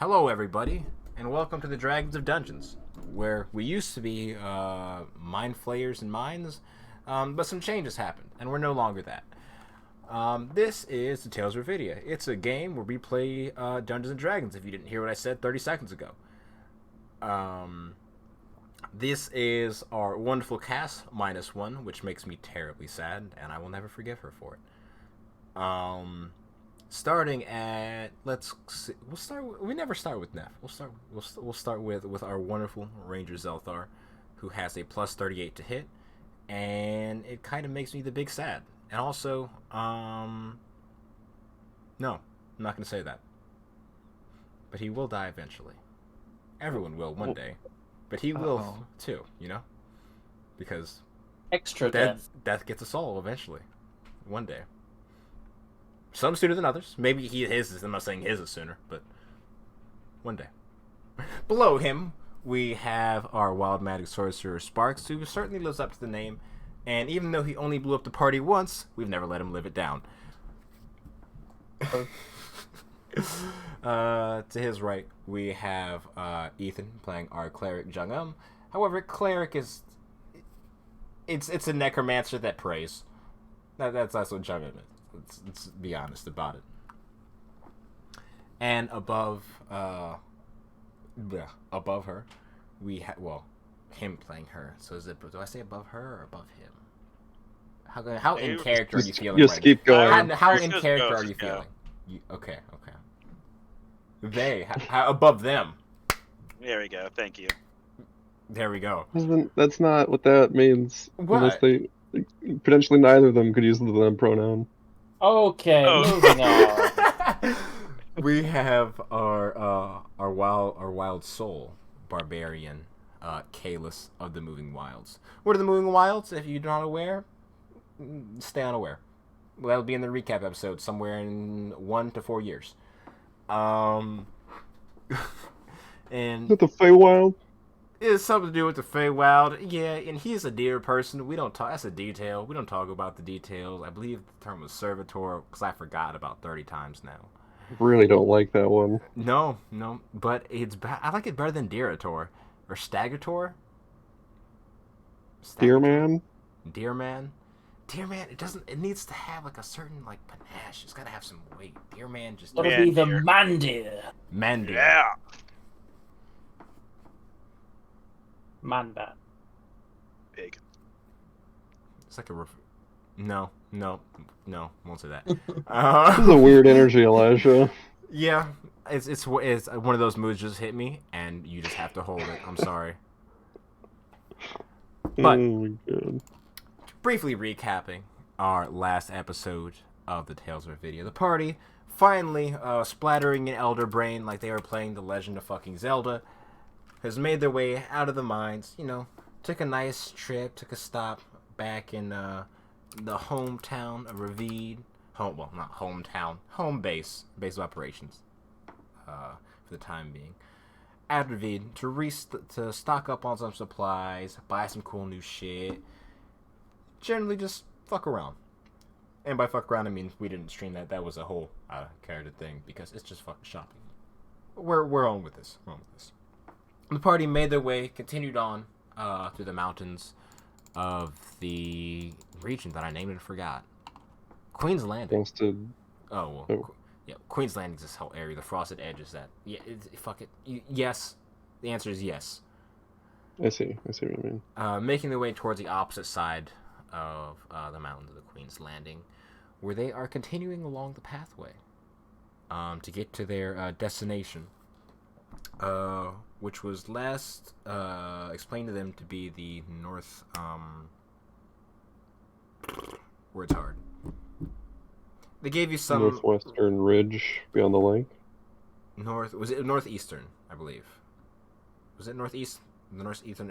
Hello, everybody, and welcome to the Dragons of Dungeons, where we used to be mind flayers and mines, but some changes happened, and we're no longer that. This is the Tales of Revedia. It's a game where we play Dungeons and Dragons. If you didn't hear what I said 30 seconds ago, this is our wonderful Cass -1, which makes me terribly sad, and I will never forgive her for it. Starting at let's see, we'll start. We never start with Neff. We'll start with our wonderful Ranger Zelthar, who has a plus 38 to hit, and it kind of makes me the big sad. And also, no, I'm not gonna say that. But he will die eventually. Everyone will one day, but he will too. You know, because Extra death. death gets us all eventually, one day. Some sooner than others. Maybe his. I'm not saying his is sooner, but one day. Below him, we have our wild magic sorcerer Sparks, who certainly lives up to the name. And even though he only blew up the party once, we've never let him live it down. To his right, we have Ethan playing our cleric Jung. However, cleric is it's a necromancer that prays. That's what Jung is. Let's be honest about it. And above her, we have him playing her. So is it? Do I say above her or above him? How in character are you feeling? Just keep going. How in character are you feeling? Okay. They how above them. There we go. Thank you. There we go. That's not what that means. What? Unless potentially neither of them could use the them pronoun. Okay, moving on. We have our wild soul barbarian, Kalis of the Moving Wilds. What are the Moving Wilds? If you're not aware, stay unaware. Well, that'll be in the recap episode somewhere in 1 to 4 years. And Is it the Feywild? it's something to do with the Feywild. Yeah, and he's a deer person. We don't talk. That's a detail. We don't talk about the details. I believe the term was servitor because I forgot about 30 times now. Really don't like that one. No, but it's I like it better than Deerator or Stagator. Deerman? Deerman. It doesn't. It needs to have like a certain like panache. It's got to have some weight. Deerman just. It'll be the Mandir. Mandir. Yeah. Manbat. Big. It's like a. No, won't say that. This is a weird energy, Elijah. Yeah, it's one of those moods just hit me, and you just have to hold it. I'm sorry. But Oh my god. briefly recapping our last episode of the Tales of Revedia, the party finally splattering in Elder Brain like they were playing The Legend of fucking Zelda, has made their way out of the mines. You know, took a nice trip, took a stop back in the hometown of Revedia. Not hometown, home base of operations for the time being. At Revedia to stock up on some supplies, buy some cool new shit. Generally, just fuck around. And by fuck around, I mean we didn't stream that. That was a whole character thing because it's just fucking shopping. We're on with this. The party made their way, continued on through the mountains of the region that I named and forgot. Queen's Landing. Yeah, Queen's Landing is this whole area. The frosted edges. That fuck it. Yes, the answer is yes. I see what you mean. Making their way towards the opposite side of the mountains of the Queen's Landing, where they are continuing along the pathway to get to their destination, which was last explained to them to be the north. Word's hard. They gave you some Northwestern ridge beyond the lake. Was it northeastern? I believe. Was it northeast? The northeastern?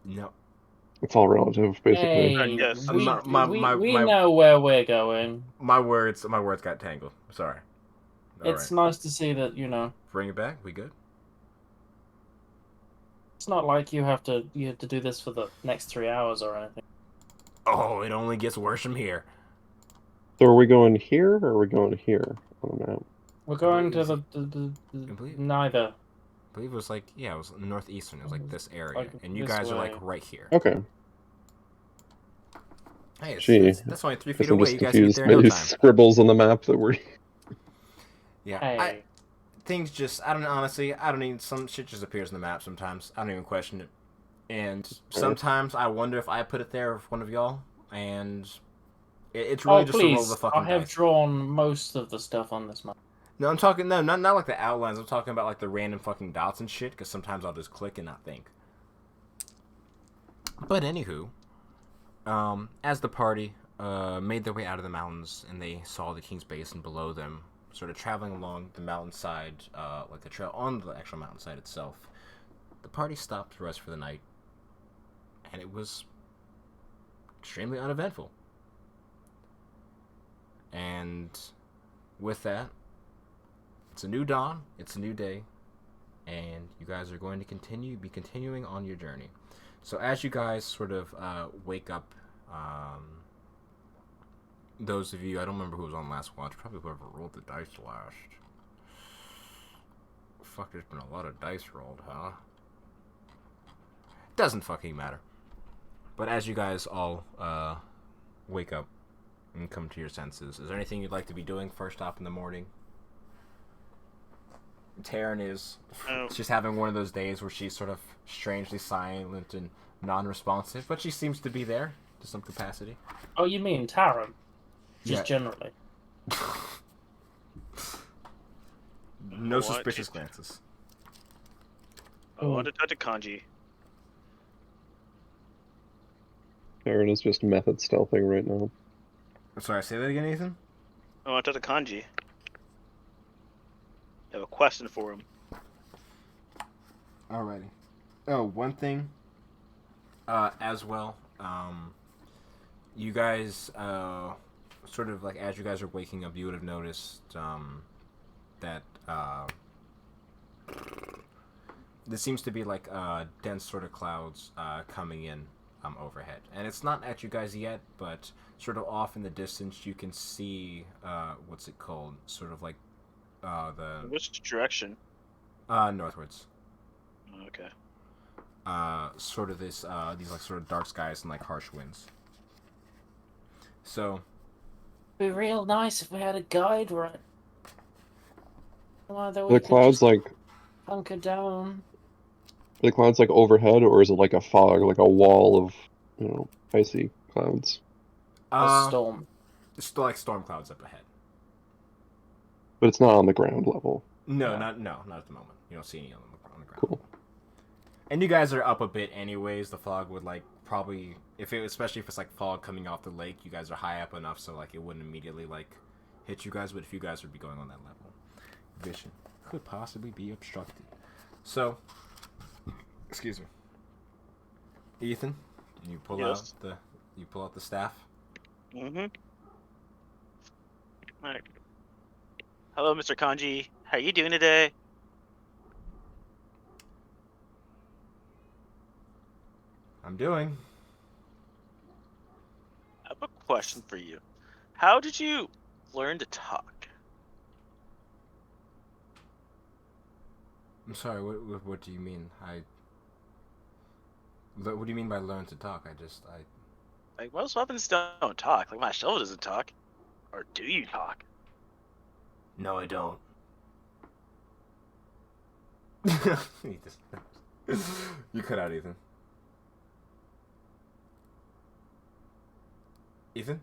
No. It's all relative, basically. Hey, Yes. we My know where we're going. My words got tangled. Sorry. It's nice to see that, Bring it back. We good? it's not like you have to do this for the next 3 hours or anything. Oh, it only gets worse from here. So are we going here or are we going here on the map? We're going believe to it's- the I believe- neither. I believe it was like, yeah, it was northeastern. It was like this area, Like and you this guys are like way. right here. Okay. Hey, Gee, that's only 3 Guess feet I'm away. just You guys can get confused there by in no these time. scribbles on the map that were. Yeah, Hey. things just, I don't know, honestly, I don't even, some shit just appears in the map sometimes. I don't even question it. And sometimes I wonder if I put it there with one of y'all, and it's really Oh, just a roll of please! the fucking I have dice. drawn most of the stuff on this map. No, I'm talking, no, not like the outlines. I'm talking about like the random fucking dots and shit, because sometimes I'll just click and not think. But anywho, as the party made their way out of the mountains and they saw the king's basin below them, sort of traveling along the mountainside, like the trail on the actual mountainside itself, the party stopped to rest for the night, and it was extremely uneventful. And with that, it's a new dawn, it's a new day, and you guys are going to be continuing on your journey. So as you guys sort of wake up, those of you, I don't remember who was on last watch, probably whoever rolled the dice last. Fuck, there's been a lot of dice rolled, huh? Doesn't fucking matter. But as you guys all wake up and come to your senses, is there anything you'd like to be doing first off in the morning? Taryn is, she's having one of those days where she's sort of strangely silent and non-responsive, but she seems to be there to some capacity. Oh, you mean Taran? Just Yeah. generally. No What? suspicious glances. I want to talk to Kanji. Aaron is just method stealthing right now. I'm sorry, say that again, Ethan? I want to talk to Kanji. I have a question for him. Alrighty. Oh, one thing, as well, you guys, sort of like as you guys are waking up, you would have noticed, that, there seems to be like, dense sort of clouds, coming in, overhead. And it's not at you guys yet, but sort of off in the distance, you can see, what's it called? Sort of like, Which direction? northwards. Okay. Sort of this, these like sort of dark skies and like harsh winds. So, Be real nice if we had a guide, right? Whether we The could clouds just like hunker down. the clouds like overhead, or is it like a fog, like a wall of icy clouds? A storm. it's still like storm clouds up ahead. But it's not on the ground level. No, Yeah. not at the moment. You don't see any on the ground. Cool. And you guys are up a bit anyways. The fog would like probably, especially if it's like fog coming off the lake, you guys are high up enough so like it wouldn't immediately like hit you guys. But if you guys would be going on that level, vision could possibly be obstructed. So, excuse me, Ethan, you pull Yes. out the staff. Mm-hmm. Alright. Hello, Mr. Kanji. How are you doing today? I'm doing. I have a question for you. How did you learn to talk? I'm sorry. What do you mean? What do you mean by learn to talk? Like, most weapons don't talk. Like, my shovel doesn't talk. Or do you talk? No, I don't. You cut out, Ethan. Ethan?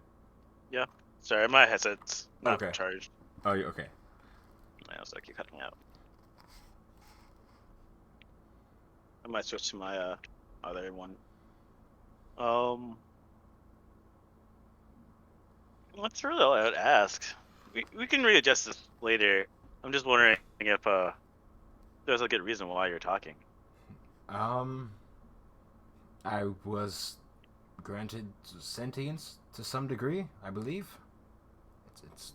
Sorry, my headset's not Okay. charged. Oh, you okay? I was like, you're cutting out. I might switch to my other one. That's really all I would ask. We can readjust this later. I'm just wondering if there's a good reason why you're talking. I was granted sentience to some degree, I believe. It's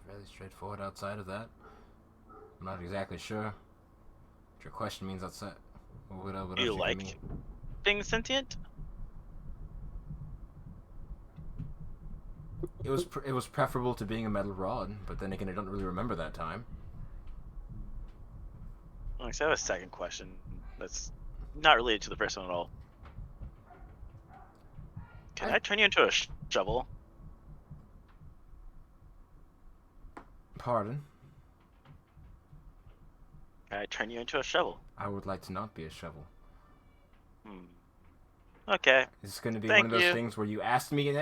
fairly straightforward outside of that. I'm not exactly sure what your question means outside. What else Do you could like mean? being sentient? it was preferable to being a metal rod, but then again, I don't really remember that time. Okay, so I have a second question that's not related to the first one at all. Can I turn you into a shovel? Pardon? Can I turn you into a shovel? I would like to not be a shovel. Hmm. Okay. It's going to be Thank one of those you. things where you asked me and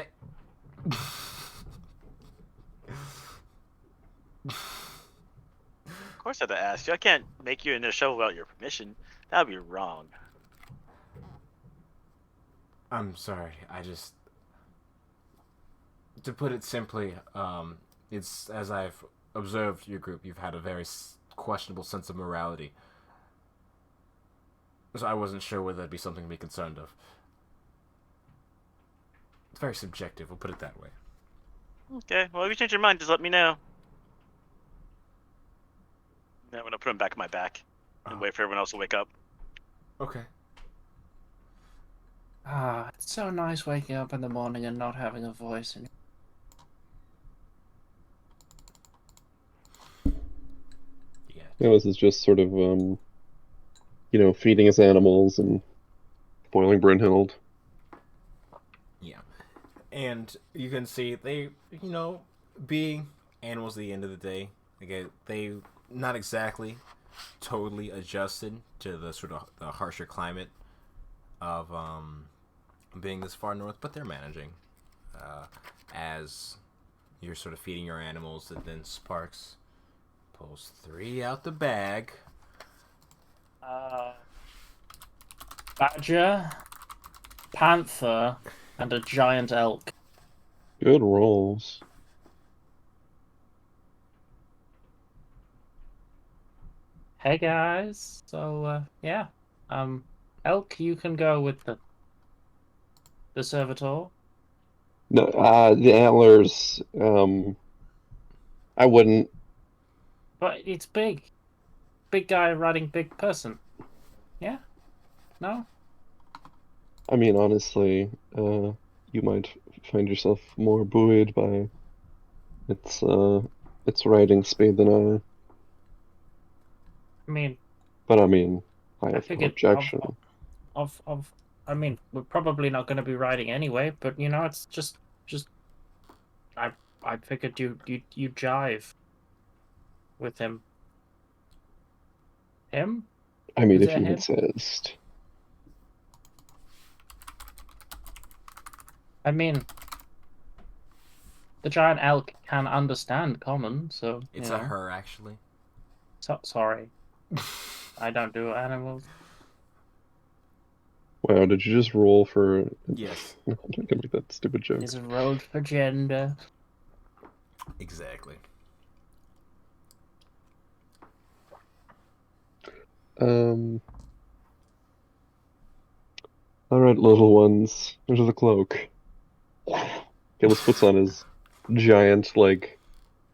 Of course I have to ask you. I can't make you into a shovel without your permission. That would be wrong. I'm sorry. I just, to put it simply, it's as I've observed your group, you've had a very questionable sense of morality. So I wasn't sure whether that'd be something to be concerned of. It's very subjective. We'll put it that way. Okay. Well, if you change your mind, just let me know. I'm gonna put him back on my back and wait for everyone else to wake up. Okay. Ah, it's so nice waking up in the morning and not having a voice in Yeah. This is just sort of, feeding his animals and boiling Brynhild. Yeah. And you can see they, being animals at the end of the day, again, they not exactly totally adjusted to the sort of the harsher climate of being this far north, but they're managing. As you're sort of feeding your animals, and then Sparks pulls 3 out the bag. badger, panther, and a giant elk. Good rolls. Hey guys, so yeah, elk, you can go with the servitor. No, the antlers, I wouldn't. But it's big guy riding big person. Yeah, no. I mean, honestly, you might find yourself more buoyed by its riding speed than I. I mean, But I mean, I I have no figured objection. of. I mean, we're probably not going to be riding anyway. But it's just. I figured you jive with him. Him? I mean, Is if it you him? insist. I mean, the giant elk can understand common, so It's a her, actually. So, sorry, I don't do animals. Wow, did you just roll for? Yes. I'm not gonna make that stupid joke. Is rolled for gender. Exactly. All right, little ones, into the cloak. Caleb puts on his giant, what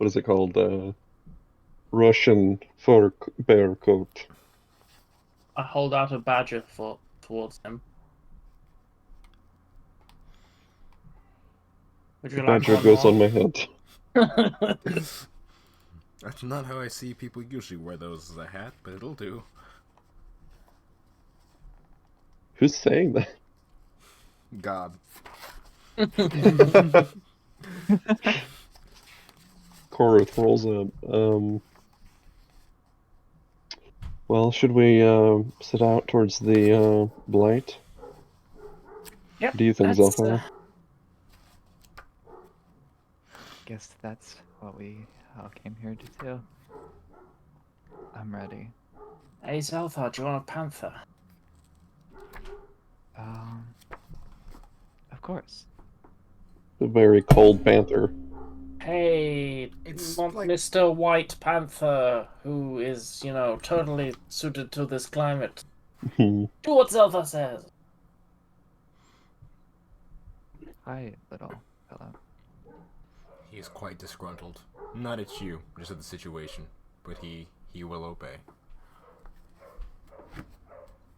is it called? Russian fur bear coat. I hold out a badger towards him. Would The you like badger one goes more? on my head. That's not how I see people usually wear those as a hat, but it'll do. Who's saying that? God. Korath rolls up. Well, should we set out towards the blight? Yep. What do you think, Zelfar? Guess that's what we all came here to do. I'm ready. Hey Zelthar, do you want a panther? Of course. The very cold panther. Hey, It's want like- Mr. White Panther, who is, totally suited to this climate. Do what Zelthar says. Hi, little fellow. He is quite disgruntled. Not at you, just at the situation. But he will obey.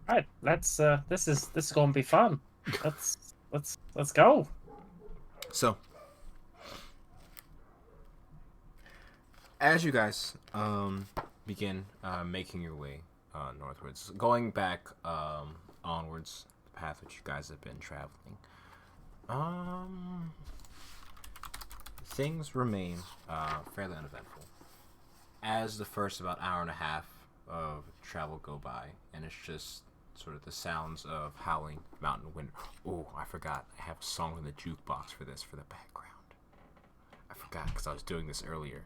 Right, let's this is gonna be fun. Let's go. So, as you guys begin making your way northwards, going back onwards, the path which you guys have been traveling, things remain fairly uneventful. As the first about hour and a half of travel go by, and it's just sort of the sounds of howling mountain wind. Oh, I forgot. I have a song in the jukebox for this for the background. I forgot because I was doing this earlier.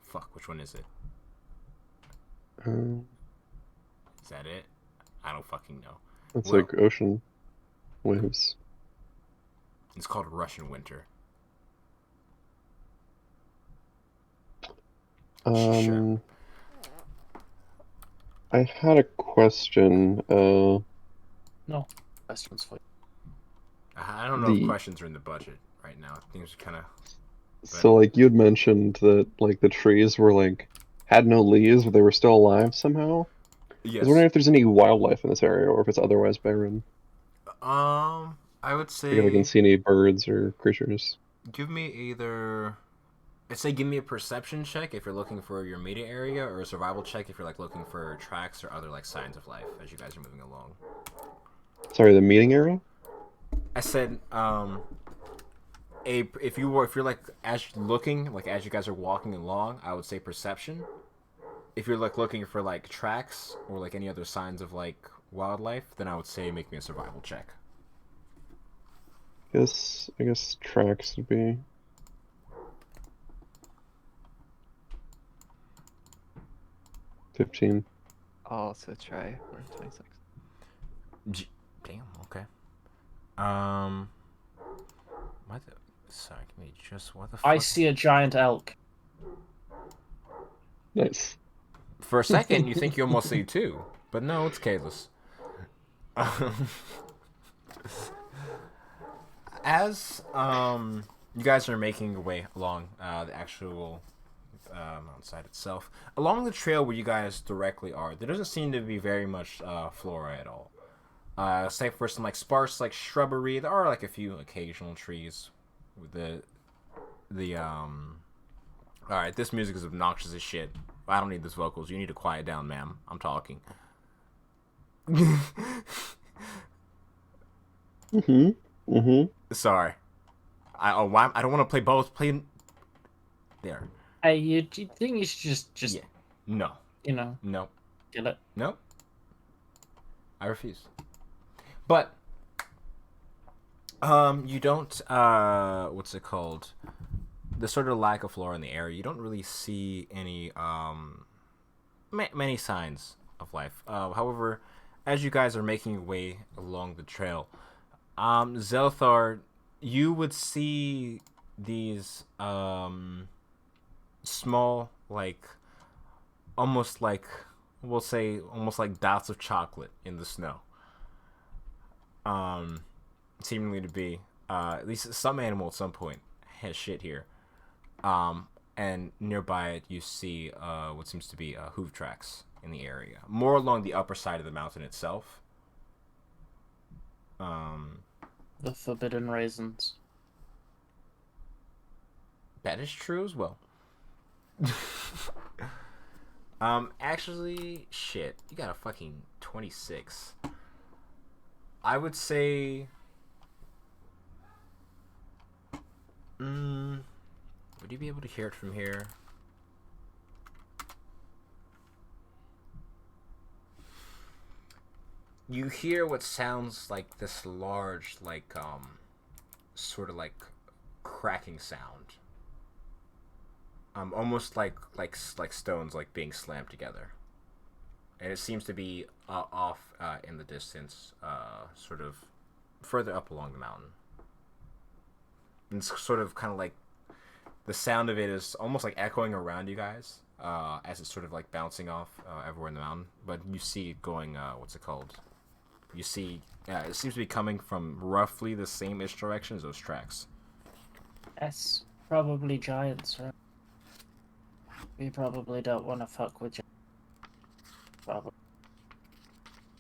Fuck, which one is it? Is that it? I don't fucking know. It's Well, like ocean waves. it's called Russian Winter. Sure. I had a question. No questions for you. I don't know if questions are in the budget right now. Things are kind of. So like you'd mentioned that like the trees were like had no leaves, but they were still alive somehow. I was wondering Yes. if there's any wildlife in this area, or if it's otherwise barren. I would Like if I can say see any birds or creatures. give me either. I'd say give me a perception check if you're looking for your immediate area, or a survival check if you're like looking for tracks or other like signs of life as you guys are moving along. Sorry, the meeting area? I said, if you're like as looking like as you guys are walking along, I would say perception. If you're like looking for like tracks or like any other signs of like wildlife, then I would say make me a survival check. I guess tracks would be 15. I'll also try for 26. Damn. Okay. What the? Sorry, give me just what the fuck? I see a giant elk. Nice. For a second, you think you almost see two, but no, it's Kalis. As you guys are making your way along the actual mountainside itself, along the trail where you guys directly are, there doesn't seem to be very much flora at all. Save for some like sparse like shrubbery, there are like a few occasional trees. All right, this music is obnoxious as shit. I don't need this vocals. You need to quiet down, ma'am. I'm talking. Sorry. I don't want to play both. Play there. Hey, you think you should just Yeah. No. No, get it? No. I refuse. But you don't what's it called? The sort of lack of flora in the area. You don't really see any many signs of life. However, as you guys are making your way along the trail, Zelthar, you would see these small, like almost like we'll say almost like dots of chocolate in the snow. Seemingly to be at least some animal at some point has shit here. And nearby it you see what seems to be hoof tracks in the area, more along the upper side of the mountain itself. The forbidden raisins. That is true as well. Actually, shit, you got a fucking 26. I would say, would you be able to hear it from here? You hear what sounds like this large, like, sort of like cracking sound. Almost like stones like being slammed together. And it seems to be off in the distance, sort of further up along the mountain. And it's sort of kind of like the sound of it is almost like echoing around you guys as it's sort of like bouncing off everywhere in the mountain. But you see it going, what's it called? You see, it seems to be coming from roughly the same-ish direction as those tracks. That's probably giants, right? We probably don't want to fuck with giants. Probably.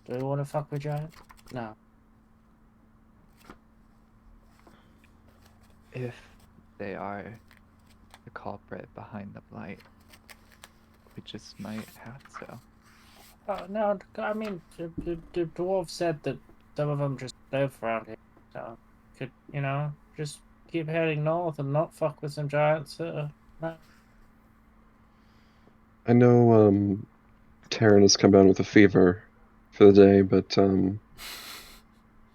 Do we want to fuck with giants? No. If they are the culprit behind the blight. We just might have to. No, I mean, the dwarf said that some of them just live around here, so could, just keep heading north and not fuck with some giants that are around. I know Taryn has come down with a fever for the day, but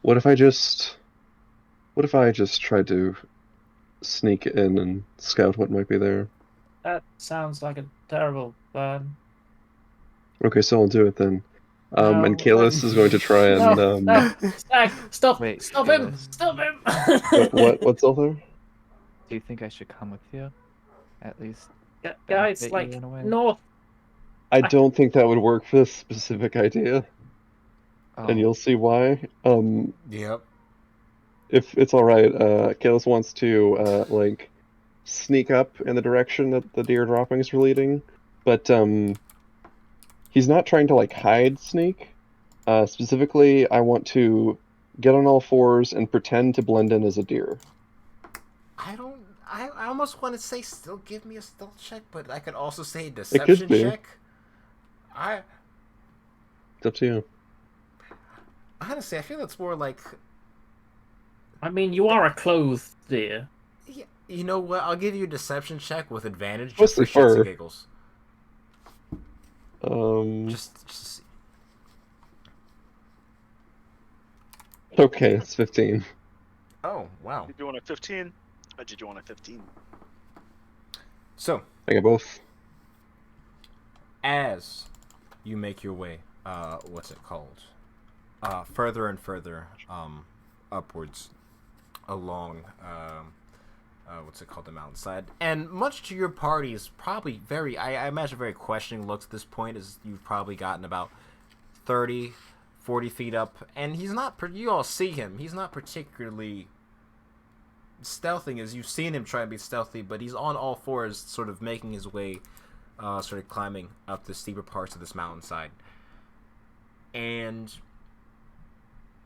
what if I just tried to sneak in and scout what might be there? That sounds like a terrible plan. Okay, so I'll do it then. And No, Kalis is going to try and no, Stag, stop, Wait, stop him, Kalis. stop him. what's all there? Do you think I should come with you? At least Guys, benefit like you in a way? north. I don't think that would work for this specific idea, and Oh, you'll see why. Yep. If it's all right, Kalis wants to like sneak up in the direction that the deer droppings were leading, but he's not trying to like hide sneak. Specifically, I want to get on all fours and pretend to blend in as a deer. I don't. I almost want to say still give me a stealth check, but I could also say It deception could be. check. I It's up to you. honestly, I feel it's more like. I mean, you are a clothed deer. Yeah, you know what? I'll give you a deception check with advantage just Mostly for shits fur. and giggles. Just Okay, it's 15. oh wow. Did you want a 15? Or did you want a 15? So I got both. as you make your way, what's it called? Further and further, upwards along, what's it called, the mountainside, and much to your party's probably very, I imagine, very questioning looks at this point, as you've probably gotten about 30, 40 feet up, and he's not, you all see him, he's not particularly stealthing as you've seen him try and be stealthy, but he's on all fours, sort of making his way, sort of climbing up the steeper parts of this mountainside. And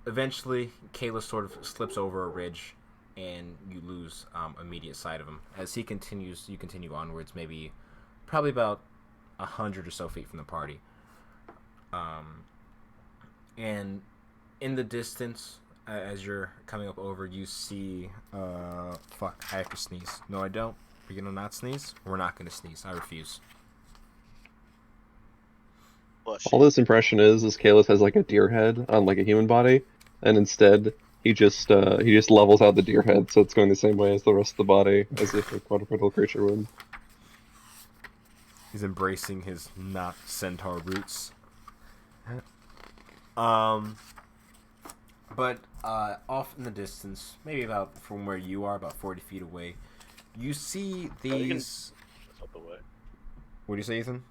eventually, Kayla sort of slips over a ridge, and you lose immediate sight of him. As he continues, you continue onwards, maybe, probably about 100 or so feet from the party. And in the distance, as you're coming up over, you see, fuck, I have to sneeze. No, I don't. We're gonna not sneeze? We're not gonna sneeze. I refuse. Bless All you. this impression is Kalis has like a deer head on like a human body, and instead he just levels out the deer head, so it's going the same way as the rest of the body, as if a quadrupedal creature would. He's embracing his not centaur roots. But off in the distance, maybe about from where you are, about 40 feet away, you see these. That's out the way. What do you say, Ethan?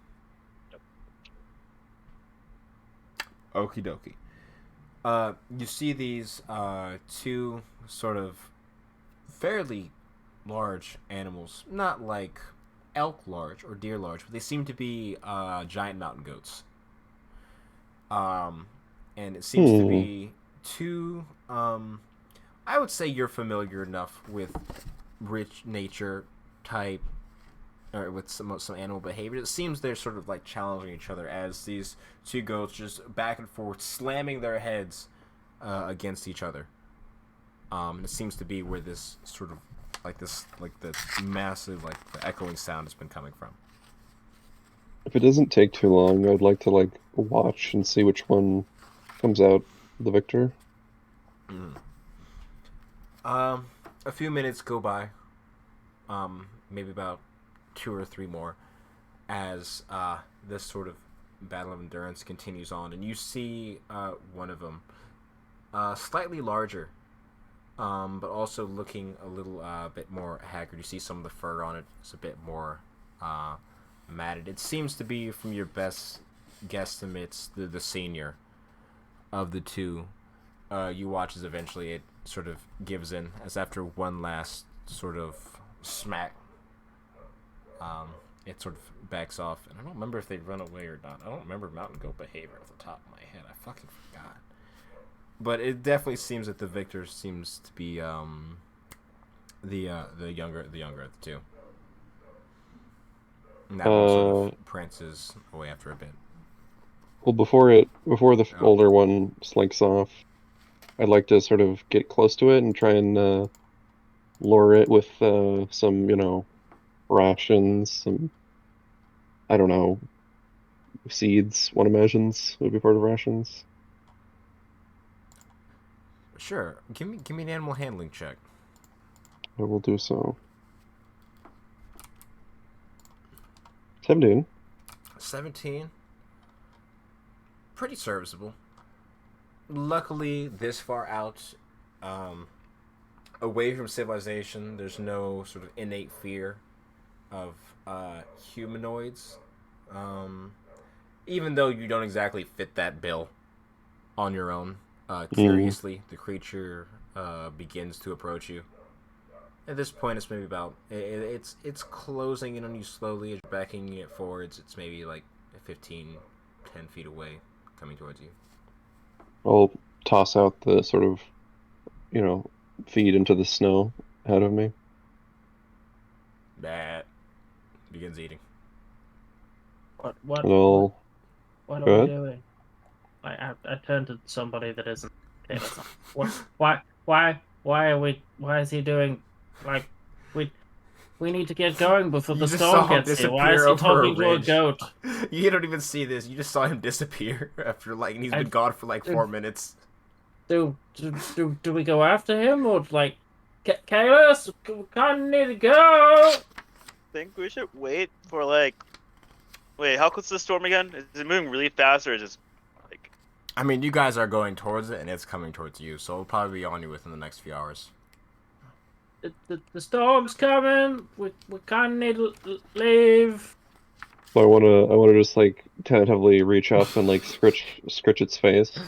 Yep. Okie dokie. You see these two sort of fairly large animals, not like elk large or deer large, but they seem to be giant mountain goats. And it seems to be two. I would say you're familiar enough with rich nature type, or with some animal behavior. It seems they're sort of like challenging each other as these two goats just back and forth, slamming their heads against each other. It seems to be where this sort of like this massive the echoing sound has been coming from. If it doesn't take too long, I'd like to like watch and see which one comes out the victor. A few minutes go by, maybe about 2 or 3 more, as this sort of battle of endurance continues on, and you see one of them, slightly larger, but also looking a little bit more haggard. You see some of the fur on it is a bit more matted. It seems to be, from your best guesstimates, the senior of the two. You watch as eventually it sort of gives in, as after one last sort of smack, it sort of backs off. And I don't remember if they run away or not. I don't remember mountain goat behavior off the top of my head. I fucking forgot. But it definitely seems that the victor seems to be the younger of the two. And that one sort of prances away after a bit. Well, before the Oh. older one slinks off, I'd like to sort of get close to it and try and lure it with some, rations, some, I don't know, seeds, one imagines would be part of rations. Sure. Give me an animal handling check. I will do so. 17. 17. Pretty serviceable. Luckily, this far out, away from civilization, there's no sort of innate fear of humanoids. Even though you don't exactly fit that bill on your own. Curiously, the creature begins to approach you. At this point, it's maybe about it's closing in on you slowly as you're backing it forwards. It's maybe like 15, 10 feet away, coming towards you. I'll toss out the sort of, feed into the snow ahead of me. That begins eating. What And I'll are go we ahead. doing? I turn to somebody that isn't Taylor's. Why are we? Why is he doing? Like, we need to get going before You the just storm saw him gets here. Why is disappear he over a talking to a ridge. goat? You don't even see this. You just saw him disappear after and he's been gone for 4 minutes. Do we go after him or like, Kayla, we kind of need to go? Think we should wait for Wait, how close is the storm again? Is it moving really fast or is it just I mean, you guys are going towards it, and it's coming towards you, so it'll probably be on you within the next few hours. The storm's coming. We kind of need to leave. So I wanna just tentatively reach up and scritch its face.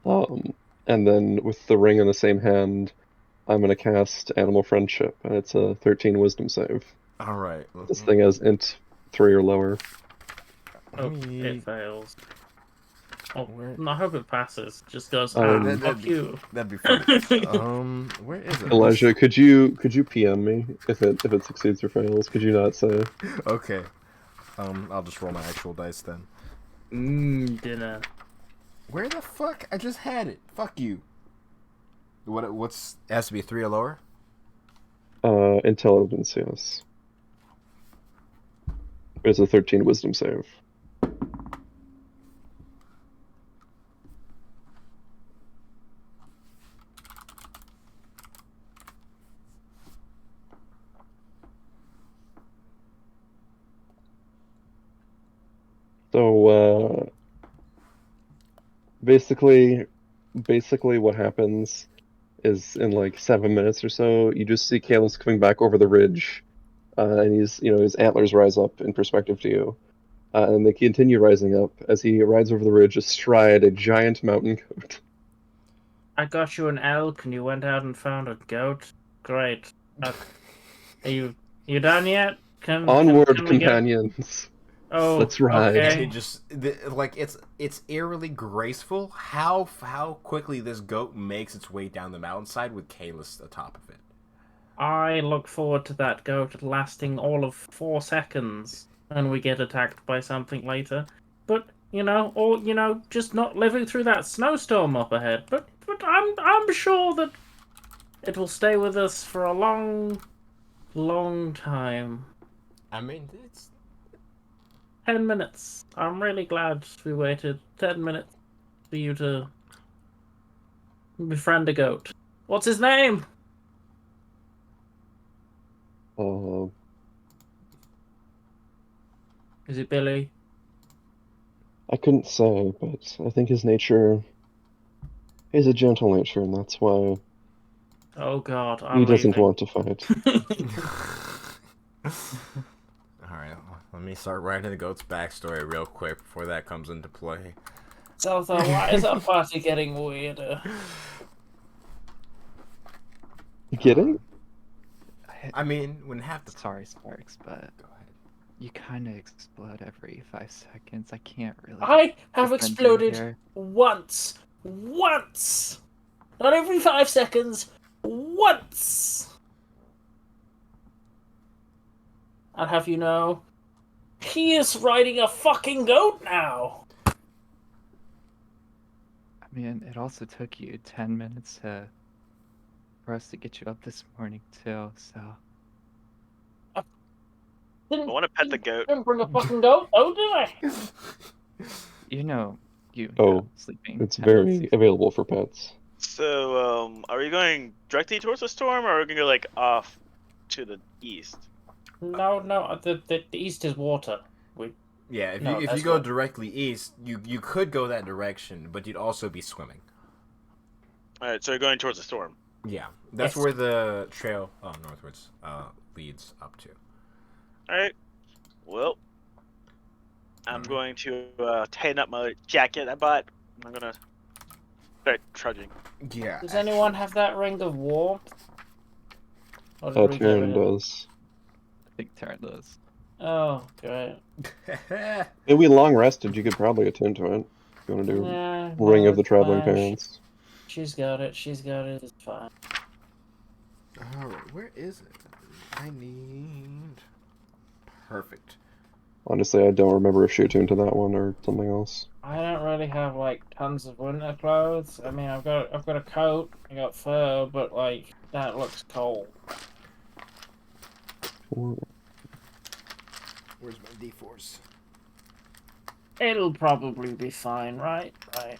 And then with the ring in the same hand, I'm gonna cast Animal Friendship, and it's a 13 Wisdom save. All right. This thing has int 3 or lower. Oh, it fails. Oh, Where- I hope it passes. Just goes, that'd you. That'd be funny. Where is it? Elijah, could you PM me if it succeeds or fails? Could you not say? Okay. I'll just roll my actual dice then. Dinner. Where the fuck? I just had it. Fuck you. What's it has to be 3 or lower? Intelligence, yes. It's a 13 Wisdom save. So, basically what happens is in 7 minutes or so, you just see Caleb's coming back over the ridge, and his antlers rise up in perspective to you, and they continue rising up as he rides over the ridge astride a giant mountain goat. I got you an elk and you went out and found a goat. Great. Are you done yet? Onward, can we get... companions. Oh, Let's ride. And okay. it just it's eerily graceful how quickly this goat makes its way down the mountainside with Kalis atop of it. I look forward to that goat lasting all of 4 seconds, and we get attacked by something later. But just not living through that snowstorm up ahead. But I'm sure that it will stay with us for a long, long time. I mean, it's 10 minutes. I'm really glad we waited 10 minutes for you to befriend a goat. What's his name? Is it Billy? I couldn't say, but I think his nature is a gentle nature, and that's why Oh God, he I'm doesn't leaving. want to fight. Alright, let me start writing the goat's backstory real quick before that comes into play. Zelda, why is our party getting weirder? You kidding? I mean, when half the Sorry, Sparks, but Go ahead. you kind of explode every 5 seconds. I can't really. I have defend you exploded here. once. Once! Not every 5 seconds. Once! I'll have you know, He is riding a fucking goat now. I mean, it also took you 10 minutes for us to get you up this morning too. So I want to pet the goat. Didn't bring a fucking goat, oh, did I? you know, Oh, sleeping. it's habits. very available for pets. So, are we going directly towards the storm, or are we gonna go like off to the east? No, the east is water. Yeah, if No, you that's go what- directly east, you could go that direction, but you'd also be swimming. All right, so you're going towards the storm. Yeah, that's Yes. where the trail northwards leads up to. All right. Well, I'm Alright. going to tighten up my jacket I bought. I'm gonna start trudging. Yeah. Does anyone have that ring of warmth? Or did we get Tyrion rid of it? does. I think Taryn does. Oh, great. have? If we long rested, you could probably attend to it. If you want to do Yeah, Ring no, of the it's Traveling fine. Pants. She's got it. She's got it. It's fine. Alright, where is it? I need. Perfect. Honestly, I don't remember if she attuned to that one or something else. I don't really have like tons of winter clothes. I mean, I've got a coat. I got fur, but like that looks cold. Or- Where's my D4s? It'll probably be fine, right? Right.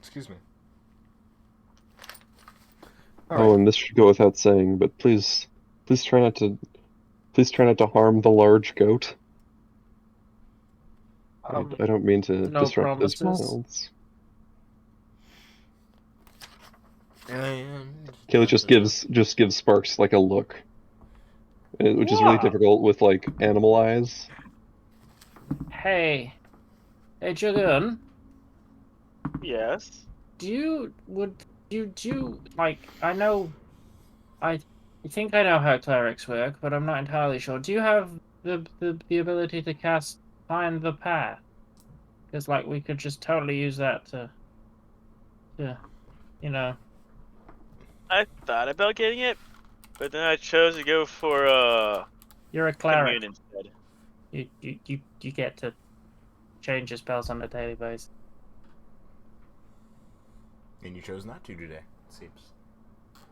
Excuse me. Oh, and this should go without saying, but please try not to harm the large goat. I don't mean to no disrupt his promises. plans. And Kayla just gives Sparks like a look, which is really Wow. difficult with like animal eyes. Hey, Jugun, Yes. do you like? I think I know how clerics work, but I'm not entirely sure. Do you have the ability to cast Find the Path? Because like we could just totally use that to you know. I thought about getting it, but then I chose to go for You're a cleric. commune instead. You get to change your spells on a daily basis. And you chose not to today, it seems.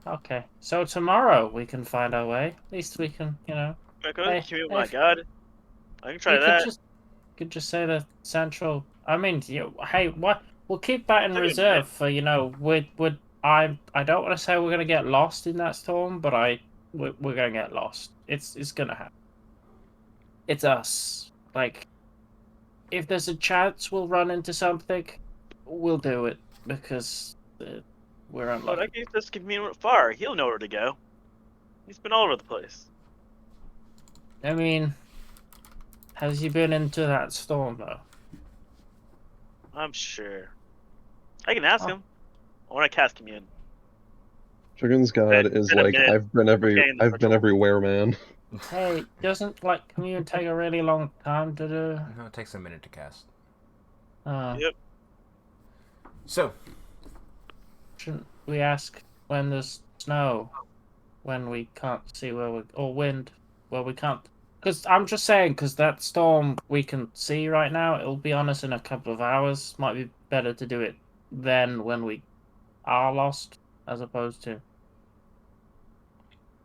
Okay, so tomorrow we can find our way. At least we can, I go Hey, to commune. hey, My God, I can try you that. could just say the central. I mean, hey, what? We'll keep that in Take a reserve minute. for would I don't want to say we're gonna get lost in that storm, but we're gonna get lost. It's gonna happen. It's us. Like, if there's a chance we'll run into something, we'll do it because we're But I unlucky. can just commune far. He'll know where to go. He's been all over the place. I mean, has he been into that storm though? I'm sure. I can ask Oh. him. I want to cast commune. Dragon's God is been a like minute. I've been Getting the I've been ritual. everywhere, man. Hey, doesn't like commune take a really long time to do? No, it takes a minute to cast. Yep. So, Shouldn't we ask when there's snow, when we can't see or wind, where we can't? Because I'm just saying, because that storm we can see right now, it'll be on us in a couple of hours. Might be better to do it then when we are lost, as opposed to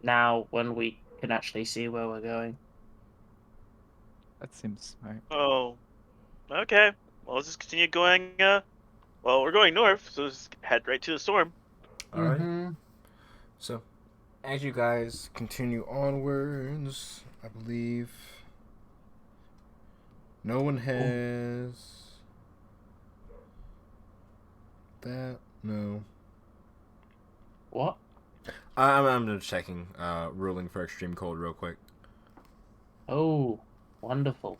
now when we can actually see where we're going. That seems smart. Oh. Okay. Well, let's just continue going. Well, we're going north, so let's head right to the storm. alright. Mm-hmm. So, as you guys continue onwards, I believe no one has that. No. What? I'm just checking ruling for extreme cold real quick. Oh, wonderful.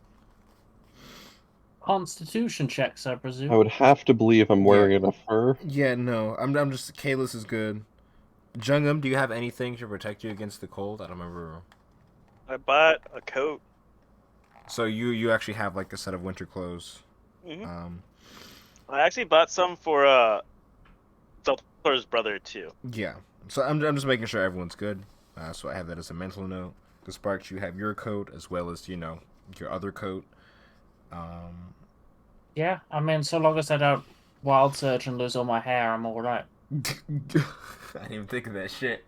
Constitution checks, I presume. I would have to believe I'm wearing enough fur. Yeah, no. I'm just Kalis is good. Jungum, do you have anything to protect you against the cold? I don't remember. I bought a coat. So you actually have like a set of winter clothes. Hmm Um I actually bought some for Clora's brother too. Yeah. So I'm just making sure everyone's good. So I have that as a mental note. The Sparks, you have your coat as well as your other coat. Yeah, I mean, so long as I don't wild surge and lose all my hair, I'm all right. I didn't even think of that shit.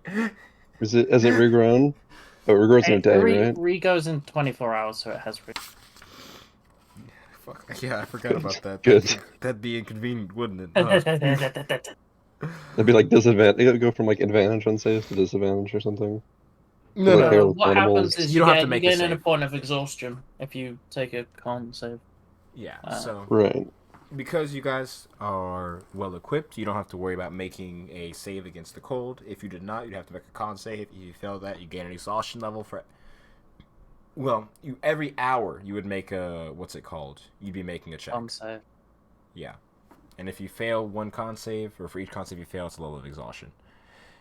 Is it regrown? Oh, it regrows in a day, right? Re-goes in 24 hours, so it has Fuck. Yeah, I forgot about that. Good. That'd be inconvenient, wouldn't it? Huh. It'd be like disadvantage. It'd go from like advantage on saves to disadvantage or something. No, Like no. hairless what animals. happens is You you don't have to get make you a get in a save. point of exhaustion if you take a con save. Yeah. Uh, So Right. because you guys are well equipped, you don't have to worry about making a save against the cold. If you did not, you'd have to make a con save. If you fail that, you gain an exhaustion level for. Well, every hour you would make a what's it called? You'd be making a check. Con save. Yeah. And if you fail one con save, or for each con save you fail, it's a level of exhaustion.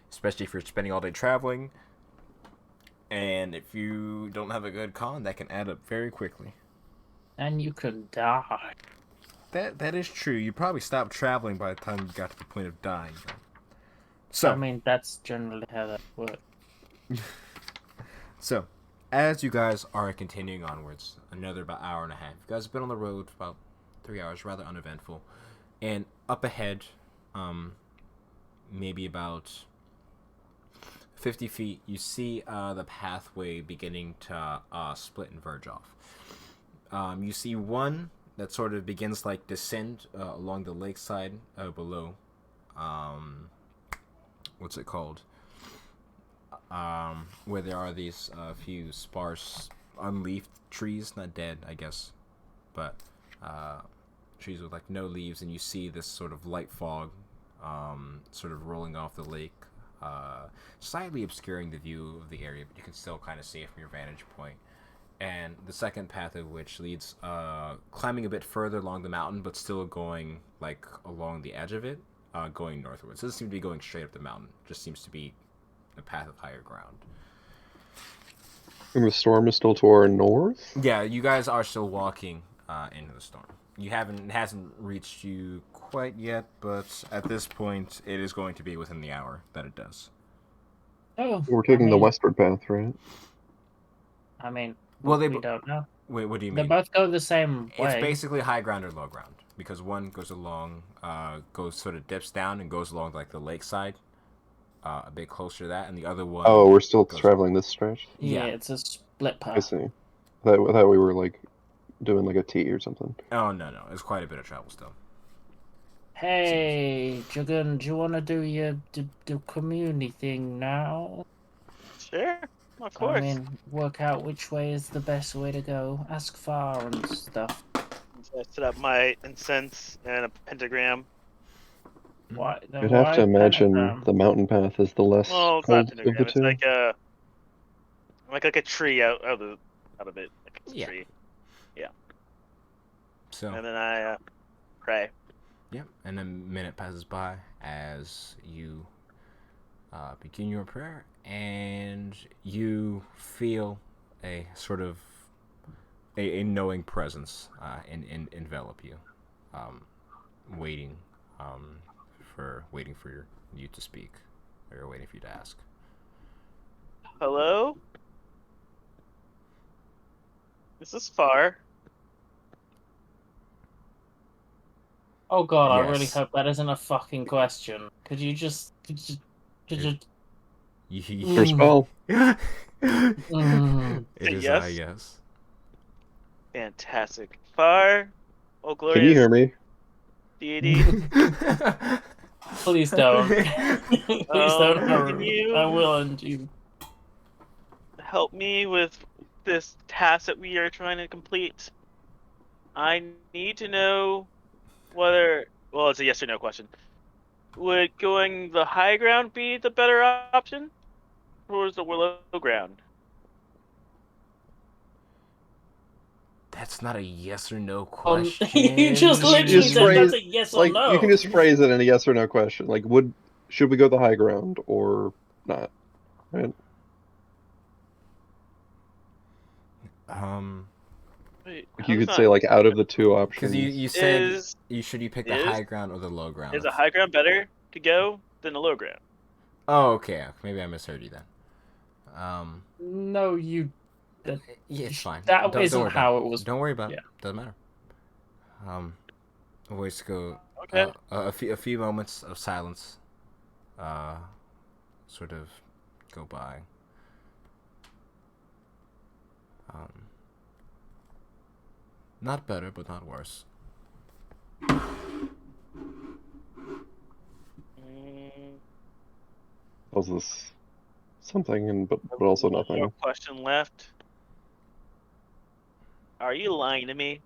Especially if you're spending all day traveling. And if you don't have a good con, that can add up very quickly. And you could die. That is true. You probably stopped traveling by the time you got to the point of dying. So, I mean, that's generally how that works. So, as you guys are continuing onwards, another about hour and a half. You guys have been on the road for about 3 hours, rather uneventful. And up ahead, maybe about 50 feet, you see the pathway beginning to split and verge off. You see one that sort of begins like descend along the lakeside below. What's it called? Where there are these few sparse, unleafed trees, not dead, I guess, but trees with like no leaves, and you see this sort of light fog, sort of rolling off the lake, slightly obscuring the view of the area, but you can still kind of see it from your vantage point. And the second path of which leads, climbing a bit further along the mountain, but still going like along the edge of it, going northwards. It doesn't seem to be going straight up the mountain; just seems to be a path of higher ground. And the storm is still to our north? Yeah, you guys are still walking into the storm. It hasn't reached you quite yet, but at this point, it is going to be within the hour that it does. Oh, We're taking the mean, westward path, right? I mean, Well, we don't know. Wait, what do you They mean? both go the same way. It's basically high ground or low ground, because one goes along, sort of dips down and goes along like the lakeside, a bit closer to that, and the other one. Oh, we're still goes- traveling this stretch? Yeah, Yeah. it's a split I path. see. I thought we were like doing like a T or something. Oh no, it's quite a bit of travel still. Hey, Jugun, do you want to do your the community thing now? Sure, of course. I mean, work out which way is the best way to go. Ask far and stuff. So I set up my incense and a pentagram. Why? You'd have to imagine the mountain path is the less Well, it's not a cold of the pentagram. It's two. like a tree out of it, like a Yeah. tree. So. And then I pray. Yep, and a minute passes by as you begin your prayer, and you feel a sort of a knowing presence envelop you, waiting for you to speak, or waiting for you to ask. Hello? Is this far? Oh god, I really Yes. hope that isn't a fucking question. Could you Your spell. It Say is yes? yes. Fantastic. Far? Oh, glorious Can you hear me? deity. Please don't. Please don't can hurry. you- I will end you. Help me with this task that we are trying to complete. I need to know whether... Well, it's a yes or no question. Would going the high ground be the better option? Or is the low ground? That's not a yes or no You question. just literally Just said phrase- that's a yes or Like no. you can just phrase it in a yes or no question. Like, should we go the high ground or not? Right? Wait, Like how you does could say like out of the two options. Because you said Is should you pick the high ground or the low ground? the high ground better to go than the low ground. Oh, okay. Maybe I misheard you then. No, you. Yeah, it's fine. That Don't isn't worry about how it. it was. Don't worry about Yeah. it. Doesn't matter. We'll just go Okay. a few moments of silence sort of go by. Not better, but not worse. Mm, Was this something, and but also one more nothing? question left. Are you lying to me?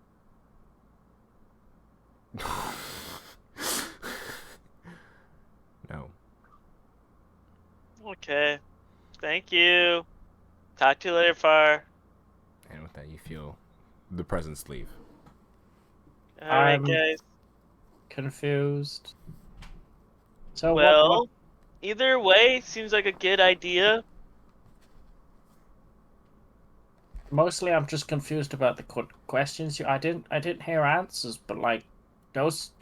No. Okay. Thank you. Talk to you later, Far. And with that, you feel the presence leave. All right, I'm guys. confused. So what? Well, either way seems like a good idea. Mostly, I'm just confused about the questions. I didn't hear answers, but like, those.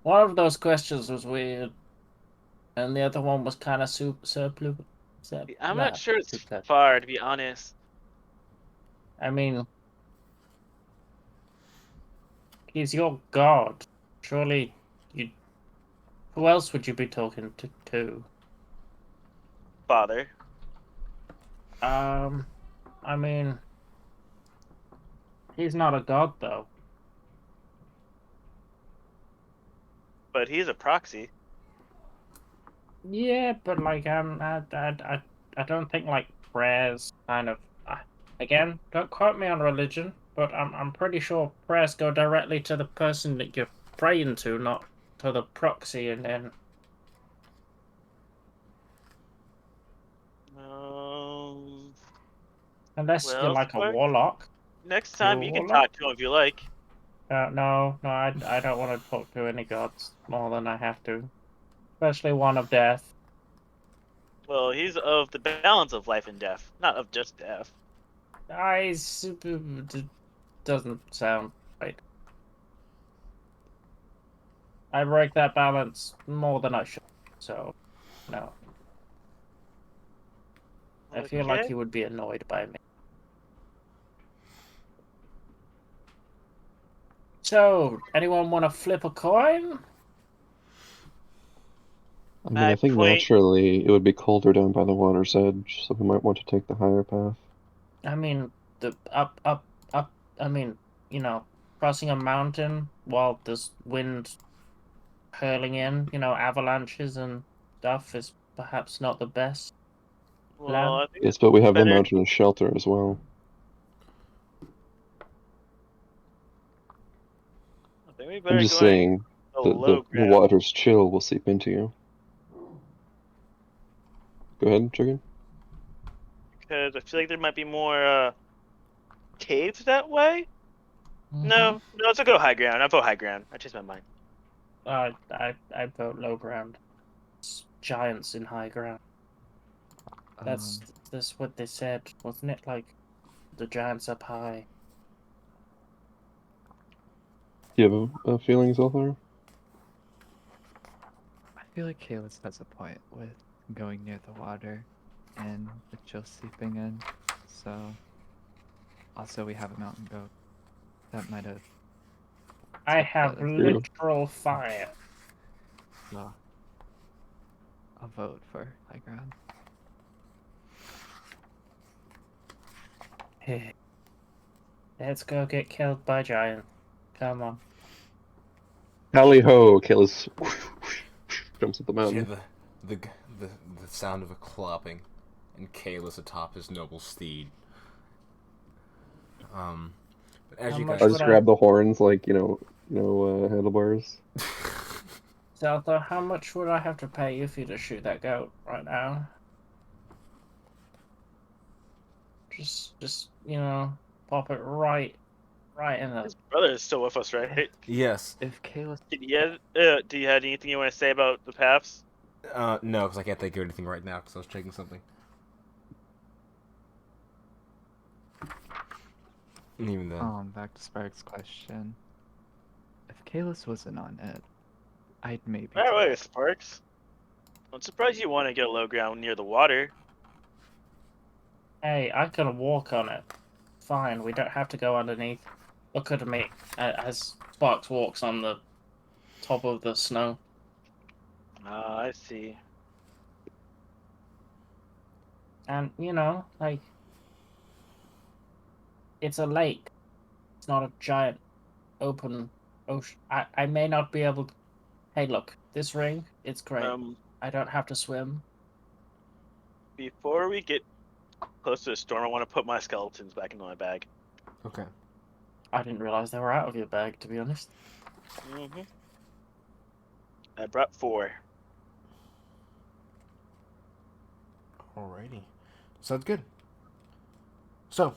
One of those questions was weird, and the other one was kind of surplus. I'm not Nah, sure it's super. Far, to be honest. I mean, he's your god. Surely, you. Who else would you be talking to? Father. Um, I mean, he's not a god though. But he's a proxy. Yeah, but like, I don't think like prayers kind of. Again, don't quote me on religion, but I'm pretty sure prayers go directly to the person that you're praying to, not to the proxy, and then Um, unless you're well, like a Spark, warlock. next You're time a you can warlock? talk to him if you like. No, I don't want to talk to any gods more than I have to, especially one of death. Well, he's of the balance of life and death, not of just death. I doesn't sound right. I break that balance more than I should, so no. I feel like Okay. he would be annoyed by me. So, anyone want to flip a coin? I mean, I I think point. naturally it would be colder down by the water's edge, so we might want to take the higher path. I mean, the up. I mean, crossing a mountain while there's wind hurling in, avalanches and stuff is perhaps not the best Well, plan. I think Yes, it's but we have the better. mountain as shelter as well. I think we I'm better just going saying the the low ground water's chill will seep into you. Go ahead, chicken. because I feel like there might be more caves that way. Mm-hmm. No, let's go high ground. I vote high ground. I changed my mind. I vote low ground. It's giants in high ground. That's Um, that's what they said, wasn't it? Like the giants up high. Do you have feelings, Elthar? I feel like Kalis has a point with going near the water and the chill seeping in. So, also we have a mountain goat that might have I took have True. literal fire. so I'll vote for high ground. Let's go get killed by giants. Come on. Tally ho! Kalis jumps up the You hear mountain. the the the sound of a clopping, and Kalis atop his noble steed. But as How you much guys, I would just I grab the horns like handlebars. Zelda, how much would I have to pay you for you to shoot that goat right now? Just pop it right in the. His brother is still with us, right? yes, If Kalis, Do you have anything you want to say about the paths? no, because I can't think of anything right now because I was checking something. And even then, back to Spark's question. If Kalis wasn't on it, I'd maybe. By the do way, that. Sparks, I'm surprised you want to get low ground near the water. Hey, I can walk on it. Fine, we don't have to go underneath. Look at me as Sparks walks on the top of the snow. Ah, I see. And, like, it's a lake. It's not a giant open ocean. I may not be able to... Hey, look, this ring, it's great. I don't have to swim. Before we get close to the storm, I want to put my skeletons back into my bag. Okay. I didn't realize they were out of your bag, to be honest. Mm-hmm. I brought 4. Alrighty. Sounds good. So,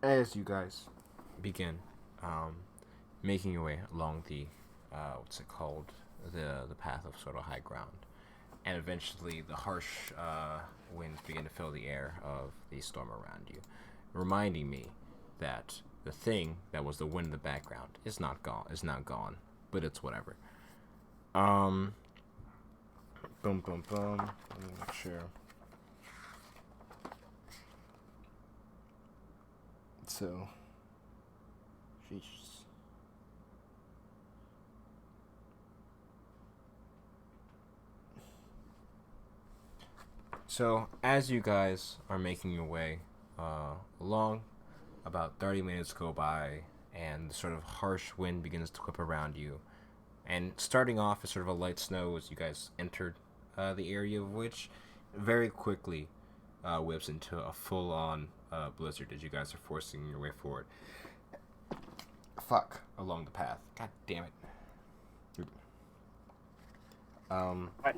as you guys begin making your way along the what's it called, the path of sort of high ground, and eventually the harsh winds begin to fill the air of the storm around you, reminding me that the thing that was the wind in the background is not gone, but it's whatever. Boom, boom, boom. Let me make sure. So, jeez. So, as you guys are making your way along, about 30 minutes go by, and the sort of harsh wind begins to whip around you. And starting off as sort of a light snow as you guys entered the area, of which very quickly whips into a full-on blizzard as you guys are forcing your way forward. Fuck, along the path. God damn it. I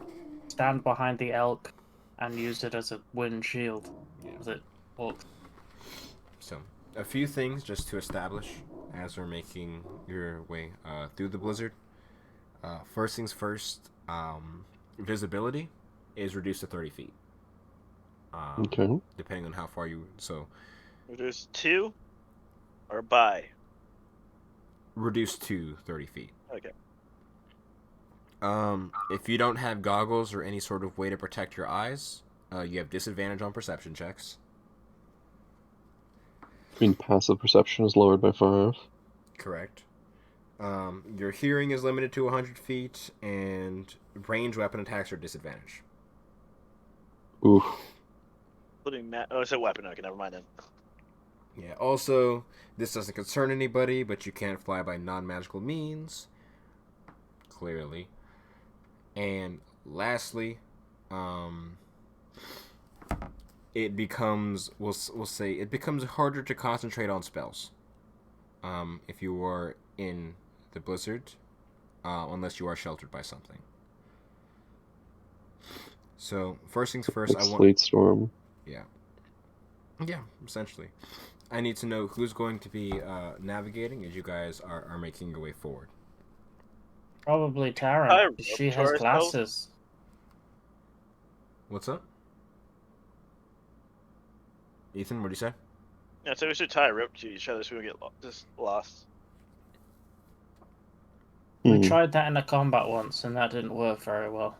stand behind the elk and use it as a wind shield as it walks. So, a few things just to establish as we're making your way through the blizzard. First things first, visibility is reduced to 30 feet. Okay. Depending on how far you... So, There's 2 or by. reduced to 30 feet. Okay. If you don't have goggles or any sort of way to protect your eyes, you have disadvantage on perception checks. I mean, passive perception is lowered by 5. Correct. Your hearing is limited to 100 feet, and range weapon attacks are disadvantage. Oof. Including oh, it's a weapon. Okay, never mind then. Yeah, also, this doesn't concern anybody, but you can't fly by non-magical means. Clearly. And lastly, it becomes, we'll say, it becomes harder to concentrate on spells. If you are in the blizzard, unless you are sheltered by something. So, first things first, Like I want... Slate Storm. Yeah. Yeah, essentially. I need to know who's going to be navigating as you guys are making your way forward. Probably Tara. Hi, She has Taurus, glasses. What's up? Ethan, what do you say? Yeah, so we should tie a rope to each other so we don't get just lost. We tried that in a combat once, and that didn't work very well.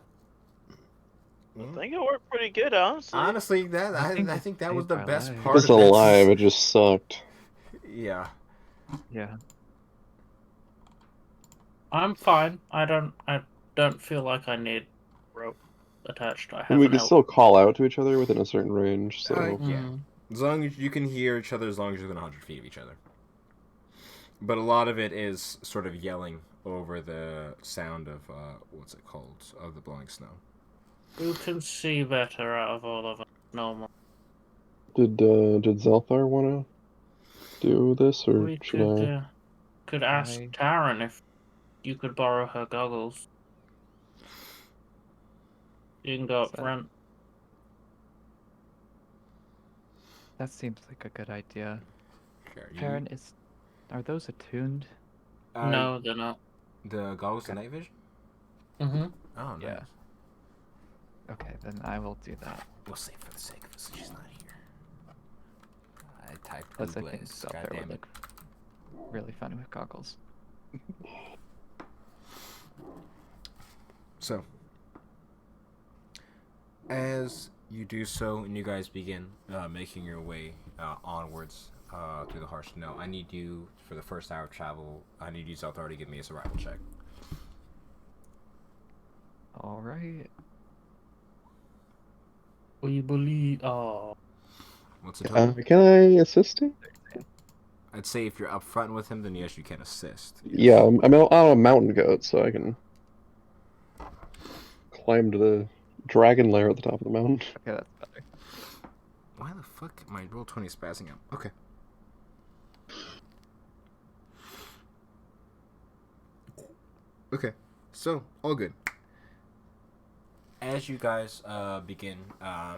I think it worked pretty good, honestly. Honestly, that I I think that was saved the our best lives. part It's of it. alive, it just sucked. Yeah. Yeah. I'm fine. I don't feel like I need rope attached. I have We an can elk. still call out to each other within a certain range, so... Yeah. As long as you can hear each other, as long as you're within 100 feet of each other. But a lot of it is sort of yelling over the sound of, what's it called, of the blowing snow. Who can see better out of all of us? Normal. Did Zelthar want to do this, or We should I? could ask Taryn if you could borrow her goggles. You can go up front. That seems like a good idea. Sure, Karen, are those attuned? No, they're not. The goggles to night vision? Mm-hmm. Oh, nice. Yeah. Okay, then I will do that. We'll save for the sake of it since she's not here. I typed Plus, I Blue think Blaze. Zelthar God would damn it. look really funny with goggles. So, as you do so, and you guys begin making your way onwards through the harsh snow, I need you for the first hour of travel. I need you to already give me a survival check. All right. We believe. Oh, What's the total? Can I assist him? I'd say if you're up front with him, then yes, you can assist. Yes. Yeah, I'm on a mountain goat, so I can climb to the dragon lair at the top of the mountain. Okay, that's better. Why the fuck my roll 20 is spazzing out? Okay. Okay, so all good. As you guys begin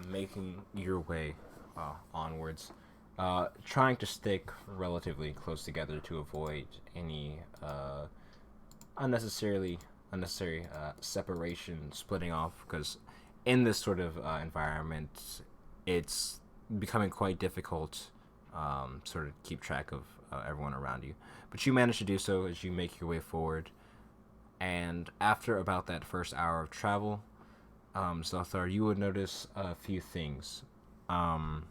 making your way onwards, trying to stick relatively close together to avoid any unnecessary separation, splitting off, because in this sort of environment, it's becoming quite difficult sort of keep track of everyone around you. But you manage to do so as you make your way forward. And after about that first hour of travel, Zothar, you would notice a few things. The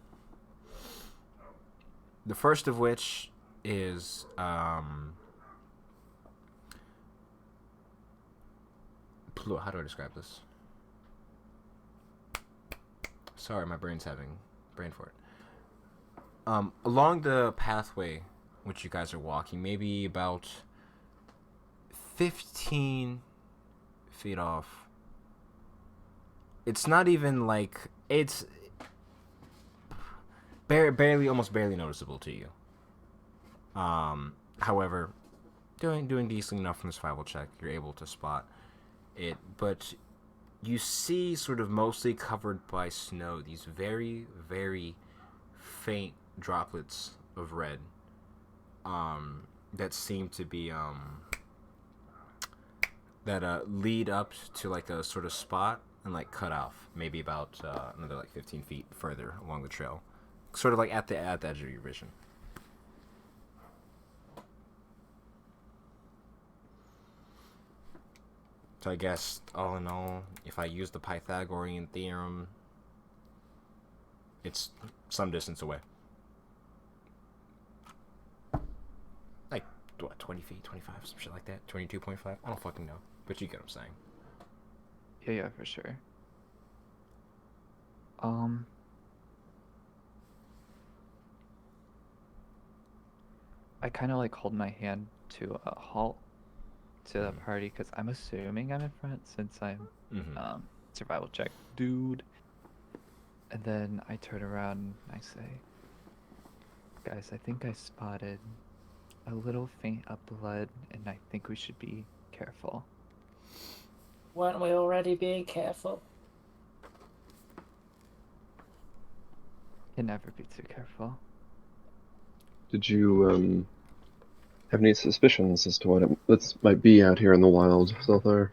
first of which is how do I describe this? Sorry, my brain's having brain fart. Along the pathway which you guys are walking, maybe about 15 feet off. It's not even like it's almost barely noticeable to you. However, doing decently enough from the survival check, you're able to spot it, but you see sort of mostly covered by snow these very, very faint droplets of red that seem to be that lead up to like a sort of spot and like cut off maybe about another like 15 feet further along the trail, sort of like at the edge of your vision. So I guess all in all, if I use the Pythagorean theorem, it's some distance away. Like, what, 20 feet, 25, some shit like that? 22.5? I don't fucking know. But you get what I'm saying. Yeah, for sure. I kind of like hold my hand to a halt to the party because I'm assuming I'm in front since I'm survival check dude. And then I turn around and I say, guys, I think I spotted a little faint of blood and I think we should be careful. weren't we already being careful? Can never be too careful. Did you have any suspicions as to what this might be out here in the wild, Zothar?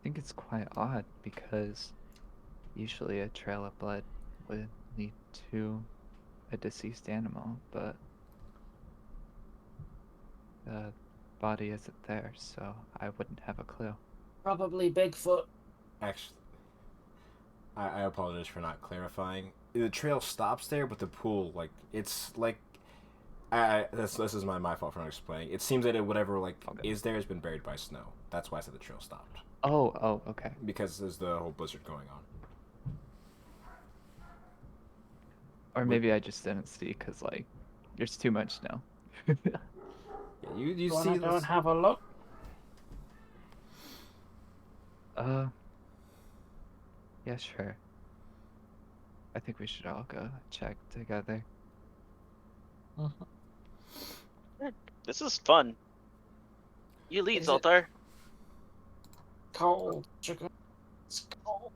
I think it's quite odd because usually a trail of blood would lead to a deceased animal, but the body isn't there, so I wouldn't have a clue. Probably Bigfoot. Actually, I apologize for not clarifying. The trail stops there, but the pool, like, it's like, this is my fault for not explaining. It seems that whatever like Okay. is there has been buried by snow. That's why I said the trail stopped, Oh, okay. because there's the whole blizzard going on. Or maybe I just didn't see because, like, there's too much snow. Yeah, you Wanna see go this? and have a look? Yeah, sure. I think we should all go check together. This is fun. You lead, Is it- Zoltar. Cold. Chicken. It's cold.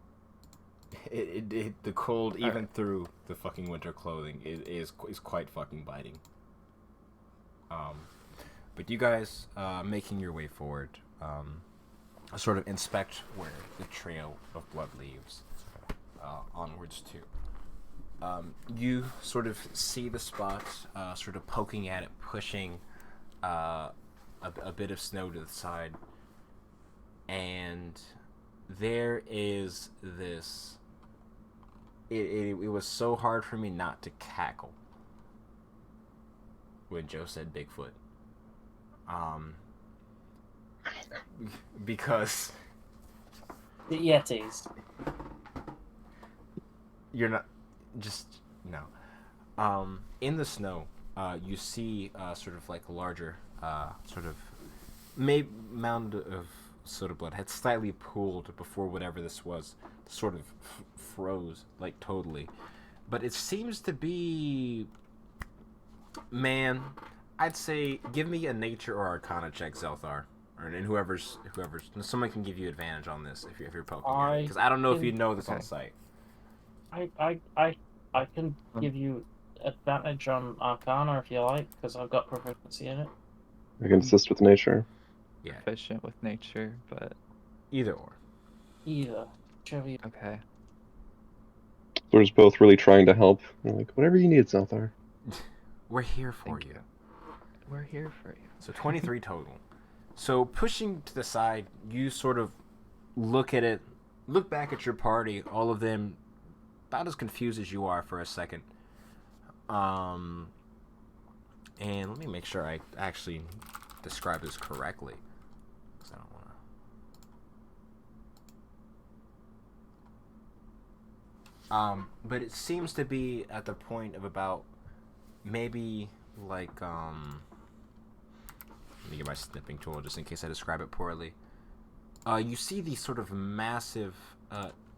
The cold, All even through the fucking winter clothing, is quite fucking biting. But you guys making your way forward, sort of inspect where the trail of blood leads onwards to. You sort of see the spot, sort of poking at it, pushing a bit of snow to the side, and there is this. It was so hard for me not to cackle when Joe said Bigfoot. Because The Yetis. you're not just no. In the snow, you see sort of like a larger sort of mound of soda blood had slightly pooled before whatever this was sort of froze like totally, but it seems to be, man, I'd say give me a nature or arcana check, Zelthar. And whoever's someone can give you advantage on this if you're poking at it, because I don't know if you know this on Okay. sight. I can give you advantage on Arcana if you like, because I've got proficiency in it. I can assist with nature. Yeah, Efficient with nature, but either or. Either. Whichever you... okay. We're just both really trying to help. We're like, whatever you need, Zelthar. We're here for Thank you. We're here for you. So 23 total. So pushing to the side, you sort of look at it, look back at your party, all of them about as confused as you are for a second. And let me make sure I actually describe this correctly, 'cause I don't want to. But it seems to be at the point of about maybe like let me get my snipping tool just in case I describe it poorly. You see these sort of massive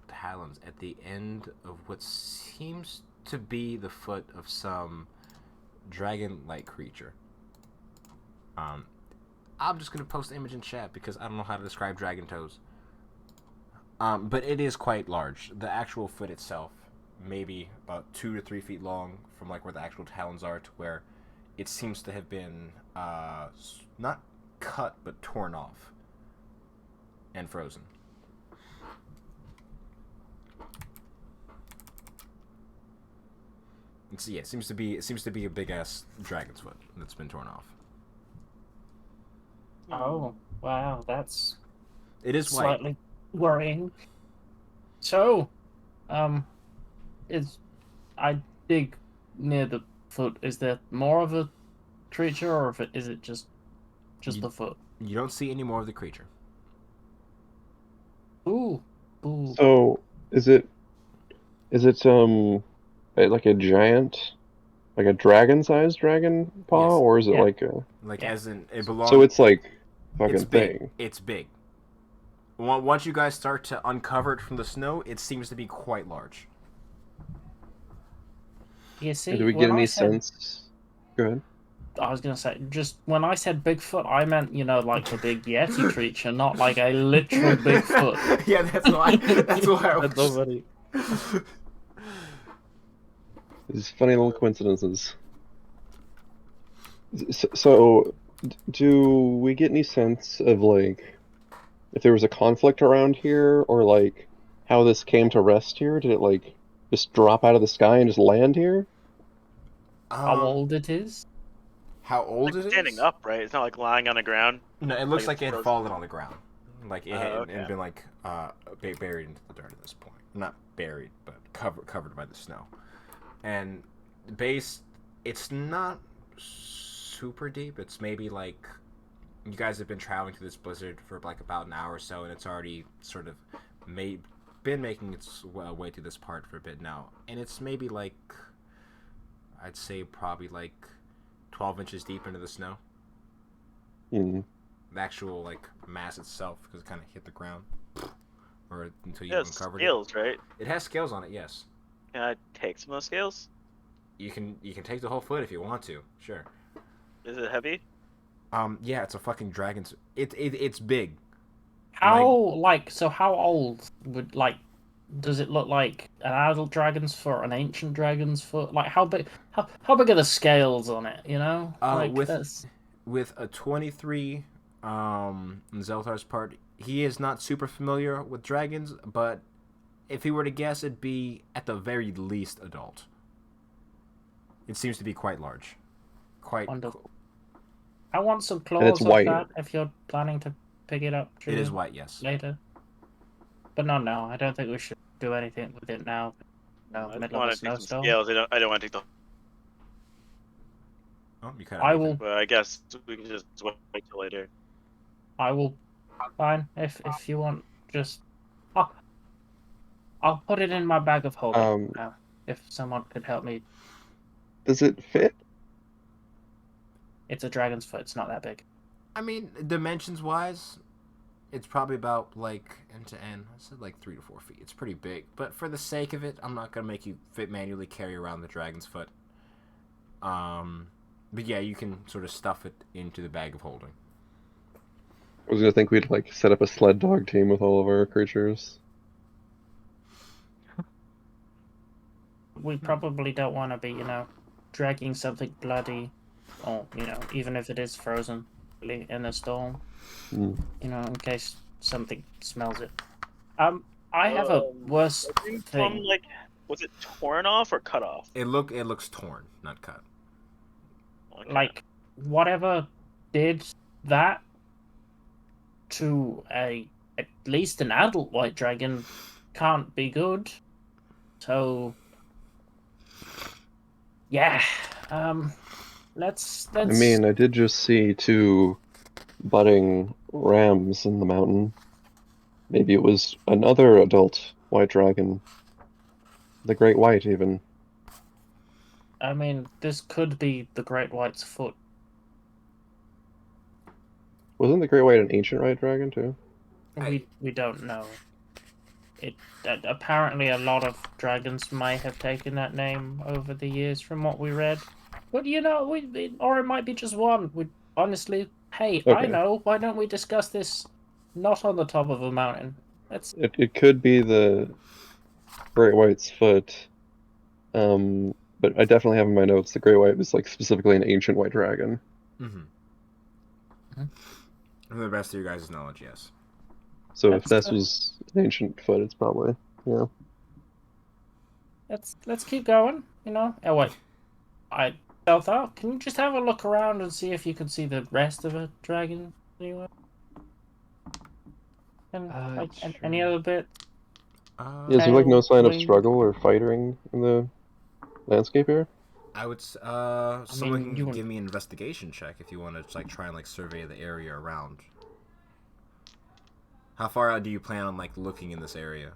talons at the end of what seems to be the foot of some dragon-like creature. I'm just gonna post the image in chat because I don't know how to describe dragon toes. But it is quite large. The actual foot itself, maybe about 2 to 3 feet long, from like where the actual talons are to where it seems to have been not cut but torn off and frozen. So yeah, it seems to be a big ass dragon's foot that's been torn off. Oh, wow, that's It is white. slightly worrying. So, I dig near the foot. Is there more of a creature, or is it just the foot? You don't see any more of the creature. Ooh. So, is it like a giant, like a dragon-sized dragon paw, Yes. or is it Yeah. like a? Like Yeah. as in it belongs. So it's like fucking it's big. thing. It's big. Once you guys start to uncover it from the snow, it seems to be quite large. You see, And do we get when any I said, sense? Go ahead. I was gonna say, just when I said Bigfoot, I meant, like the big Yeti creature, not like a literal Bigfoot. Yeah, that's why. That's why I was. Nobody. These funny little coincidences. So, do we get any sense of like if there was a conflict around here, or like how this came to rest here? Did it like just drop out of the sky and just land here? How old it is? How old Like it is? standing up, right? It's not like lying on the ground. No, it looks Like like it it's had frozen. fallen on the ground. Like it Oh, had okay. been like buried into the dirt at this point. Not buried, but covered by the snow. And the base, it's not super deep. It's maybe like you guys have been traveling through this blizzard for like about an hour or so, and it's already sort of been making its way through this part for a bit now. And it's maybe like, I'd say probably like 12 inches deep into the snow. Hmm. The actual like mass itself, because it kind of hit the ground, or until you It has uncovered scales, right? it. It has scales on it. Yes, Can I take some of those scales? you can take the whole foot if you want to. Sure. Is it heavy? Yeah, it's a fucking dragon's. It's big. How old does it look like an adult dragon's foot, an ancient dragon's foot? Like how big are the scales on it, With a 23, Zelthar's part, he is not super familiar with dragons, but if he were to guess, it'd be at the very least adult. It seems to be quite large. Quite. Wonderful. I want some And it's claws of white. that if you're planning to pick it up. It is white, yes. Later. But not now. I don't think we should do anything with it now. No, I middle of want a to take some snowstorm. scales. I don't want to take the. Oh, you kind I of. will. But I guess we can just wait till later. I will. Fine. If you want, just. I'll put it in my bag of holding now. If someone could help me. Does it fit? It's a dragon's foot. It's not that big. I mean, dimensions wise, it's probably about like end to end. I said like 3 to 4 feet. It's pretty big, but for the sake of it, I'm not gonna make you manually carry around the dragon's foot. But yeah, you can sort of stuff it into the bag of holding. I was gonna think we'd like set up a sled dog team with all of our creatures. We probably don't want to be, dragging something bloody, or even if it is frozen, really, in a storm. Mm. In case something smells it. I have a worse thing. Was it torn off or cut off? It looks torn, not cut. Okay. Like, whatever did that to at least an adult white dragon can't be good. So, yeah. Let's. I mean, I did just see 2 budding rams in the mountain. Maybe it was another adult white dragon. The Great White, even. I mean, this could be the Great White's foot. Wasn't the Great White an ancient white dragon, too? We don't know. It apparently a lot of dragons may have taken that name over the years, from what we read. But or it might be just one. Honestly, hey, Okay. I know. Why don't we discuss this not on the top of a mountain? It could be the Great White's foot. But I definitely have in my notes the Great White was like specifically an ancient white dragon. Mm-hmm. For the best of your guys' knowledge, yes. So if this was an ancient foot, it's probably, yeah. Let's keep going. Oh wait, stealth out. Can you just have a look around and see if you can see the rest of a dragon anywhere? And any sure. other bit? Is there like no sign of wing. struggle or fighting in the landscape here? I would. Someone mean, can give me an investigation check if you want to like try and survey the area around. How far out do you plan on looking in this area?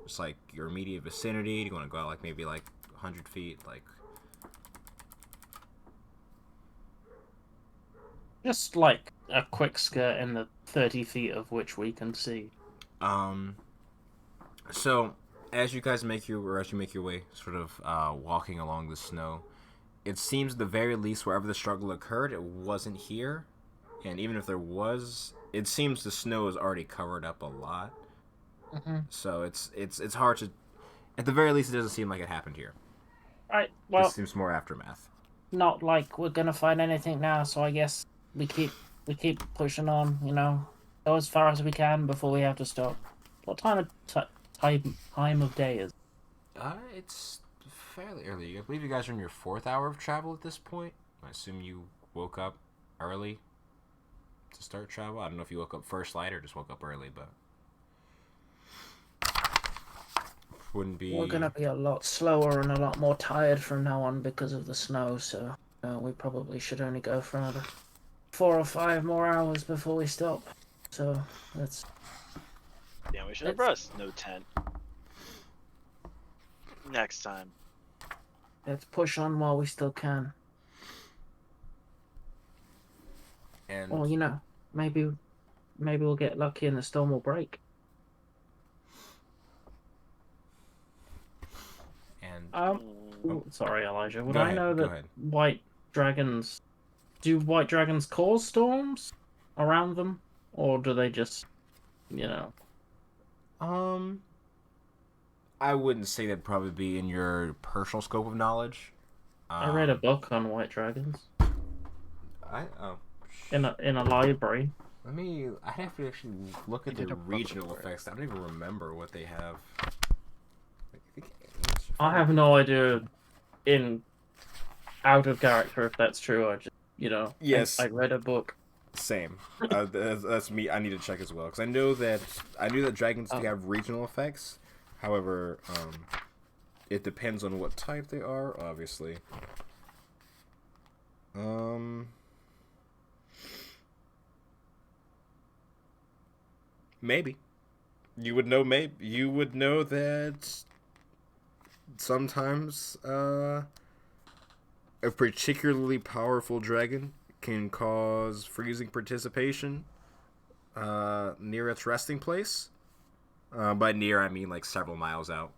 Just your immediate vicinity. Do you want to go out maybe 100 feet? Just like a quick skirt in the 30 feet of which we can see. So as you make your way, sort of walking along the snow, it seems at the very least wherever the struggle occurred, it wasn't here, and even if there was, it seems the snow is already covered up a lot. Mm-hmm. So it's hard to. At the very least, it doesn't seem like it happened here. Right. Well, This seems more aftermath. not like we're gonna find anything now. So I guess we keep pushing on. Go as far as we can before we have to stop. What time of day is? It's fairly early. I believe you guys are in your 4th hour of travel at this point. I assume you woke up early to start travel. I don't know if you woke up first light or just woke up early, but wouldn't be. We're gonna be a lot slower and a lot more tired from now on because of the snow. So we probably should only go for another 4 or 5 more hours before we stop. So let's. Yeah, we should have brought a snow tent. Next time. Let's push on while we still can. And Well, maybe we'll get lucky and the storm will break. and Sorry, Elijah. Would Go I ahead, know go that ahead. white dragons? Do white dragons cause storms around them, or do they just, I wouldn't say that'd probably be in your personal scope of knowledge. I read a book on white dragons Oh. in a library. I'd have to actually look at You did the a book regional report. effects. I don't even remember what they have. I have no idea in out of character if that's true. I just, Yes. I read a book. Same. That's me. I need to check as well because I knew that dragons do have regional effects. However, it depends on what type they are, obviously. Maybe you would know. Maybe you would know that sometimes a particularly powerful dragon can cause freezing participation near its resting place. By near, I mean like several miles out.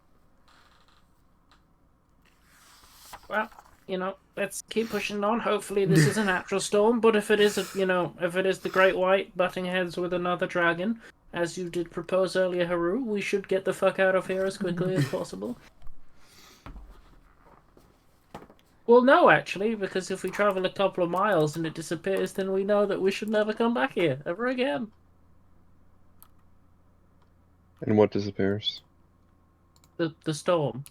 Well, let's keep pushing on. Hopefully, this is a natural storm. But if it is if it is the Great White butting heads with another dragon, as you did propose earlier, Haru, we should get the fuck out of here as quickly as possible. Well, no, actually, because if we travel a couple of miles and it disappears, then we know that we should never come back here ever again. And what disappears? The storm,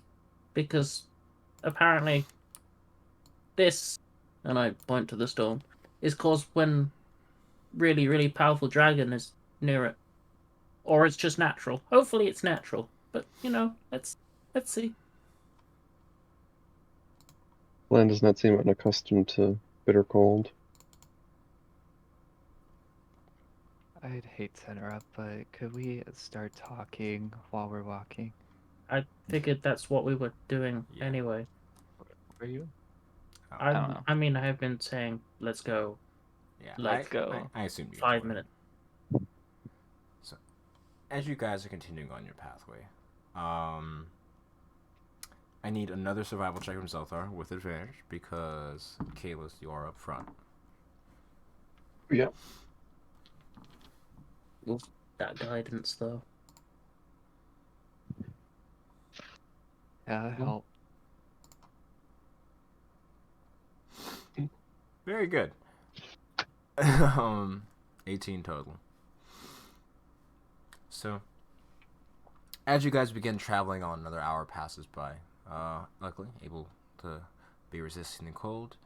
because apparently this, and I point to the storm, is caused when really, really powerful dragon is near it. Or it's just natural. Hopefully it's natural. But, let's see. Land does not seem unaccustomed to bitter cold. I'd hate to interrupt, but could we start talking while we're walking? I figured that's what we were doing anyway. Were you? I don't know. I mean, I have been saying, let's go. Yeah, Let's go. I assume you 5 joined. minutes. So, as you guys are continuing on your pathway, I need another survival check from Zelthar with advantage because Kalis, you are up front. Yep. With that guidance, though. Yeah, help. Very good. 18 total. So, as you guys begin traveling on, another hour passes by. Luckily, able to be resisting the cold.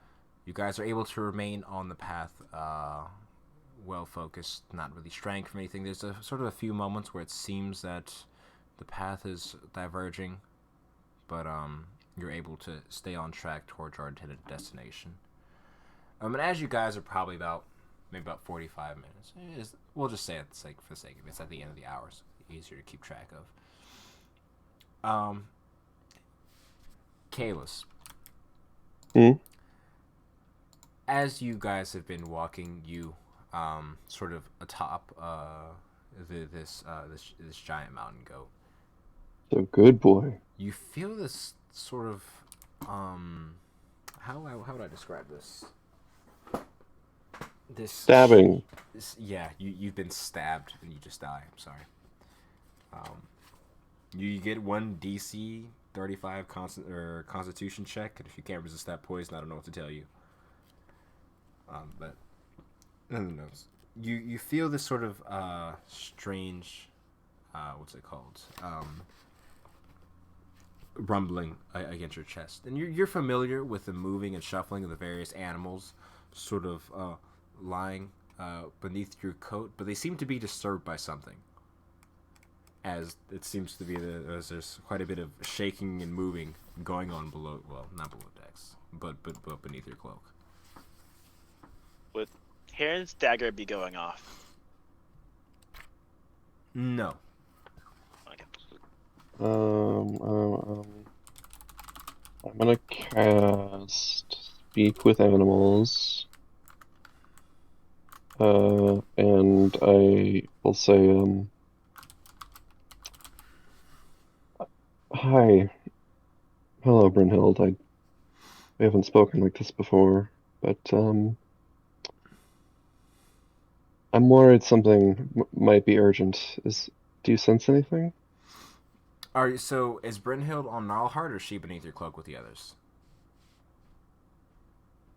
You guys are able to remain on the path, well focused, not really straying from anything. There's a sort of a few moments where it seems that the path is diverging, but you're able to stay on track towards your intended destination. And as you guys are probably maybe about 45 minutes. We'll just say it's like for the sake of it, it's at the end of the hour, so easier to keep track of. Kalis. As you guys have been walking, you sort of atop this giant mountain goat. So good boy. You feel this sort of how would I describe this? This stabbing. You've been stabbed and you just die. I'm sorry. You get one DC 35 Constitution check, and if you can't resist that poison, I don't know what to tell you. But who knows? You feel this sort of strange, what's it called? Rumbling against your chest, and you're familiar with the moving and shuffling of the various animals, sort of lying beneath your coat, but they seem to be disturbed by something. As it seems to be as there's quite a bit of shaking and moving going on below, well, not below decks, but beneath your cloak. Would Karen's dagger be going off? No. Okay. I'm gonna cast Speak with Animals. And I will say, hi. Hello, Brynhild. We haven't spoken like this before, but, I'm worried something might be urgent. Do you sense anything? So is Brynhild on Gnarlheart, or is she beneath your cloak with the others?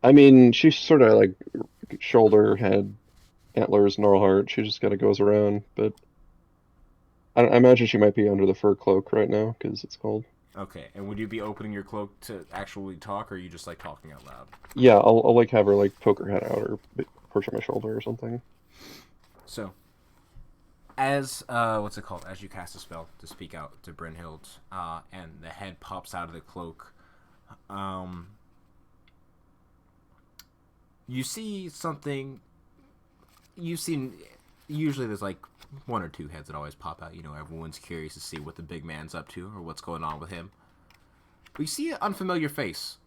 I mean, she's sort of like shoulder, head, antlers, Gnarlheart. She just kind of goes around, but I imagine she might be under the fur cloak right now because it's cold. Okay, and would you be opening your cloak to actually talk, or are you just like talking out loud? Yeah, I'll like have her like poke her head out or perch on my shoulder or something. So, as what's it called? As you cast a spell to speak out to Brynhild, and the head pops out of the cloak, you see something. You've seen. Usually, there's like one or two heads that always pop out. You know, everyone's curious to see what the big man's up to or what's going on with him. But you see an unfamiliar face,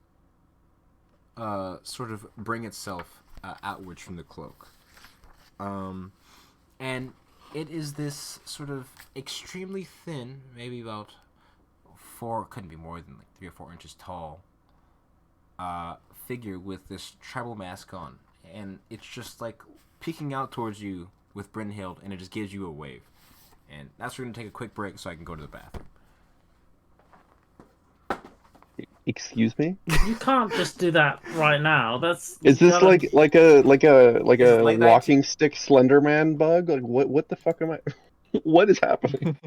sort of bring itself outwards from the cloak. And it is this sort of extremely thin, maybe about couldn't be more than like 3 or 4 inches tall, figure with this tribal mask on, and it's just like peeking out towards you with Brynhild, and it just gives you a wave. And that's where we're gonna take a quick break so I can go to the bathroom. Excuse me? You can't just do that right now. That's Is you this gotta- like Is it a late night? walking stick Slender Man bug? Like what the fuck am I? What is happening?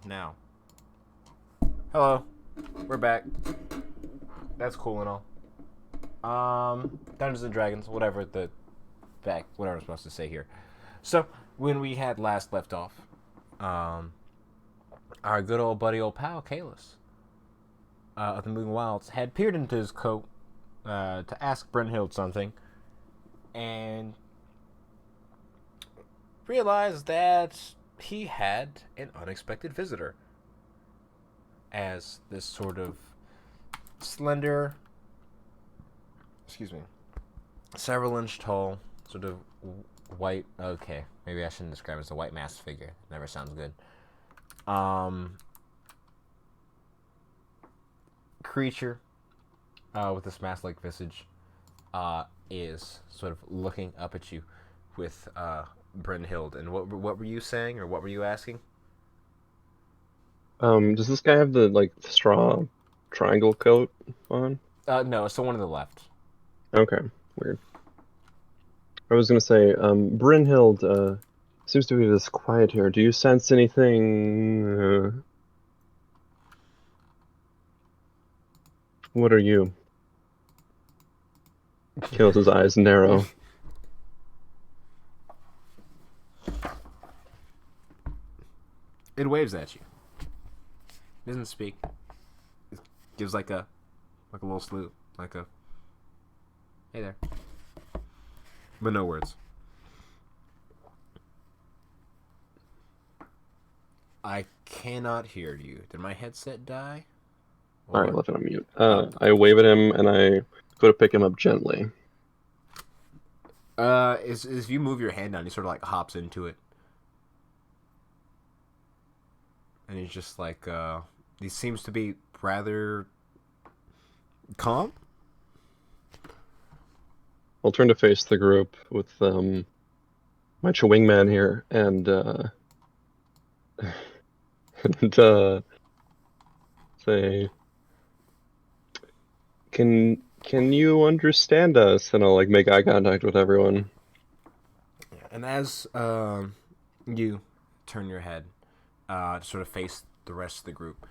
now. Hello. We're back. That's cool and all. Dungeons and Dragons, whatever I'm supposed to say here. So, when we had last left off, our good old buddy, old pal, Kalis, of the Moving Wilds, had peered into his coat to ask Brynhild something, and realized that he had an unexpected visitor. As this sort of slender, several inch tall, sort of white, okay, maybe I shouldn't describe it as a white masked figure. Never sounds good. Creature with this mask-like visage is sort of looking up at you with Brynhild. And what were you saying, or what were you asking? Does this guy have the like straw triangle coat on? No, it's the one on the left. Okay, weird. I was gonna say, Brynhild, seems to be this quiet here. Do you sense anything? What are you? Kalis' eyes narrow. It waves at you. It doesn't speak. It gives like a little salute, like a hey there, but no words. I cannot hear you. Did my headset die? Alright, left it on mute. I wave at him and I go to pick him up gently. Is if you move your hand down, he sort of like hops into it, and he's just like, he seems to be rather calm. I'll turn to face the group with my wingman here and and say, Can you understand us? And I'll like make eye contact with everyone. And as you turn your head to sort of face the rest of the group,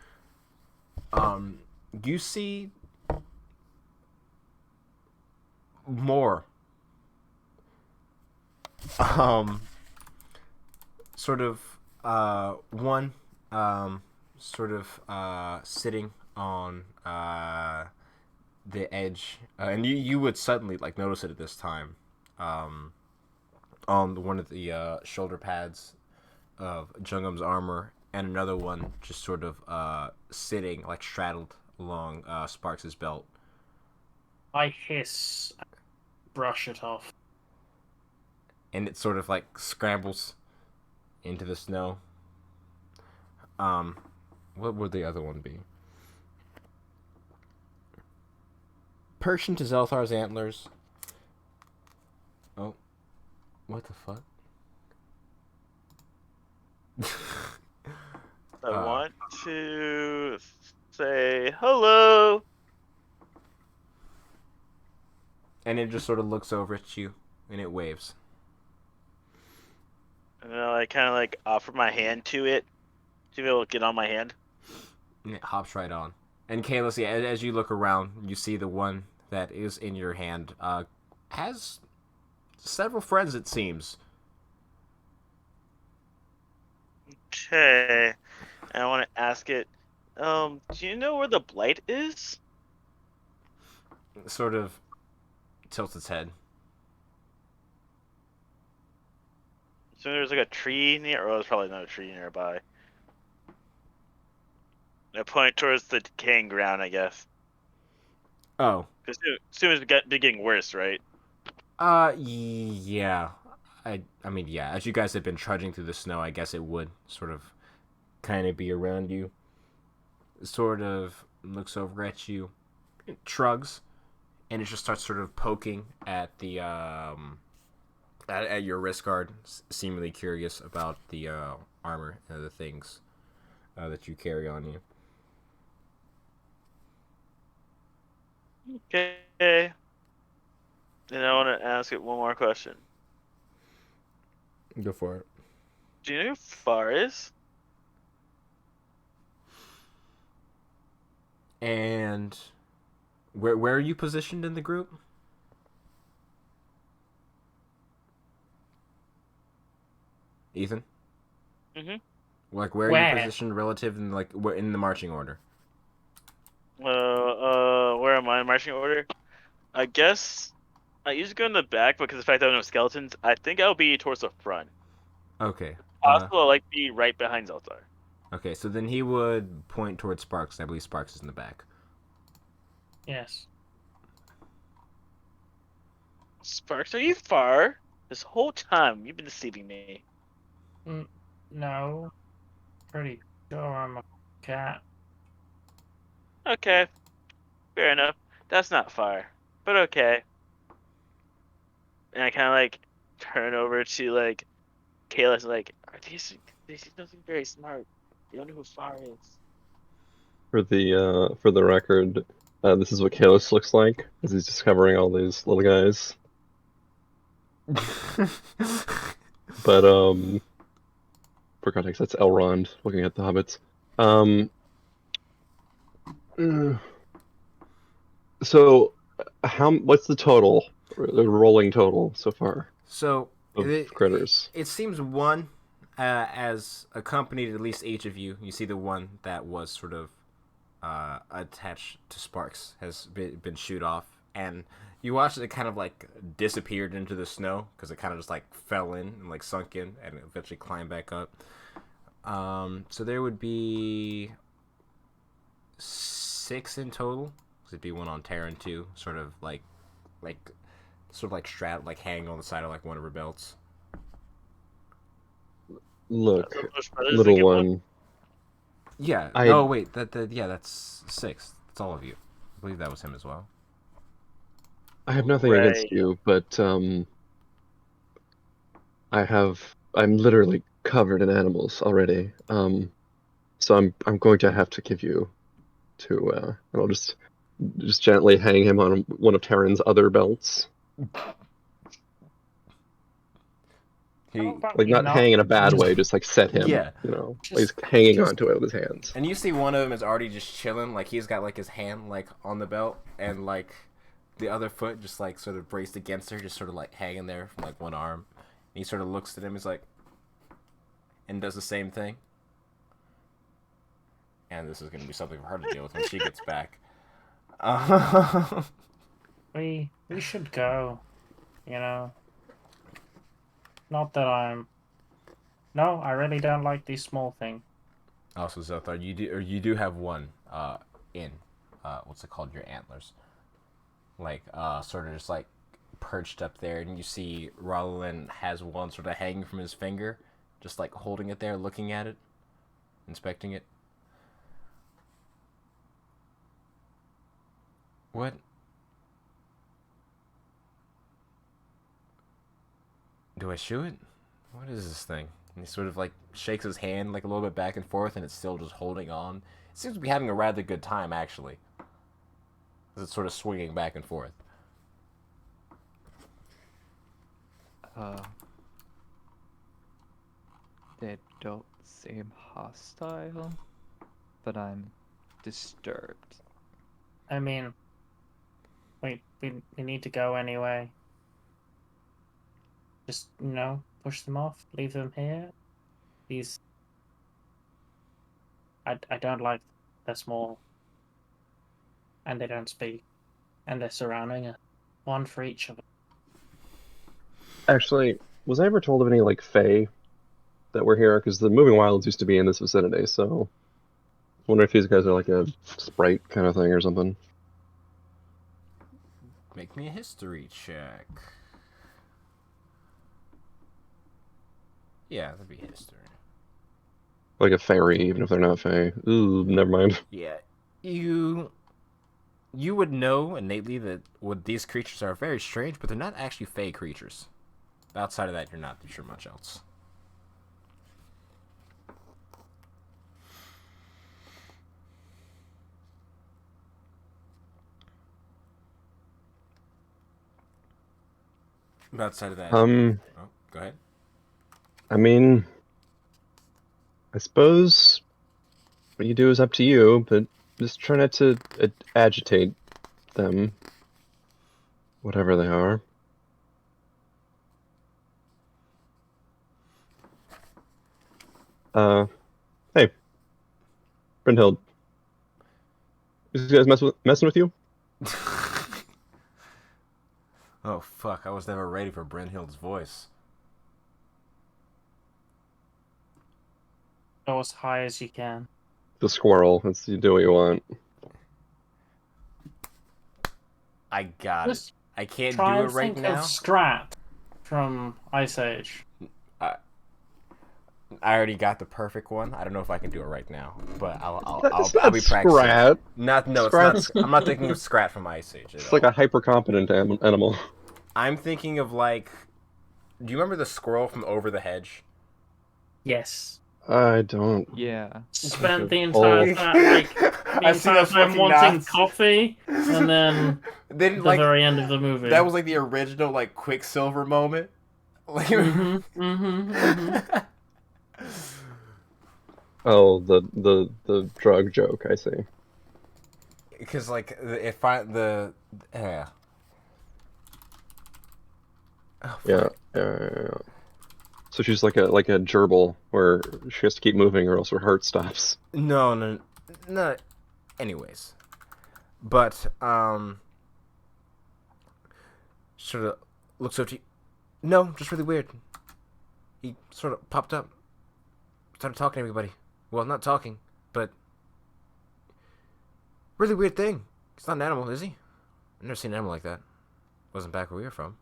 you see more sort of one sort of sitting on the edge, and you would suddenly like notice it at this time, on one of the shoulder pads of Jungum's armor, and another one just sort of sitting like straddled along Sparks' belt. I hiss, brush it off. And it sort of like scrambles into the snow. What would the other one be? Perched into Zelthar's antlers. Oh, what the fuck? I want to say hello. And it just sort of looks over at you, and it waves. And then I kind of like offer my hand to it to be able to get on my hand. And it hops right on. And Kalis, yeah, as you look around, you see the one that is in your hand has several friends, it seems. Okay. And I want to ask it, do you know where the blight is? It sort of tilts its head. So there's like a tree near, or there's probably not a tree nearby. I point towards the decaying ground, I guess. Oh. Because soon as it's getting worse, right? Yeah. I mean, yeah. As you guys have been trudging through the snow, I guess it would sort of kind of be around you. Sort of looks over at you, shrugs, and it just starts sort of poking at the at your wrist guard, seemingly curious about the armor and the things that you carry on you. Okay. And I want to ask it one more question. Go for it. Do you know who Far is? And where are you positioned in the group? Ethan? Mhm. Like, where are you Where? positioned relative in like in the marching order? Where am I in marching order? I guess I usually go in the back because of the fact that I have no skeletons. I think I'll be towards the front. Okay. Possible, I like to be right behind Zeltar. Okay, so then he would point towards Sparks. I believe Sparks is in the back. Yes. Sparks, are you far? This whole time you've been deceiving me. No. Pretty sure I'm a cat. Okay, fair enough. That's not far, but okay. And I kind of like turn over to like Kayla's like, are these don't seem very smart. They don't know who far is. For the record, this is what Kalos looks like as he's discovering all these little guys. But for context, that's Elrond looking at the hobbits. Uh, so what's the total, the rolling total so far So of critters? it seems one as accompanied at least each of you. You see the one that was sort of attached to Sparks has been shoot off, and you watch it kind of like disappeared into the snow because it kind of just like fell in and like sunk in and eventually climbed back up. So there would be 6 in total. Cause it'd be one on Terran too, like sort of like strapped, like hanging on the side of like one of her belts. Look, Those brothers that little get one. one, Yeah. I No, wait. Yeah, that's 6. That's all of you. I believe that was him as well. I have nothing Right. against you, but I'm literally covered in animals already. So I'm going to have to give you to and I'll just gently hang him on one of Terran's other belts. How He about Like we not not hang in a bad just way, just like set him, Yeah. like he's just hanging just onto it with his hands. And you see one of them is already just chilling, like he's got like his hand like on the belt, and like the other foot just like sort of braced against her, just sort of like hanging there from like one arm. And he sort of looks at him, he's like, and does the same thing. And this is gonna be something for her to deal with when she gets back. we should go, you know. Not that I'm No, I really don't like these small things. Also, Zothar, you do have one in what's it called? Your antlers, like sort of just like perched up there, and you see Roland has one sort of hanging from his finger, just like holding it there, looking at it, inspecting it. What? Do I shoot it? What is this thing? And he sort of like shakes his hand like a little bit back and forth, and it's still just holding on. It seems to be having a rather good time actually, as it's sort of swinging back and forth. They don't seem hostile, but I'm disturbed. I mean, we need to go anyway. Just, push them off, leave them here. These, I don't like, they're small, and they don't speak, and they're surrounding us. One for each of us. Actually, was I ever told of any like Fae that were here? Because the Moving Wilds used to be in this vicinity, so I wonder if these guys are like a sprite kind of thing or something. Make me a history check. Yeah, that'd be history. Like a fairy, even if they're not Fae. Ooh, never mind. Yeah, you would know innately that what these creatures are very strange, but they're not actually fey creatures. Outside of that, you're not sure much else. Outside of that, oh, go ahead. I mean, I suppose what you do is up to you, but Just try not to agitate them, whatever they are. Hey, Brynhild. These guys messing with you? Oh fuck! I was never ready for Brynhild's voice. Go as high as you can. The squirrel. You do what you want. I got it. Just I can't try do it and right think now. of Scrat from Ice Age. I already got the perfect one. I don't know if I can do it right now, but It's I'll not be practicing. Scrat. No, Scrat. it's not. I'm not thinking of Scrat from Ice Age. It's like a hyper competent animal. I'm thinking of like. Do you remember the squirrel from Over the Hedge? Yes. I don't. Yeah. Spent the Oh. entire time, I see those fucking wanting knots. coffee, and then Then the very end of the movie. that was like the original like Quicksilver moment. Like, Oh, the drug joke. I see. because like if I the yeah. Oh, Yeah. Yeah. So she's like a gerbil where she has to keep moving or else her heart stops. No. Anyways, but sort of looks over to you. No, just really weird. He sort of popped up, started talking to everybody. Well, not talking, but really weird thing. He's not an animal, is he? I've never seen an animal like that. Wasn't back where we were from.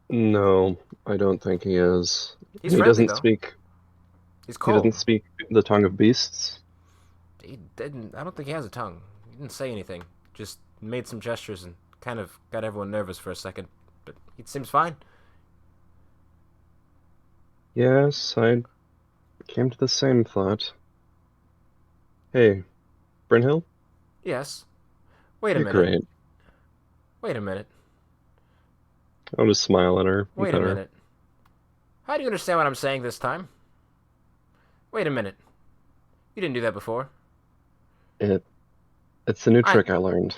No, I don't think he is. He's He friendly doesn't though. speak. He's He doesn't cold. speak the tongue of beasts. He didn't. I don't think he has a tongue. He didn't say anything. Just made some gestures and kind of got everyone nervous for a second. But he seems fine. Yes, I came to the same thought. Hey, Brynhild, Yes. Wait a you're minute. great. Wait a minute. I'll just smile at her and Wait a pet her. minute. How do you understand what I'm saying this time? Wait a minute. You didn't do that before. It's a new trick I learned.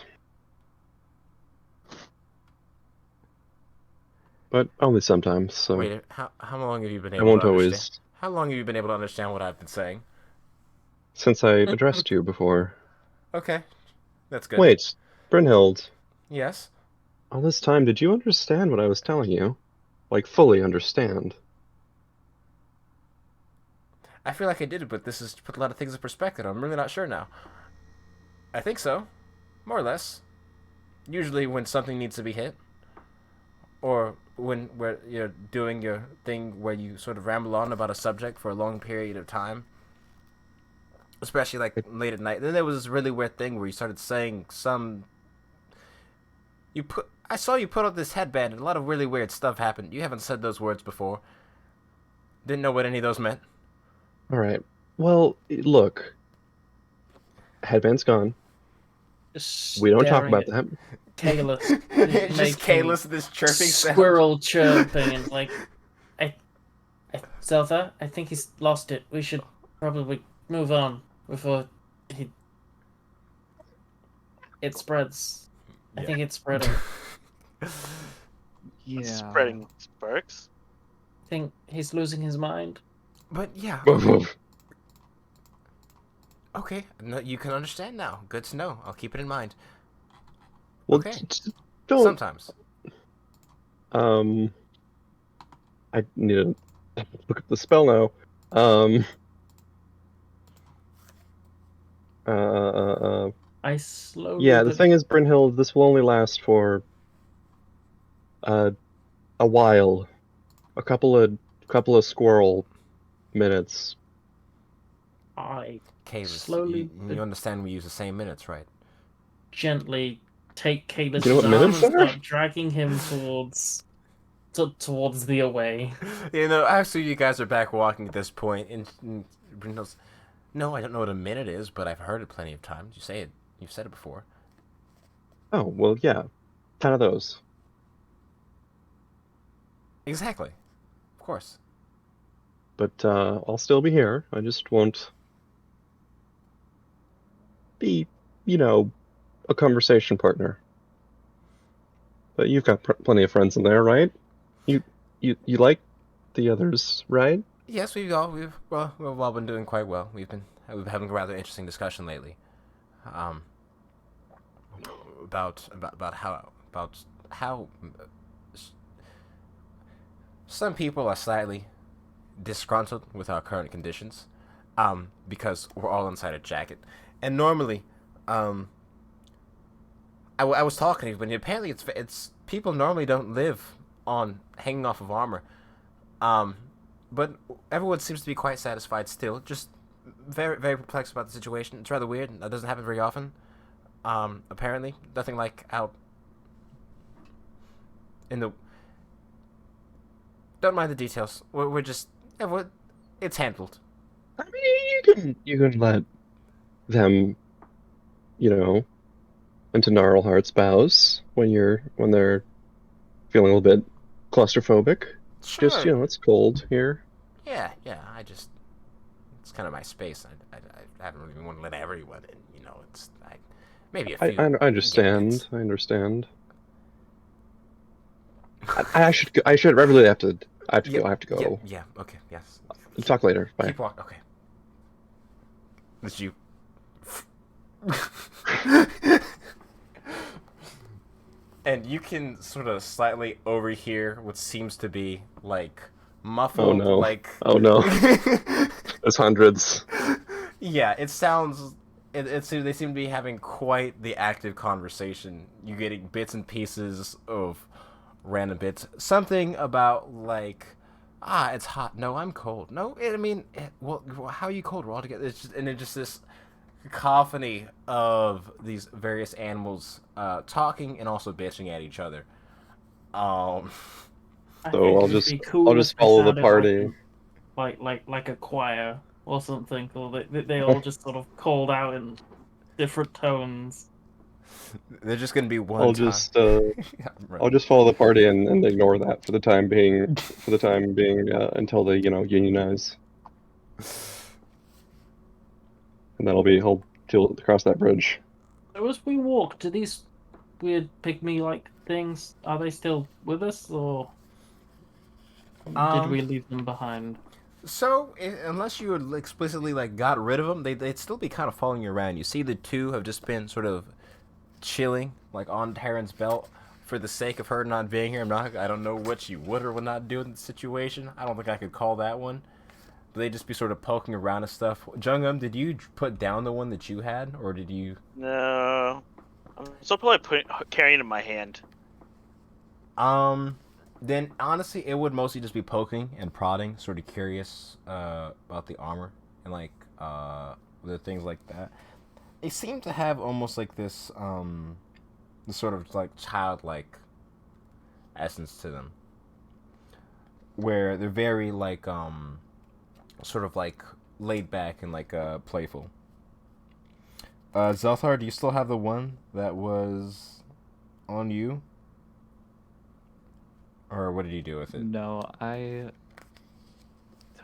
But only sometimes, so Wait, how long have you been I able to won't understand? always. How long have you been able to understand what I've been saying? Since I addressed you before. Okay. That's good. Wait, Brynhild, Yes? all this time, did you understand what I was telling you? Like, fully understand? I feel like I did, but this has put a lot of things in perspective. I'm really not sure now. I think so. More or less. Usually when something needs to be hit. Or when where you're doing your thing where you sort of ramble on about a subject for a long period of time. Especially like late at night. Then there was this really weird thing where you started saying I saw you put on this headband and a lot of really weird stuff happened. You haven't said those words before. Didn't know what any of those meant. Alright. Well, look. Headband's gone. Just We don't talk staring about at that. Kalis. It's just making Kalis, this chirping sound. squirrel chirping and like, Zelda, I think he's lost it. We should probably move on before it spreads. I Yeah. think it's spreading. Yeah. Spreading sparks. I think he's losing his mind. But yeah. Okay, no, you can understand now. Good to know. I'll keep it in mind. Well, Okay. don't. Sometimes. I need to look at the spell now. I slowly. Yeah, the thing is, Brynhild, this will only last for a while, a couple of squirrel minutes. I Kalis, slowly, you understand we use the same minutes, right? gently take Kalis' You know what arm and minutes are? start dragging him towards the away. You know, actually, you guys are back walking at this point, and Brindle's, no, I don't know what a minute is, but I've heard it plenty of times. You've said it before. Oh, well, yeah, 10 of those. Exactly. Of course. But I'll still be here. I just won't be you know, a conversation partner. But you've got plenty of friends in there, right? You you like the others, right? Yes, we've all been doing quite well. We've having a rather interesting discussion lately. Um, about how some people are slightly disgruntled with our current conditions, because we're all inside a jacket, and normally, um, I was talking to you, but apparently it's people normally don't live on hanging off of armor, um, but everyone seems to be quite satisfied still. Just very very perplexed about the situation. It's rather weird. That doesn't happen very often. Apparently, nothing like out in the. Don't mind the details. We're just. It's handled. I mean, you can let them, you know, into Gnarlheart's bows when they're feeling a little bit claustrophobic. Just, Sure. it's cold here. Yeah, yeah. It's kind of my space. I haven't really want to let everyone in. Maybe a I, few. I I Get understand. bits. I understand. I should I really have to I have to go. Yep. I have to Yep. go. Yeah. Okay. Yes. Talk later. Bye. Keep walking. Okay. It's you. And you can sort of slightly overhear what seems to be like Oh muffled, no. like. Oh no. There's hundreds. Yeah, it sounds. They seem to be having quite the active conversation. You're getting bits and pieces of random bits. Something about like, it's hot. No, I'm cold. No, well, how are you cold? We're all together. It's just this cacophony of these various animals talking and also bitching at each other. Um, I So think I'll it'd just be I'll cool if just they follow the sounded party. like a choir or something, or they all just sort of called out in different tones. There's just gonna be one I'll time. just uh I'll just follow the party and ignore that for the time being until they, unionize. And then he'll cross that bridge. So as we walk, do these weird pygmy-like things, are they still with us, or did Um, we leave them behind? So, unless you had explicitly like got rid of them, they'd still be kind of following you around. You see, the two have just been sort of chilling, like on Taryn's belt, for the sake of her not being here. I don't know what she would or would not do in the situation. I don't think I could call that one. But they'd just be sort of poking around and stuff. Jungum, did you put down the one that you had, or did you? No, I'm still probably carrying it in my hand. Um, then honestly, it would mostly just be poking and prodding, sort of curious about the armor and like the things like that. They seem to have almost like this sort of like childlike essence to them, where they're very like sort of like laid back and like playful. Zelthar, do you still have the one that was on you, or what did you do with it? No, I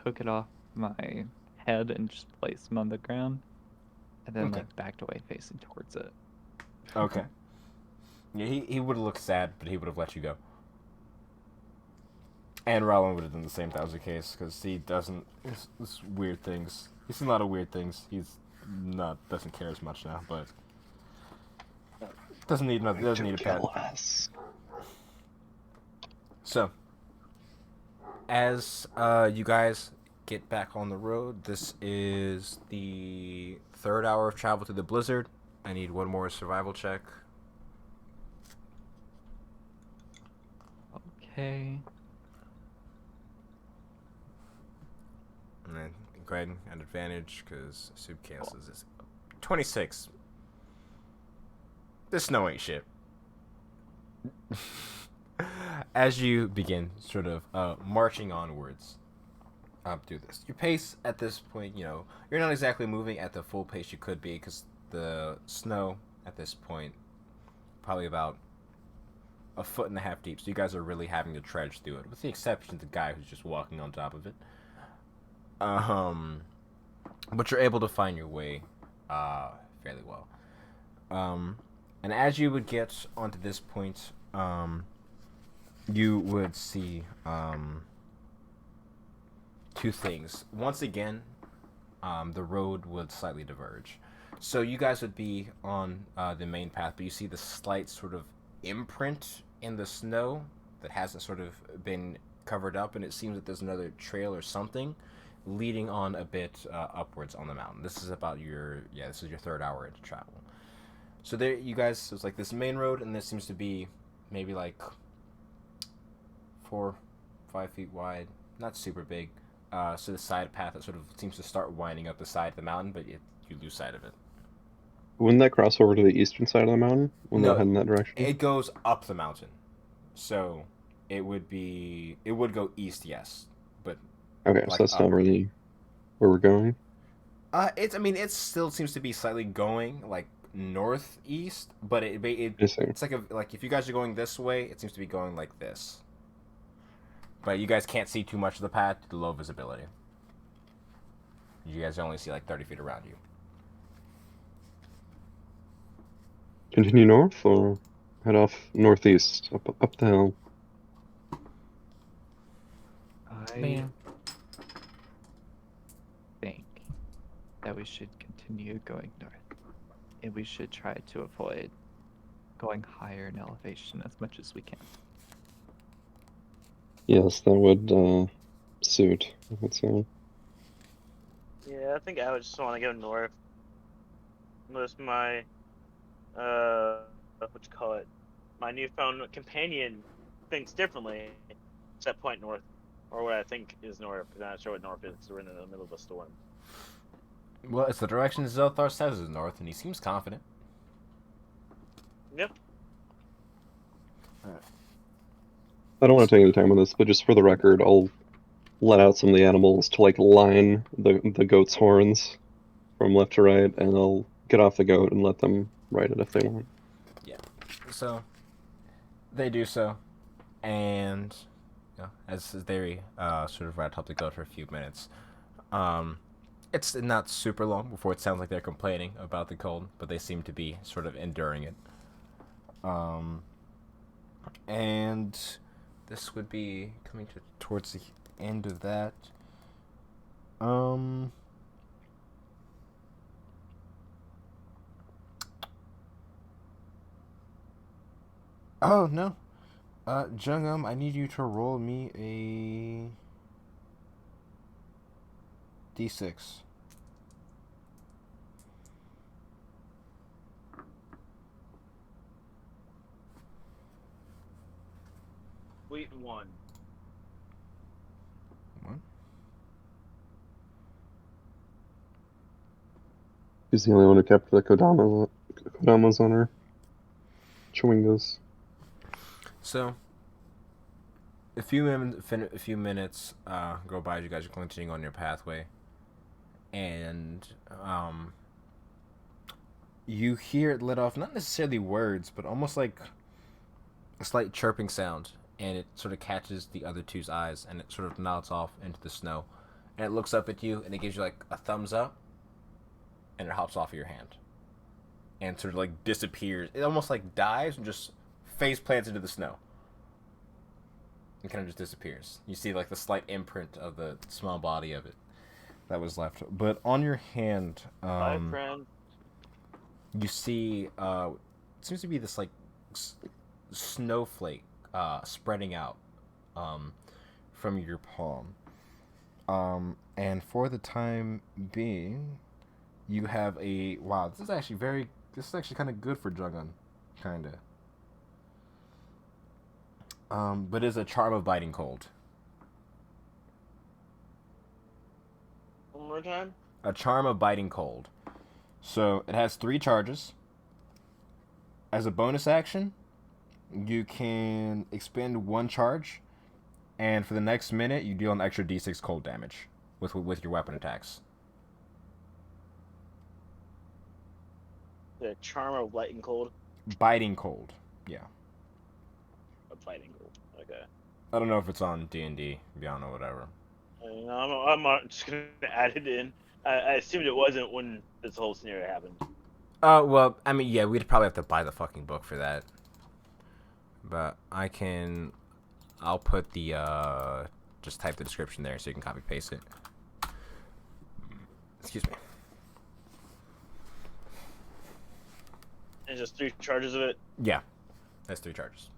took it off my head and just placed him on the ground, and then Okay. like backed away facing towards it. Okay. Yeah, he would have looked sad, but he would have let you go. And Rowan would have done the same if that was the case, because he doesn't. It's weird things. He's seen a lot of weird things. Doesn't care as much now, but doesn't need a pet. So, as you guys get back on the road, this is the third hour of travel through the blizzard. I need one more survival check. Okay. And then go ahead and at advantage because soup cancels this. 26. This snow ain't shit. As you begin sort of marching onwards through this, your pace at this point, you're not exactly moving at the full pace you could be because the snow at this point probably about a foot and a half deep. So you guys are really having to trudge through it, with the exception of the guy who's just walking on top of it. But you're able to find your way fairly well. And as you would get onto this point, you would see two things. Once again, the road would slightly diverge. So you guys would be on the main path, but you see the slight sort of imprint in the snow that hasn't sort of been covered up, and it seems that there's another trail or something leading on a bit upwards on the mountain. This is about this is your third hour into travel. So there, you guys, it's like this main road, and this seems to be maybe like 4-5 feet wide, not super big. So the side path that sort of seems to start winding up the side of the mountain, but you lose sight of it. Wouldn't that cross over to the eastern side of the mountain? Wouldn't that No, head in that direction? it goes up the mountain, so it would go east, yes, but Okay, so like that's up. not really where we're going. It still seems to be slightly going like northeast, but I see. it's like if you guys are going this way, it seems to be going like this. But you guys can't see too much of the path due to low visibility. You guys only see like 30 feet around you. Continue north or head off northeast, up the hill. I Man. think that we should continue going north, and we should try to avoid going higher in elevation as much as we can. Yes, that would suit, I would say. Yeah, I think I would just want to go north. Unless my, what you call it, my newfound companion thinks differently. Set point north, or what I think is north. I'm not sure what north is. We're in the middle of a storm. Well, it's the direction Zelthar says is north, and he seems confident. Yep. I don't want to take any time on this, but just for the record, I'll let out some of the animals to like line the goat's horns from left to right, and I'll get off the goat and let them ride it if they want. So they do so, and as they sort of ride up the goat for a few minutes, it's not super long before it sounds like they're complaining about the cold, but they seem to be sort of enduring it. And this would be coming towards the end of that. Oh no, Jungum, I need you to roll me a d6. Wait, one. He's the only one who kept the Kodamas on her chewingas. So, a few minutes go by as you guys are continuing on your pathway, and you hear it let off not necessarily words, but almost like a slight chirping sound, and it sort of catches the other two's eyes, and it sort of nods off into the snow, and it looks up at you, and it gives you like a thumbs up, and it hops off of your hand, and sort of like disappears. It almost like dives and just face plants into the snow. It kind of just disappears. You see like the slight imprint of the small body of it that was left. But on your hand, Bye, friend. you see it seems to be this like snowflake spreading out from your palm. And for the time being, you have a wow. This is actually kind of good for Jungun, kind of. But it's a charm of biting cold. One more time. A charm of biting cold. So it has 3 charges. As a bonus action, you can expend 1 charge, and for the next minute, you deal an extra d6 cold damage with your weapon attacks. The charm of light and cold. Biting cold, yeah. Of fighting cold. Okay. I don't know if it's on D&D, Beyond or whatever. I'm just gonna add it in. I assumed it wasn't when this whole scenario happened. Well, I mean, yeah, we'd probably have to buy the fucking book for that. But I'll put the, just type the description there so you can copy paste it. Excuse me. And just 3 charges of it. Yeah, that's 3 charges.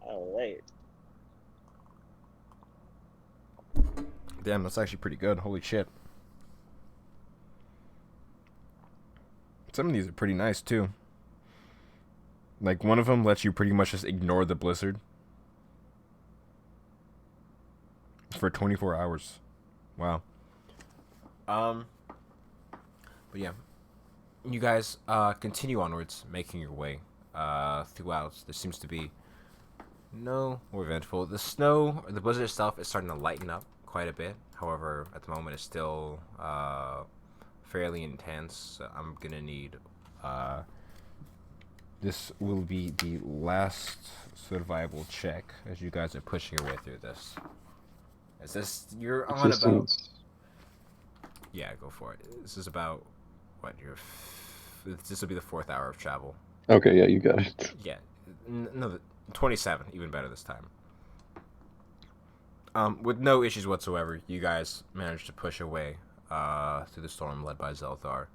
All right. Damn, that's actually pretty good. Holy shit. Some of these are pretty nice, too. Like, one of them lets you pretty much just ignore the blizzard. For 24 hours. Wow. But yeah. You guys, continue onwards, making your way, throughout. There seems to be no more eventful. The snow, or the blizzard itself, is starting to lighten up quite a bit. However, at the moment, it's still, fairly intense. So I'm gonna need, this will be the last survival check as you guys are pushing your way through this. Is this, you're on about... Existence. Yeah, go for it. This is about, what, this will be the 4th hour of travel. Okay, yeah, you got it. Yeah, no, 27, even better this time. With no issues whatsoever, you guys managed to push away, through the storm led by Zelthar.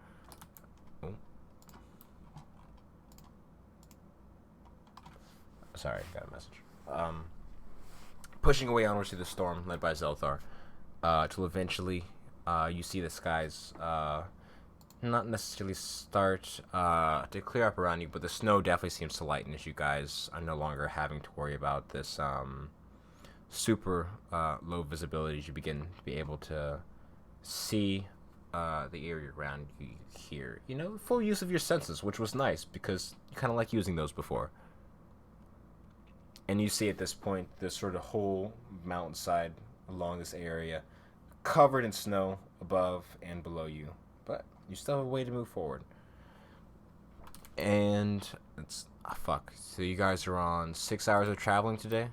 Oh. Sorry, got a message. Pushing away onwards through the storm led by Zelthar, till eventually, you see the skies, not necessarily start to clear up around you, but the snow definitely seems to lighten as you guys are no longer having to worry about this super low visibility as you begin to be able to see the area around you here. You know, full use of your senses, which was nice because you kind of like using those before. And you see at this point this sort of whole mountainside along this area covered in snow above and below you. But you still have a way to move forward. And it's fuck. So you guys are on 6 hours of traveling today.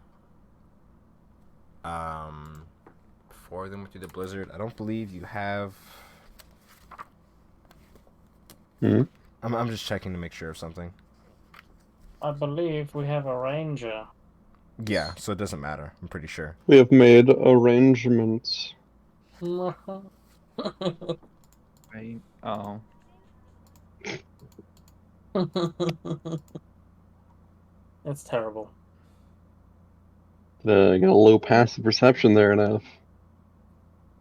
4 of them through the blizzard. I don't believe you have. Hmm? I'm just checking to make sure of something. I believe we have a ranger. Yeah, so it doesn't matter. I'm pretty sure. We have made arrangements. Right? Oh. That's terrible. You got a low passive perception there enough.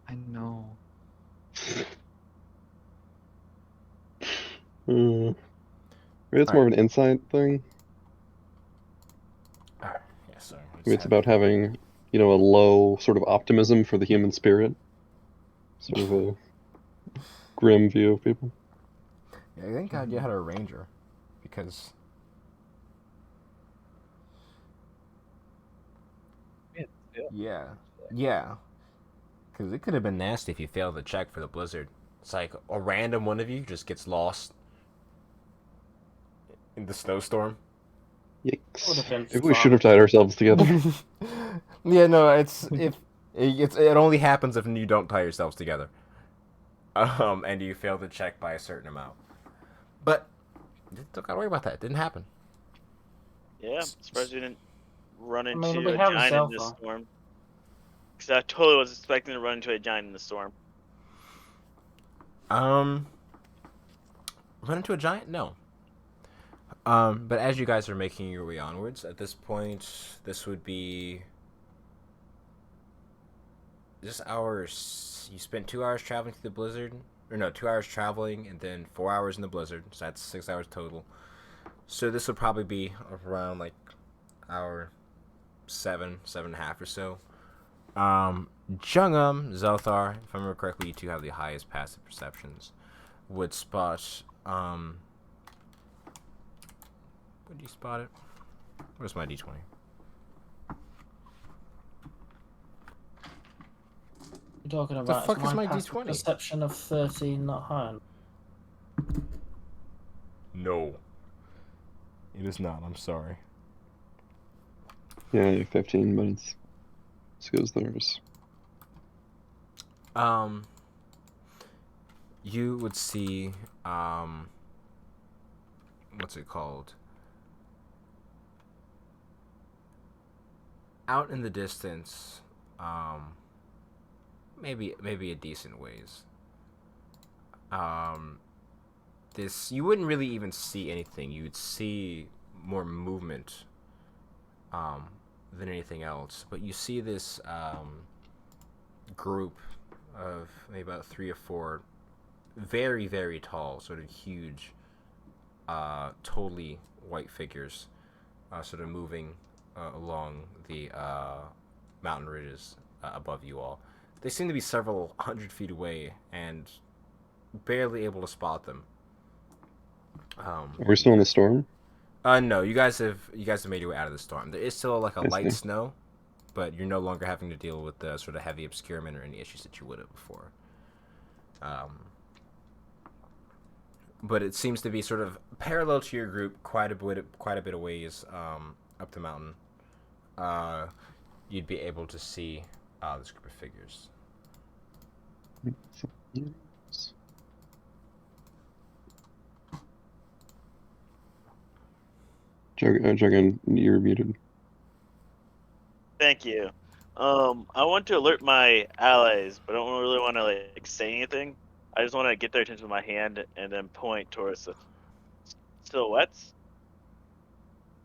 I know. Maybe it's more of an insight thing. Alright, yeah, sorry. Maybe it's about having, a low sort of optimism for the human spirit. Sort of a grim view of people. Yeah, thank God you had a ranger. Because. Yeah. Yeah. Because it could have been nasty if you failed the check for the blizzard. It's like a random one of you just gets lost in the snowstorm. Would Yikes. have been Maybe we fun. should have tied ourselves together. Yeah, no, it only happens if you don't tie yourselves together. And you fail the check by a certain amount. But don't gotta worry about that. It didn't happen. Yeah, I'm surprised we didn't run I into mean, we a have giant in this Zelfa. storm. Because I totally was expecting to run into a giant in the storm. Run into a giant? No. But as you guys are making your way onwards, at this point, this would be just hours. You spent 2 hours traveling through the blizzard, or no, 2 hours traveling, and then 4 hours in the blizzard. So that's 6 hours total. So this would probably be around like hour 7.5 or so. Jungum, Zelthar, if I remember correctly, you two have the highest passive perceptions. Would spot, would you spot it? Where's my d20? You're talking The about fuck is my passive D20? perception of 13 not high. No. It is not, I'm sorry. Yeah, you have 15 minutes. So goes theirs. you would see, what's it called? Out in the distance, maybe a decent ways. Um, this you wouldn't really even see anything. You'd see more movement, um, than anything else. But you see this group of maybe about 3 or 4 very, very tall, sort of huge, totally white figures, sort of moving along the mountain ridges above you all. They seem to be several hundred feet away and barely able to spot them. Are we still in the storm? No, you guys have made your way out of the storm. There is still like a I light see. snow, but you're no longer having to deal with the sort of heavy obscurement or any issues that you would have before. But it seems to be sort of parallel to your group, quite a bit of ways up the mountain. You'd be able to see this group of figures. Juggin, you're muted. Thank you. I want to alert my allies, but I don't really want to like say anything. I just want to get their attention with my hand and then point towards the silhouettes.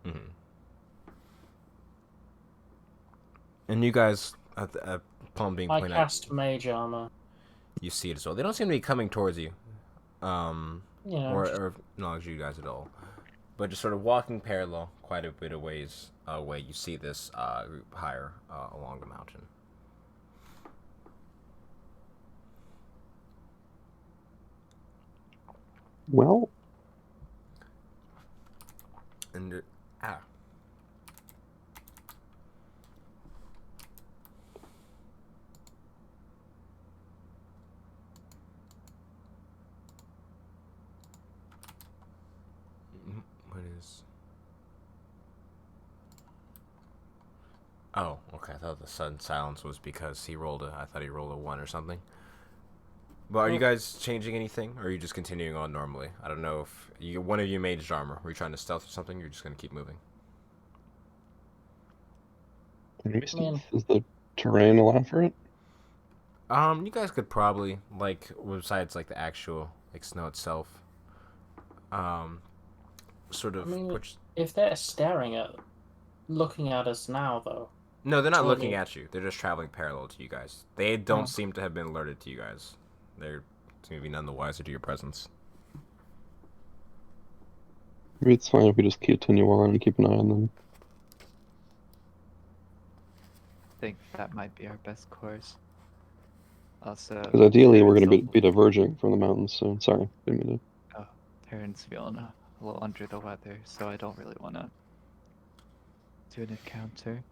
Mm-hmm. And you guys, upon being I pointed out, cast mage armor. you see it as well. They don't seem to be coming towards you, You know, or acknowledge you guys at all. But just sort of walking parallel, quite a bit of ways away, you see this group higher along the mountain. Well, And what is? Oh, okay. I thought the sudden silence was because I thought he rolled a 1 or something. But are you guys changing anything, or are you just continuing on normally? I don't know if one of you made armor. Were you trying to stealth or something? Or you're just gonna keep moving. enemy stuff? Does the terrain allow for it? You guys could probably besides like the actual like snow itself, sort of I mean, push. if they're looking at us now, though. No, they're not surely- looking at you. They're just traveling parallel to you guys. They don't seem to have been alerted to you guys. They're seem to be none the wiser to your presence. Maybe it's fine if we just continue on and keep an eye on them. I think that might be our best course. Also, Because ideally, we're Terran's going to a be diverging from the mountains, so sorry. Didn't mean to. Oh, Terran's feeling a little under the weather, so I don't really want to do an encounter.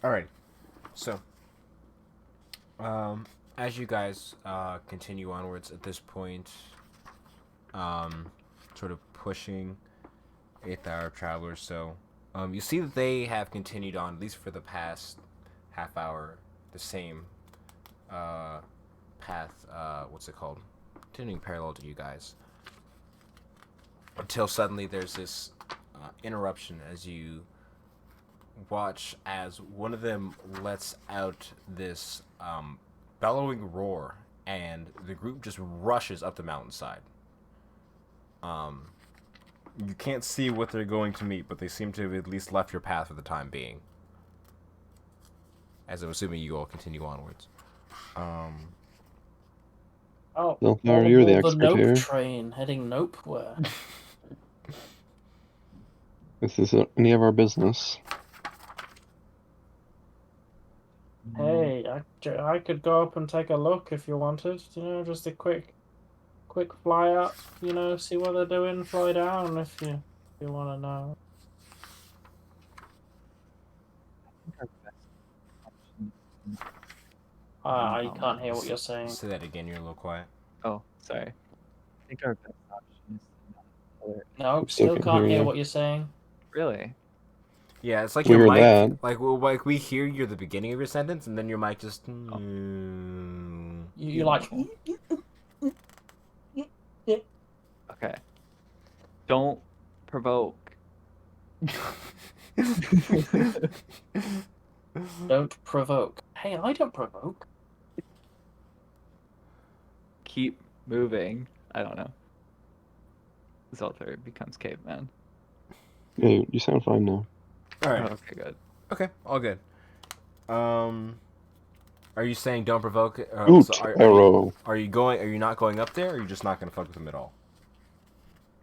Alright, so as you guys continue onwards at this point, sort of pushing 8th hour travelers, so you see that they have continued on at least for the past half hour, the same path. What's it called? Continuing parallel to you guys, until suddenly there's this interruption as you watch as one of them lets out this bellowing roar, and the group just rushes up the mountainside. You can't see what they're going to meet, but they seem to have at least left your path for the time being. As I'm assuming you all continue onwards. Oh, No, you're the the expert Nope here. train heading nowhere. This isn't any of our business. Hey, I could go up and take a look if you wanted. Just a quick fly up. See what they're doing. Fly down if you want to know. I can't hear what you're saying. Say that again. You're a little quiet. Oh, sorry. I think our best option is to not No, still still can't can't hear hear you. what you're saying. Really? Yeah, it's like We your heard mic. that. Like we hear you at the beginning of your sentence, and then your mic just. You're like. Okay. Don't provoke. Don't provoke. Hey, I don't provoke. Keep moving. I don't know. Zelter becomes caveman. Yeah, you sound fine now. All Oh, right. okay, good. Okay. All good. Are you saying don't provoke? Oot, Are arrow. you going? Are you not going up there? Or are you just not going to fuck with him at all?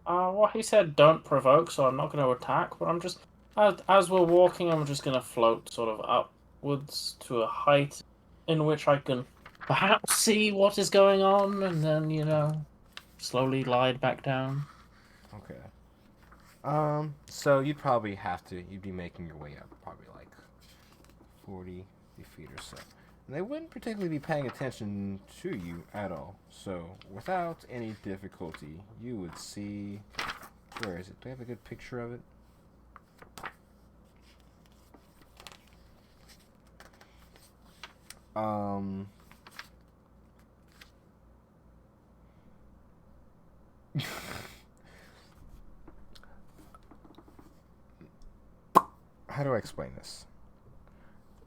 Well, he said don't provoke, so I'm not going to attack. But I'm just, as we're walking, I'm just going to float sort of upwards to a height in which I can perhaps see what is going on, and then slowly glide back down. Okay. So you'd probably have to. You'd be making your way up, probably like 40 feet or so. And they wouldn't particularly be paying attention to you at all. So without any difficulty, you would see. Where is it? Do I have a good picture of it? Um. How do I explain this?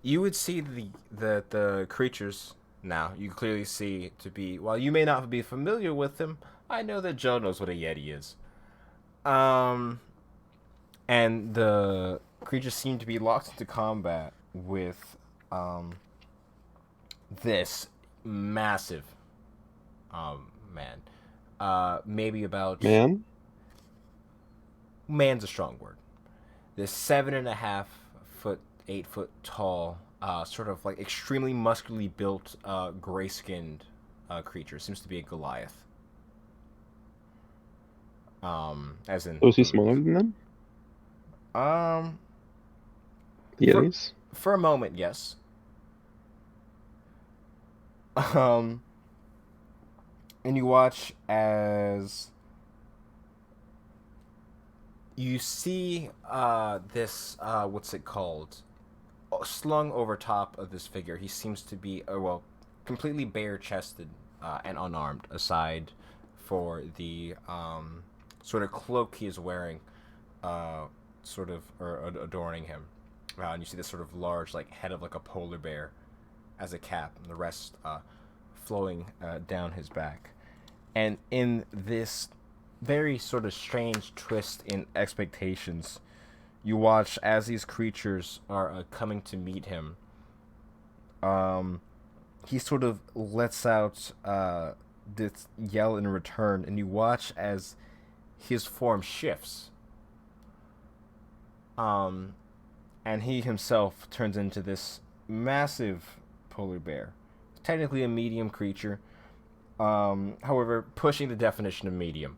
You would see the creatures now. You clearly see to be, while you may not be familiar with them, I know that Joe knows what a Yeti is. And the creatures seem to be locked into combat with this massive man. Maybe about Man? man's a strong word. This 7.5 foot, 8 foot tall, sort of like extremely muscularly built, gray skinned creature. Seems to be a Goliath. As in. Oh, is he smaller than them? Um, Yetis? for a moment, yes. Um, and you watch as you see this what's it called, slung over top of this figure. He seems to be well, completely bare chested and unarmed, aside for the sort of cloak he is wearing, sort of or adorning him. And you see this sort of large like head of like a polar bear as a cap, and the rest flowing down his back. And in this very sort of strange twist in expectations, you watch as these creatures are coming to meet him. He sort of lets out this yell in return, and you watch as his form shifts. And he himself turns into this massive polar bear. Technically a medium creature, however, pushing the definition of medium.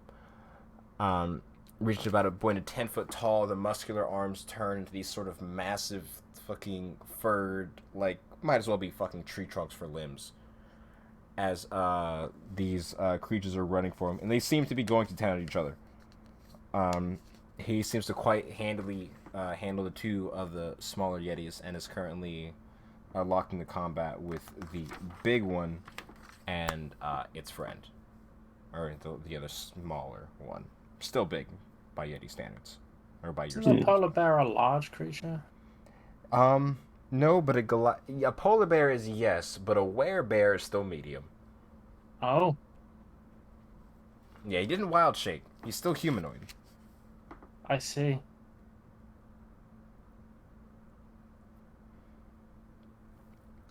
Reaching about a point of 10 foot tall, the muscular arms turn into these sort of massive fucking furred, like, might as well be fucking tree trunks for limbs. As these creatures are running for him, and they seem to be going to town at each other. He seems to quite handily handle the two of the smaller Yetis, and is currently locking the combat with the big one and its friend, or the other smaller one. Still big by Yeti standards, or by your Isn't a standards. polar bear a large creature? No, but a polar bear is yes, but a werebear is still medium. Oh. Yeah, he didn't wild shape. He's still humanoid. I see.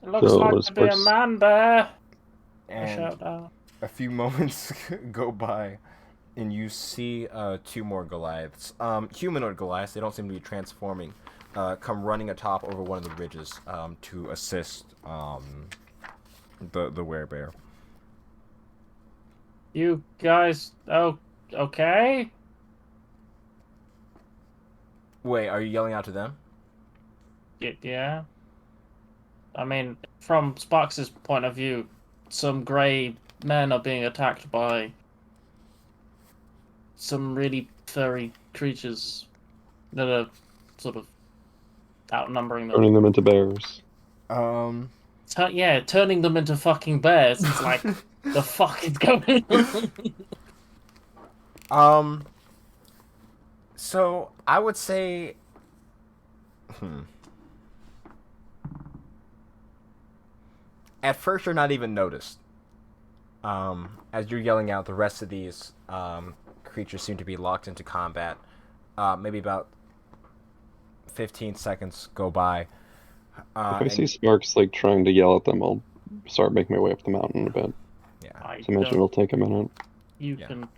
It looks So, like what to be a sparks- man bear. I And shout out. a few moments go by, and you see two more Goliaths. Humanoid Goliaths. They don't seem to be transforming. Come running atop over one of the ridges to assist the werebear. You guys, okay? Wait, are you yelling out to them? Yeah. I mean, from Sparks' point of view, some grey men are being attacked by some really furry creatures that are sort of outnumbering them. Turning them into bears. Yeah, turning them into fucking bears. It's like, the fuck is going on? So I would say, at first you're not even noticed. As you're yelling out, the rest of these creatures seem to be locked into combat. Maybe about 15 seconds go by. If I see Sparks like trying to yell at them, I'll start making my way up the mountain a bit. Yeah. I imagine it'll take a minute. You can.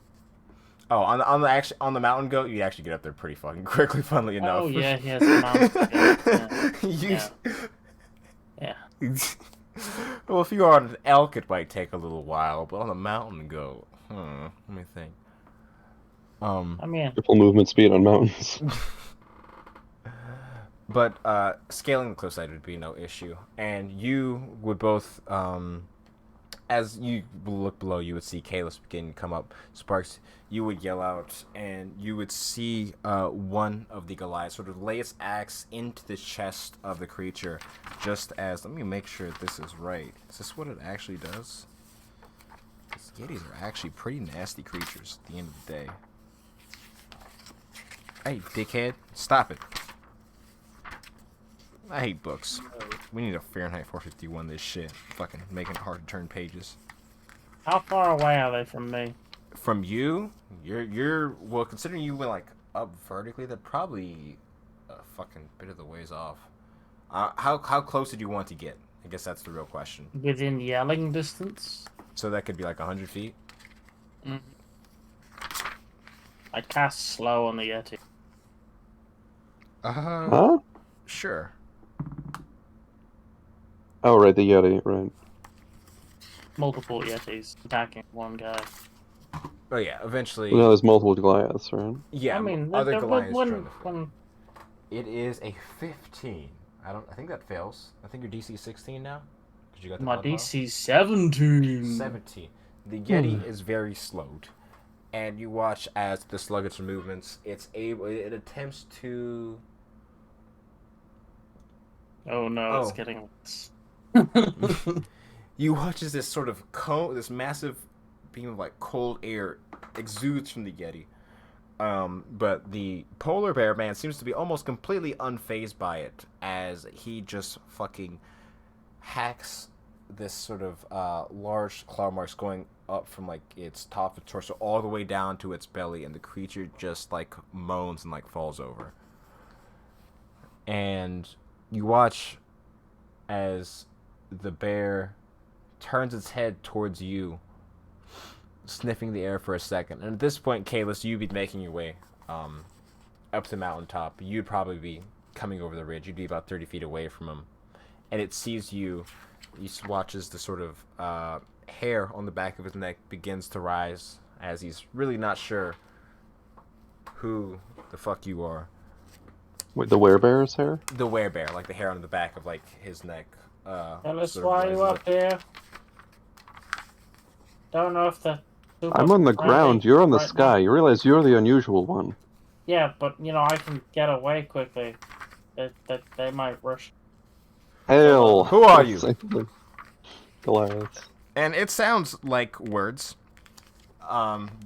Oh, on the mountain goat, you actually get up there pretty fucking quickly. Funnily enough. Oh yeah, he has a mountain. Yeah. Well, if you are on an elk, it might take a little while, but on a mountain goat, let me think. I mean, Triple movement speed on mountains. But scaling the cliffside would be no issue, and you would both, as you look below, you would see Kalis begin to come up. Sparks, you would yell out, and you would see one of the Goliaths sort of lay its axe into the chest of the creature, just as, let me make sure this is right. Is this what it actually does? Because Yetis are actually pretty nasty creatures at the end of the day. Hey, dickhead, stop it. I hate books. We need a Fahrenheit 451 this shit. Fucking making it hard to turn pages. how far away are they from me? From you, you're well, considering you went like up vertically, they're probably a fucking bit of the ways off. How close did you want to get? I guess that's the real question. Within yelling distance? So that could be like 100 feet? Mm. I cast slow on the Yeti. Huh? Sure. Oh, right, the Yeti, right. Multiple Yetis attacking one guy. Oh yeah, eventually. Well, no, there's multiple Goliaths, right? Yeah, I mean, other the Goliaths one, join the fray. one, It is a 15. I think that fails. I think your DC is 16 now. 'Cause you got the my blood vial. DC's 17. 17. The Yeti is very slowed, and you watch as the sluggish movements. It attempts to. Oh no, it's Oh. getting worse. You watch as this sort of this massive beam of like cold air exudes from the Yeti. But the polar bear man seems to be almost completely unfazed by it, as he just fucking hacks this sort of large claw marks going up from like its top of torso all the way down to its belly, and the creature just like moans and like falls over. And you watch as the bear turns its head towards you, sniffing the air for a second. And at this point, Kalis, you'd be making your way up the mountaintop. You'd probably be coming over the ridge. You'd be about 30 feet away from him. And it sees you. You watch as the sort of hair on the back of his neck begins to rise, as he's really not sure who the fuck you are. Wait, the werebear's hair? The werebear, like the hair on the back of like his neck. Tell us sort of why you rises up here. Don't know if the. I'm on the ground, you're on the sky. You realize you're the unusual one. Yeah, but you know I can get away quickly. They might rush. Hail! Who are you? Goliaths. And it sounds like words,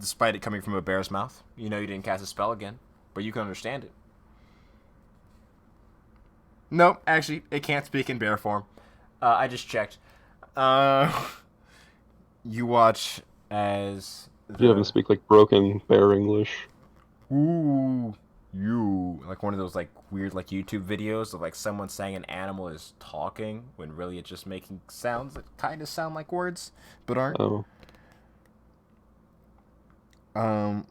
despite it coming from a bear's mouth. You know you didn't cast a spell again, but you can understand it. Nope, actually, it can't speak in bear form. I just checked. You watch as... You have to speak like broken bear English. Ooh, you. Like one of those like weird like YouTube videos of like someone saying an animal is talking when really it's just making sounds that kind of sound like words, but aren't. Oh.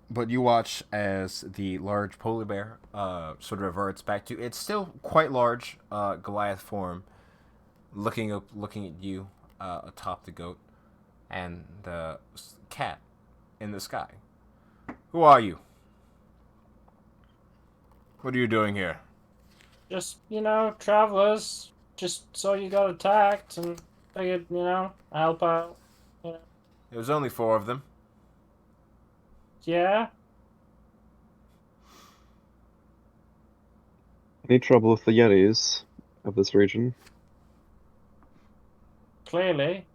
But you watch as the large polar bear sort of reverts back to its still quite large Goliath form, looking at you atop the goat and the cat in the sky. Who are you? What are you doing here? Just travelers. Just saw you got attacked and figured help out. There was only 4 of them. Yeah. Any trouble with the Yetis of this region? Clearly.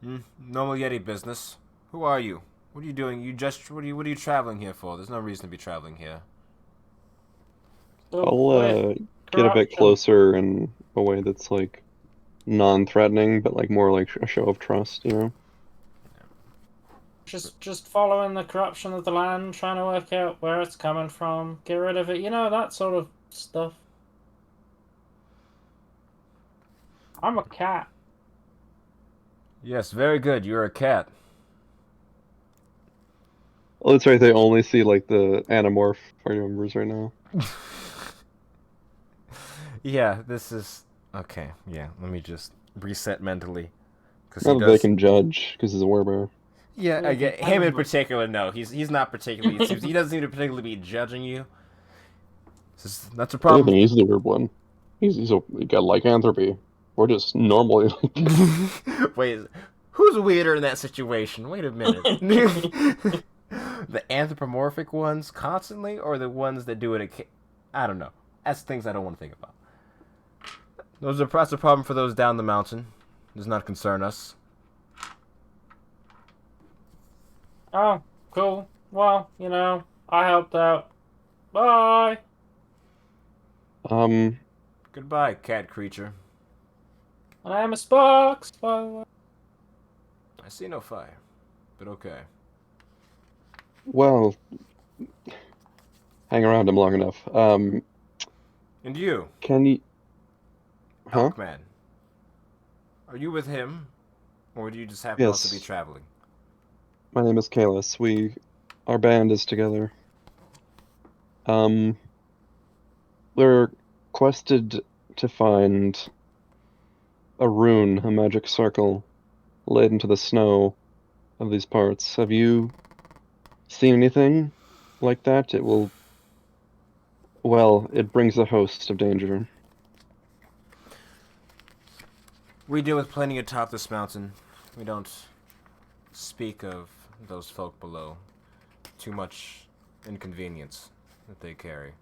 Normal Yeti business. Who are you? What are you doing? What are you traveling here for? There's no reason to be traveling here. So I'll get a bit corruption. closer in a way that's like non-threatening, but like more like a show of trust, you know? Just following the corruption of the land, trying to work out where it's coming from, get rid of it, that sort of stuff. I'm a cat. Yes, very good. You're a cat. Oh, that's right, they only see like the Animorph party members right now. Yeah, this is okay. Yeah, let me just reset mentally, because he Not that they does. can judge, because he's a werebear. Yeah, I Yeah, get the him in animal. particular. No, he's not particularly. He doesn't seem to particularly be judging you. That's a If anything, problem. he's the weird one. He got lycanthropy. We're just normally like Wait, who's weirder in that situation? Wait a minute. The anthropomorphic ones constantly, or the ones that do it? I don't know. That's things I don't want to think about. That's a problem for those down the mountain. Does not concern us. Oh, cool. Well, I helped out. Bye. um Goodbye, cat creature. I am a Sparks. Bye. I see no fire, but okay. well, hang around him long enough. And you, Can you huh? Elkman, are you with him, or do you just happen also to be Yes. traveling? My name is Kalis. Our band is together. Um we're quested to find a rune, a magic circle, laid into the snow of these parts. Have you seen anything like that? It brings a host of danger. We deal with plenty atop this mountain. We don't speak of those folk below. Too much inconvenience that they carry.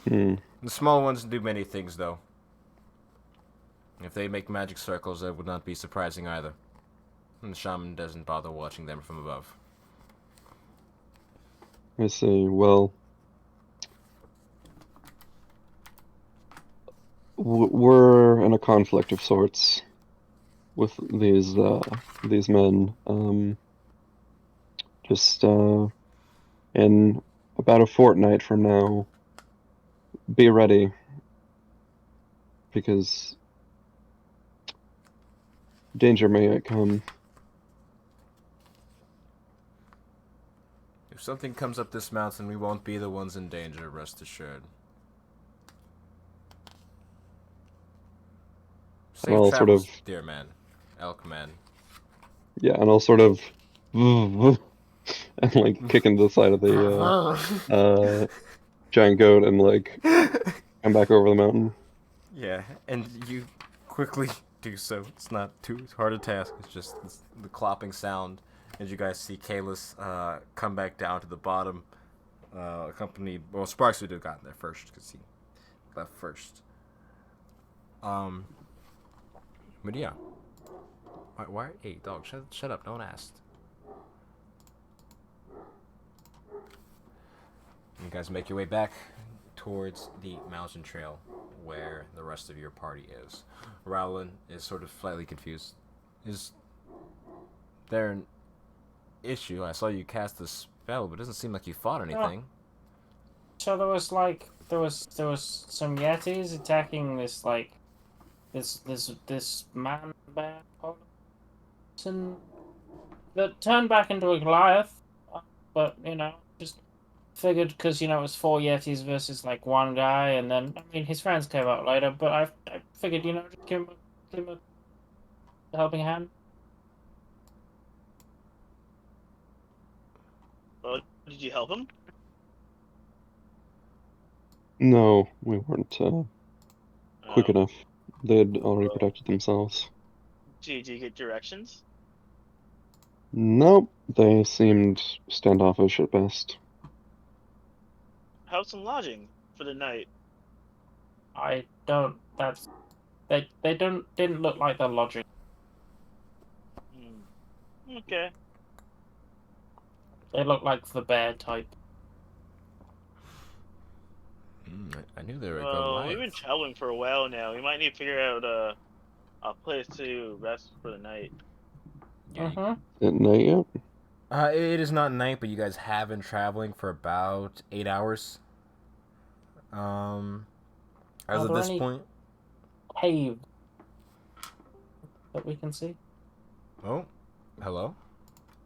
Hmm. The small ones do many things, though. If they make magic circles, that would not be surprising either. And the shaman doesn't bother watching them from above. I see. Well, we're in a conflict of sorts with these men. Just in about a fortnight from now, be ready because danger may come. If something comes up this mountain, we won't be the ones in danger, rest assured. And Safe I'll sort of travels, dear man. Elk man. yeah, and I'll sort of and like kick into the side of the giant goat and like come back over the mountain. Yeah, and you quickly do so. It's not too hard a task. It's just the clopping sound as you guys see Kalis come back down to the bottom, accompanied. Well, Sparks would have gotten there first because he left first. But yeah. Why? Hey, dog, shut up. No one asked. You guys make your way back towards the mountain trail where the rest of your party is. Rowland is sort of slightly confused. Is there an issue? I saw you cast a spell, but it doesn't seem like you fought anything. So there was some Yetis attacking this man bear person that turned back into a Goliath. But just figured because it was 4 Yetis versus like one guy, and then his friends came out later. But I figured just give him a helping hand. Well, did you help him? No, we weren't quick Oh. enough. They had already Well, protected themselves. did you get directions? Nope, they seemed standoffish at best. Have some lodging for the night. I don't. That's they didn't look like the logic. Okay. They look like the bear type. I knew they were a good Well, we've life. been traveling for a while now. We might need to figure out a place to rest for the night. Yeah, At night yet? it is not night, but you guys have been traveling for about 8 hours. As Are of there this any point. caves that we can see? Oh, hello.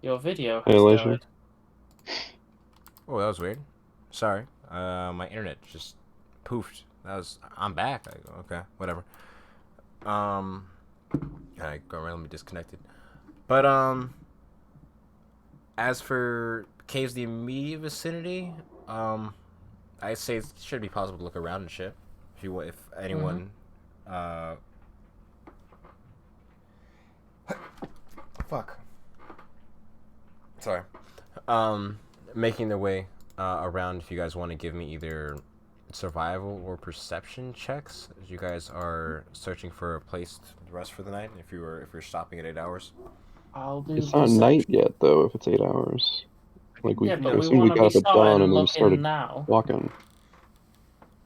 Your video Hey, has Elijah. died. Oh, that was weird. Sorry. My internet just poofed. I'm back. Okay, whatever. I got randomly disconnected. But as for caves in the immediate vicinity, I'd say it should be possible to look around and shit. If anyone, fuck. Sorry. Making their way around. If you guys want to give me either survival or perception checks, as you guys are searching for a place to rest for the night. If you're stopping at 8 hours. I'll do It's not perception. night yet, though, if it's 8 hours. Like, Yeah, I but we assume we want to got be up at dawn starting and then looking started now. walking.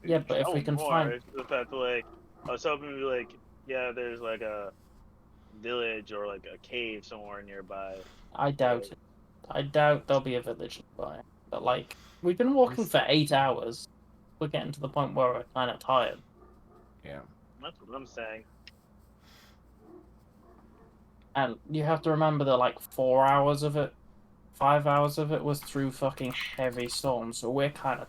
Yeah, but if we Oh, can more. find, It's the fact that, like, I was hoping to be like, yeah, there's like a village or like a cave somewhere nearby. I doubt it. I doubt there'll be a village nearby. But like, we've been walking for 8 hours. We're getting to the point where we're kind of tired. Yeah. That's what I'm saying. And you have to remember that like 4 hours of it, 5 hours of it was through fucking heavy storms. So we're kind of.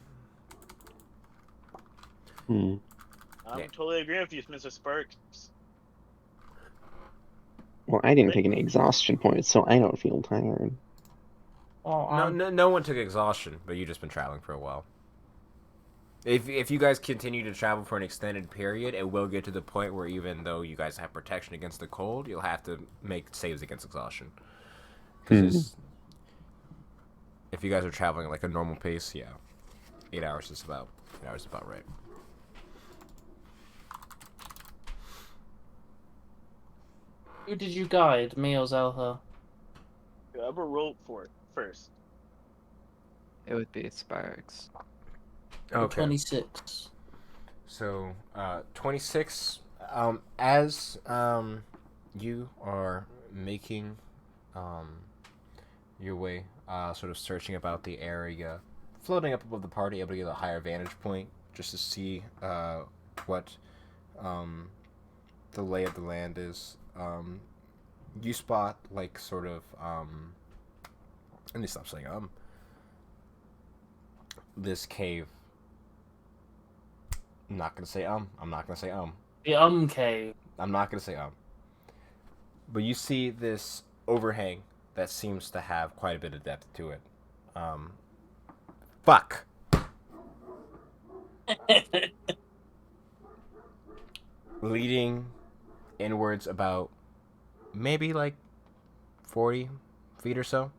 Hmm. I'm Yeah. totally agreeing with you, Mr. Sparks. Well, I didn't take any exhaustion points, so I don't feel tired. Well, No one took exhaustion, but you've just been traveling for a while. If you guys continue to travel for an extended period, it will get to the point where even though you guys have protection against the cold, you'll have to make saves against exhaustion. Because if you guys are traveling at like a normal pace, yeah, 8 hours is about right. who did you guide, me or Zelha? Whoever rolled for it first. It would be Sparks. Okay. 26. So, 26. As you are making your way, sort of searching about the area, floating up above the party, able to get a higher vantage point, just to see what the lay of the land is. You spot like sort of let me stop saying this cave. I'm not gonna say I'm not gonna say The cave. I'm not gonna say but you see this overhang that seems to have quite a bit of depth to it. Fuck. Leading inwards about maybe like 40 feet or so.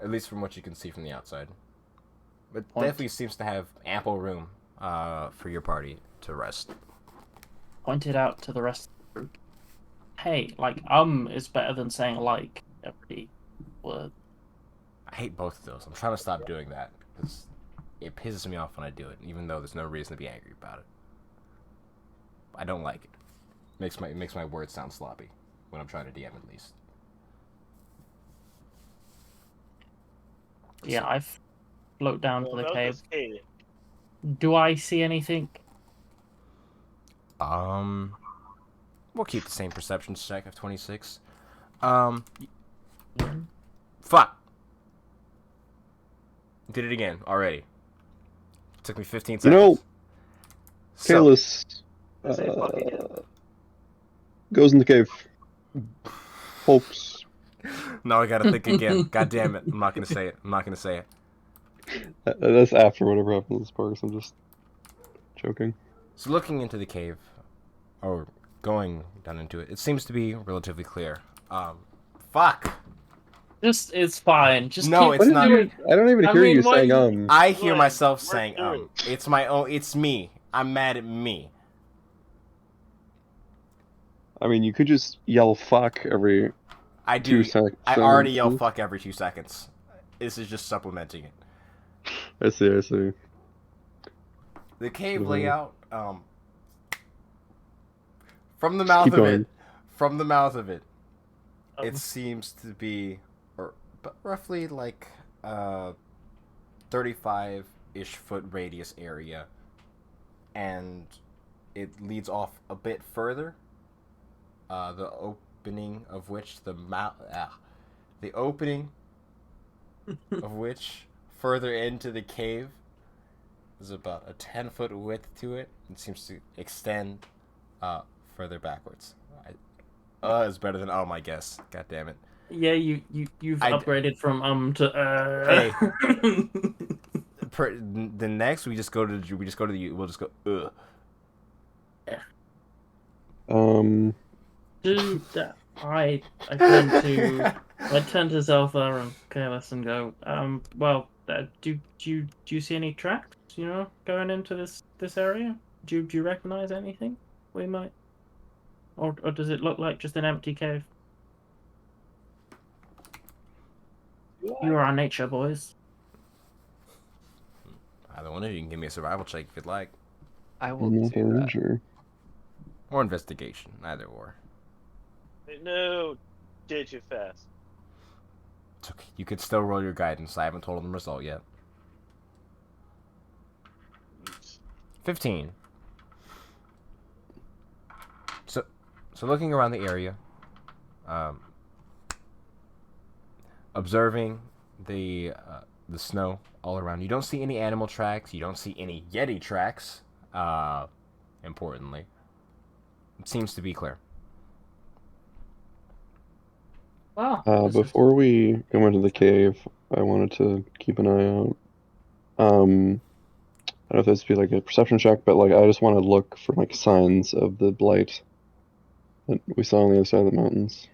At least from what you can see from the outside. But definitely seems to have ample room for your party to rest. Pointed out to the rest of the group. Hey, like, is better than saying like every word. I hate both of those. I'm trying to stop doing that because it pisses me off when I do it, even though there's no reason to be angry about it. I don't like it. Makes my words sound sloppy when I'm trying to DM at least. Yeah, I float down to the about cave. this cave. Do I see anything? We'll keep the same perception check of 26. Fuck. Did it again already. Took me 15 seconds. You know, So, Kalis goes in the cave. Hopes. no, I gotta think again. God damn it. I'm not gonna say it. That's after whatever happens to Sparks. I'm just joking. So looking into the cave, or going down into it, it seems to be relatively clear. Fuck. Just it's fine. Just No, keep it's not. doing. I don't even I hear mean, you what saying you- I hear Glenn, myself work saying through it. It's my own. It's me. I'm mad at me. I mean, you could just yell "fuck" every I 2 do. seconds. I already yell fuck every 2 seconds. This is just supplementing it. I see. I see. The cave Mhm. layout, from the Just mouth keep of going. it, from the mouth of it, Um, it seems to be, roughly like 35-ish foot radius area, and it leads off a bit further. The opening of which the opening of which further into the cave is about a 10-foot width to it. It seems to extend further backwards. Is better than my guess. God damn it. Yeah, you've I d- upgraded from to Hey. The next we'll just go to the we'll just go Dude, I tend to Zelda and Careless and go, well, do you see any tracks, going into this area? Do you recognize anything we might, or does it look like just an empty cave? You are our nature boys. Either one of you can give me a survival check if you'd like. I will I'm not do that. sure. Or investigation. Either or. No, did you fast? It's okay. You could still roll your guidance. I haven't told them the result yet. 15. So looking around the area, observing the snow all around. You don't see any animal tracks. You don't see any Yeti tracks. Importantly, it seems to be clear. Wow. Before we go into the cave, I wanted to keep an eye out. I don't know if this would be like a perception check, but like I just want to look for like signs of the blight that we saw on the other side of the mountains.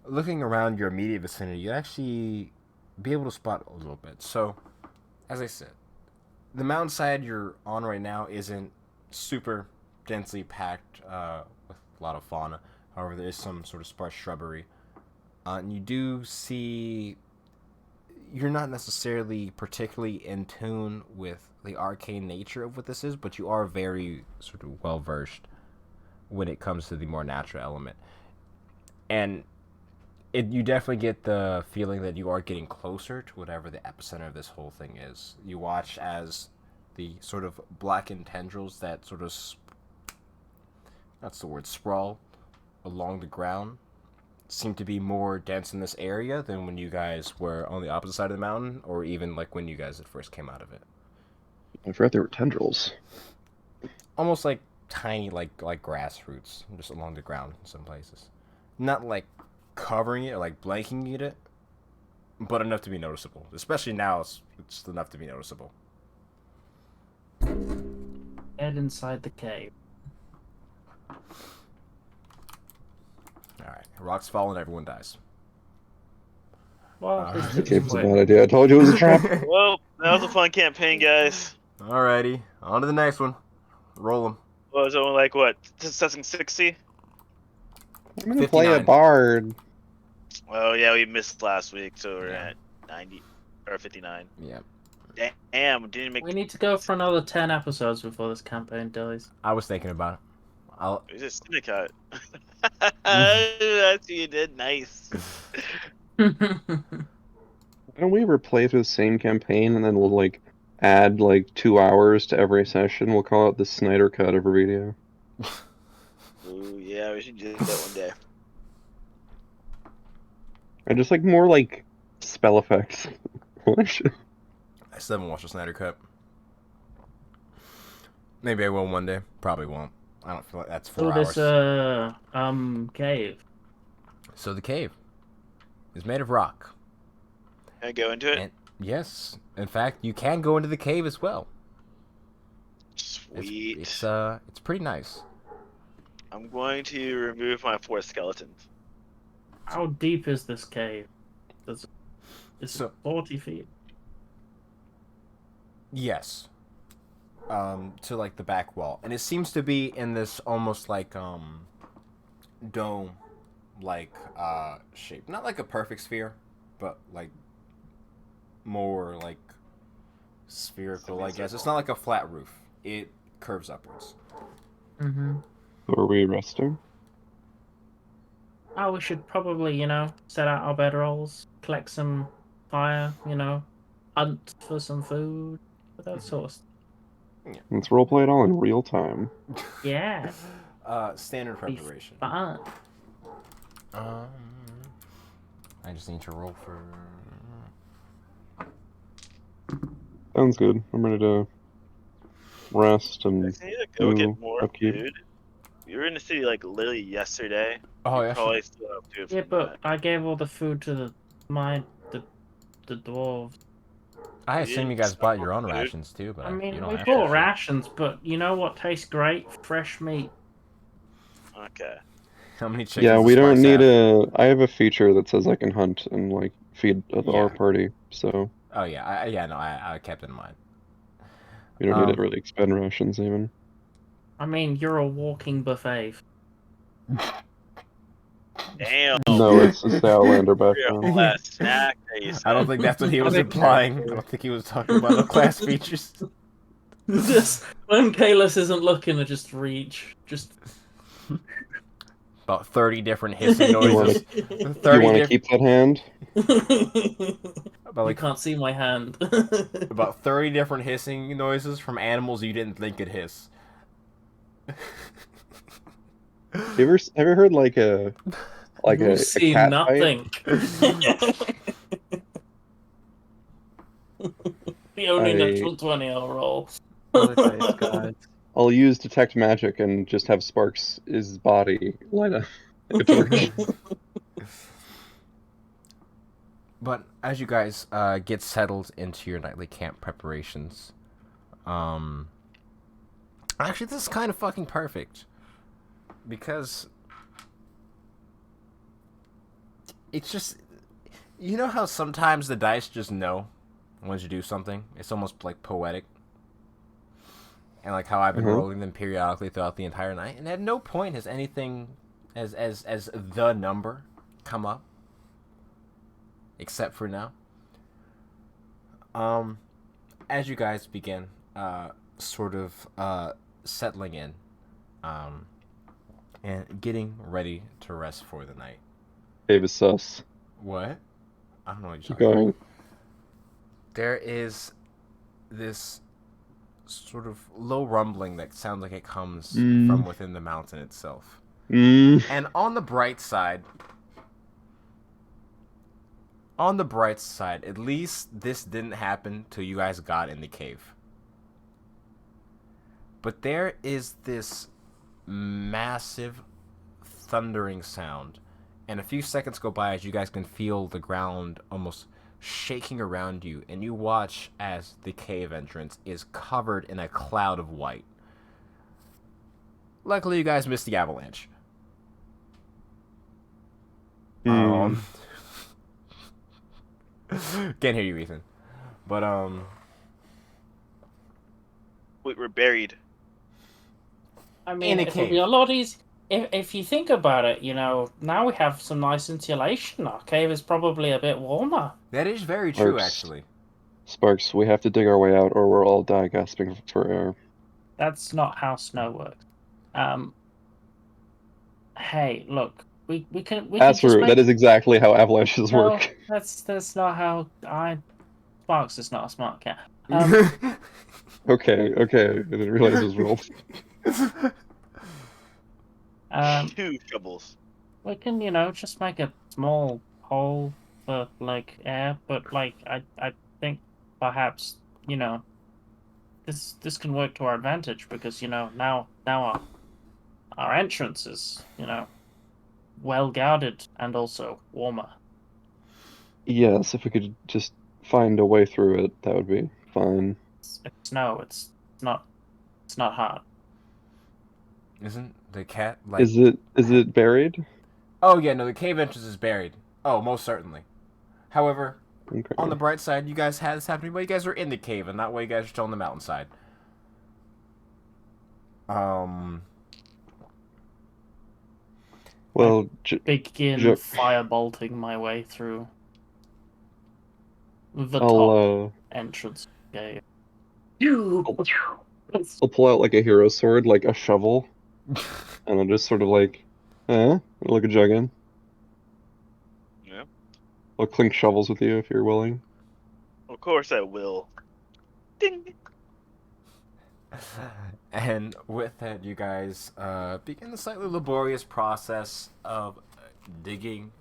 Looking around your immediate vicinity, you actually be able to spot a little bit. So, as I said, the mountainside you're on right now isn't super densely packed with a lot of fauna. However, there is some sort of sparse shrubbery. And you do see you're not necessarily particularly in tune with the arcane nature of what this is, but you are very sort of well versed when it comes to the more natural element. And you definitely get the feeling that you are getting closer to whatever the epicenter of this whole thing is. You watch as the sort of blackened tendrils that sort of that's the word, sprawl along the ground seem to be more dense in this area than when you guys were on the opposite side of the mountain, or even like when you guys had first came out of it. I forgot there were tendrils. Almost like tiny, like grass roots, just along the ground in some places. Not like covering it or like blanking it, but enough to be noticeable. Especially now, it's enough to be noticeable. Head inside the cave. Alright, rocks fall and everyone dies. Well, This The cave was a bad idea. I told you it was a trap. Well, that was a fun campaign, guys. Alrighty, on to the next one. Roll them. What was it only like what? Assessing 60? I'm gonna play a 59. bard. Well, yeah, we missed last week, so we're Yeah. at 90 or 59. Yeah. Damn, didn't make. we need to go for another 10 episodes before this campaign dies. I was thinking about it. It's a syndicate. That's what you did. Nice. Why don't we ever play through the same campaign and then we'll like add like 2 hours to every session? We'll call it the Snyder Cut of Revedia. Ooh, yeah, we should do that one day. And just like more like spell effects. I still haven't watched the Snyder Cut. Maybe I will one day. Probably won't. I don't feel like that's 4 hours. This cave. So the cave is made of rock. Can I go into it? And yes, in fact, you can go into the cave as well. Sweet. It's pretty nice. I'm going to remove my 4 skeletons. How deep is this cave? It's So 40 feet. yes, to like the back wall, and it seems to be in this almost like dome, like shape. Not like a perfect sphere, but like more like spherical. I guess it's not like a flat roof. It curves upwards. Mm-hmm. Are we resting? Oh, we should probably, set out our bedrolls, collect some fire, hunt for some food, that sort of stuff. Let's roleplay it all in real time. Yeah, Standard be preparation. fun. Um, I just need to roll for. Sounds good. I'm ready to rest I and just need to go do get more upkeep. food. We were in the city like literally yesterday. Oh, We yeah. probably still have food Yeah, from but that. I gave all the food to the dwarves. I We assume you didn't guys bought smuggle your own food. rations too, but I you mean, don't we have bought to. rations, but you know what tastes great? Fresh meat. Okay. How many chickens Yeah, does we don't Sparks need have? I have a feature that says I can hunt and like feed our Yeah. party, so Oh yeah, no, I kept it in mind. you don't need to really expend rations even. I mean, you're a walking buffet. Damn. No, it's the Outlander You're a background. whole ass snack that you I don't said. think that's what he was Okay. implying. I don't think he was talking about the class features. Just when Kalis isn't looking, I just reach. Just About 30 different hissing You wanna noises. you 30 wanna diff- keep that hand? about You like can't see my hand. about 30 different hissing noises from animals you didn't think could hiss. Have you heard like a You a see cat fight? nothing. The only I natural 20 I'll roll. Roll dice, guys. I'll use detect magic and just have Sparks' body light up like a torch. But as you guys get settled into your nightly camp preparations, actually this is kind of fucking perfect because it's just, you know how sometimes the dice just know once you do something. It's almost like poetic, and like how I've been rolling them periodically throughout the entire night, and at no point has anything as the number come up, except for now. As you guys begin, sort of settling in, and getting ready to rest for the night. Cave is sus. What? I don't know what you're Keep talking going. about. There is this sort of low rumbling that sounds like it comes from within the mountain itself. And on the bright side, at least this didn't happen till you guys got in the cave. But there is this massive thundering sound, and a few seconds go by as you guys can feel the ground almost shaking around you, and you watch as the cave entrance is covered in a cloud of white. Luckily, you guys missed the avalanche. Can't hear you, Ethan. But Wait, we're buried. I mean, In a it'll be cave. a lot easier. If you think about it, now we have some nice insulation. Our cave is probably a bit warmer. That is very true, Sparks. actually. Sparks, we have to dig our way out or we'll all die gasping for air. That's not how snow works. Hey, look, we can That's just true. make... That is exactly how avalanches No, work. that's not how Sparks is not a smart cat. Okay. I didn't realize it was rolled. 2 shovels. We can, just make a small hole for like air, but like I think perhaps, this can work to our advantage because, now our entrance is, well guarded and also warmer. Yes, if we could just find a way through it, that would be fine. It's snow, it's not hard. Isn't the cat like? Is it buried? Oh yeah, no, the cave entrance is buried. Oh, most certainly. However, on the Okay. bright side, you guys had this happening, but you guys were in the cave, and not while you guys were still on the mountainside. Um, Well, Begin J- firebolting my way through the I'll top entrance. Okay. I'll pull out like a hero sword, like a shovel, and I'll just sort of like, look a jug in. Yeah. I'll clink shovels with you if you're willing. Of course I will. Ding. and with that, you guys begin the slightly laborious process of digging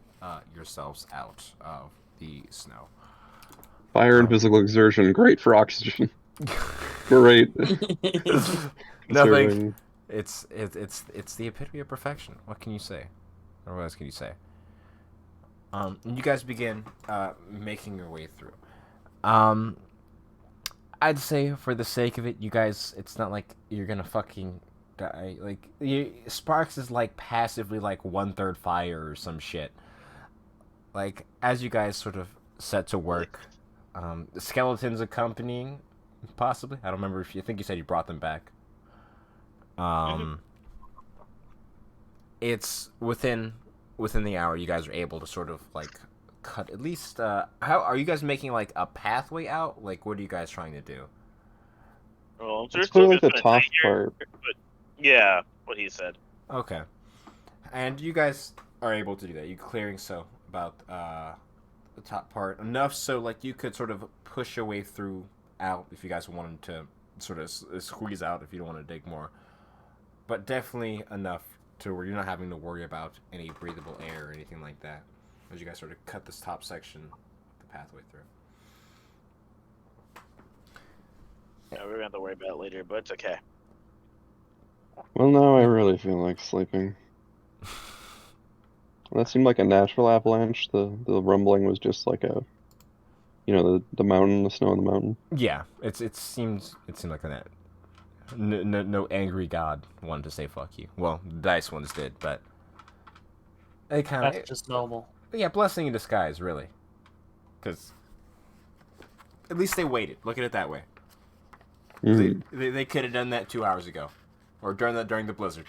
yourselves out of the snow. Fire and physical exertion, great for oxygen. Great. Nothing. Conserving. It's the epitome of perfection. What can you say? Or what else can you say? And you guys begin making your way through. I'd say for the sake of it, you guys, it's not like you're gonna fucking die. Like Sparks is like passively like 1/3 fire or some shit. Like as you guys sort of set to work, the skeletons accompanying, possibly. I don't remember if you I think you said you brought them back. It's within the hour you guys are able to sort of like cut at least how are you guys making like a pathway out? Like what are you guys trying to do? Well, Let's there's still clear like just the gonna top die here, part. but yeah, what he said. Okay. And you guys are able to do that. You clearing so about the top part enough so like you could sort of push your way through out if you guys wanted to sort of squeeze out if you don't want to dig more. But definitely enough to where you're not having to worry about any breathable air or anything like that as you guys sort of cut this top section of the pathway through. Yeah, we're gonna have to worry about it later, but it's okay. Well, now I really feel like sleeping. That seemed like a natural avalanche. The rumbling was just like the mountain, the snow on the mountain. Yeah, it seemed like that. No angry god wanted to say fuck you. Well, the dice ones did, but they kind That's of just normal. yeah, blessing in disguise, really. Because at least they waited. Look at it that way. Mhm. They could have done that 2 hours ago, or during the blizzard.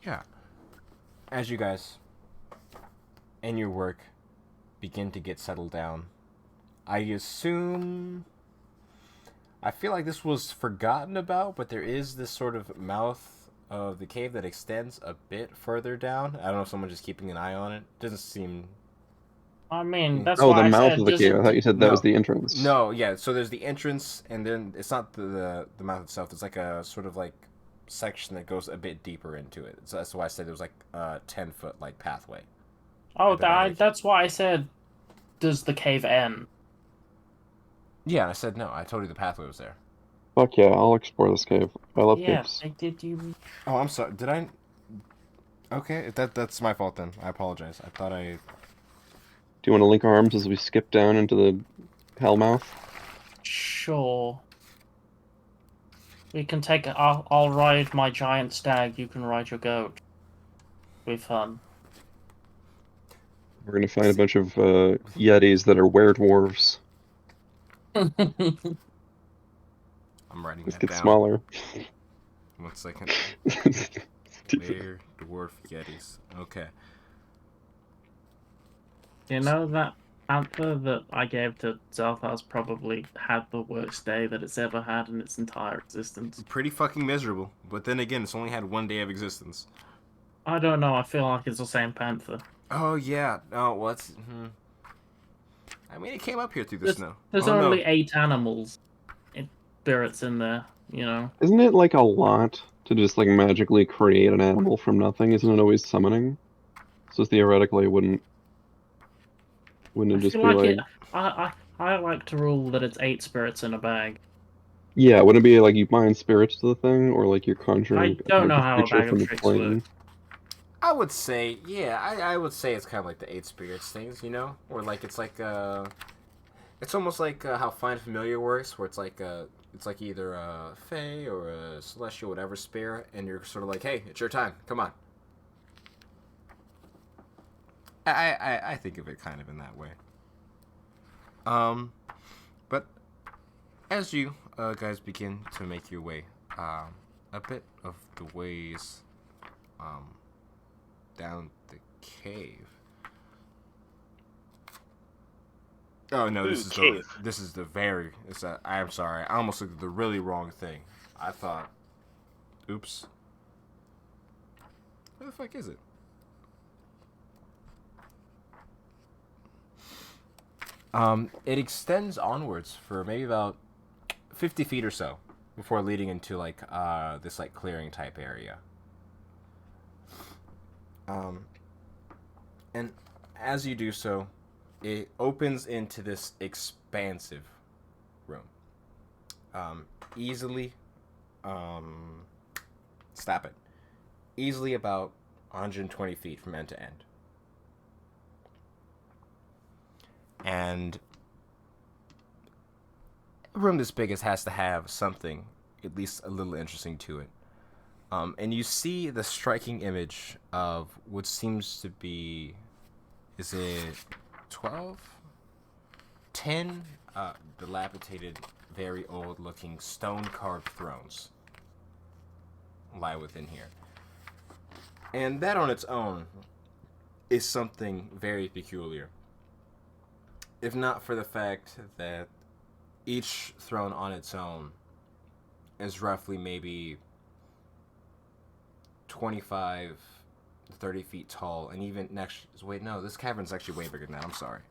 Yeah. As you guys and your work begin to get settled down, I assume. I feel like this was forgotten about, but there is this sort of mouth of the cave that extends a bit further down. I don't know if someone's just keeping an eye on it. Doesn't seem. I mean, that's Oh, why the I mouth said of the cave. I thought you said that was No. the entrance. No, yeah. So there's the entrance, and then it's not the mouth itself. It's like a sort of like section that goes a bit deeper into it. So that's why I said there was like a 10-foot like pathway. Oh, At the very- that's why I said, does the cave end? Yeah, and I said no. I told you the pathway was there. Fuck yeah, I'll explore this cave. I love Yeah, caves. I did you. Oh, I'm sorry. Did I? Okay, that's my fault then. I apologize. I thought I. Do you want to link arms as we skip down into the hellmouth? Sure. We can take. I'll ride my giant stag. You can ride your goat. Be fun. We're gonna find a bunch of yetis that are were-dwarves. I'm writing Let's that get down. smaller. 1 second. Where dwarf yetis? Okay. You know that panther that I gave to Zelthar's probably had the worst day that it's ever had in its entire existence. Pretty fucking miserable. But then again, it's only had 1 day of existence. I don't know. I feel like it's the same panther. Oh yeah. Oh, what's? I mean, it came up here through the snow. There's Oh, only no. 8 animals, spirits in there. You know. Isn't it like a lot to just like magically create an animal from nothing? Isn't it always summoning? So theoretically, wouldn't I it just feel be like like, it. I like to rule that it's 8 spirits in a bag. yeah, wouldn't it be like you bind spirits to the thing, or like you're conjuring I don't know like, how a creature bag of from the tricks plane? works. I would say, yeah, I would say it's kind of like the 8 spirits things, you know, or like it's like It's almost like how Find Familiar works, where it's like either a Fae or a Celestial, whatever spirit, and you're sort of like, hey, it's your time, come on. I think of it kind of in that way. But as you guys begin to make your way, a bit of the ways, down the cave. Oh no, Ooh, cave. this is the very. I'm sorry, I almost looked at the really wrong thing. I thought, oops. Where the fuck is it? It extends onwards for maybe about 50 feet or so before leading into like this like clearing type area. And as you do so, it opens into this expansive room. Easily, stop it. Easily about 120 feet from end to end. And a room this big has to have something at least a little interesting to it. And you see the striking image of what seems to be, is it 12? 10 dilapidated, very old looking stone carved thrones lie within here. And that on its own is something very peculiar. If not for the fact that each throne on its own is roughly maybe 25 to 30 feet tall, and even next. Wait, no, this cavern's actually way bigger than that. I'm sorry.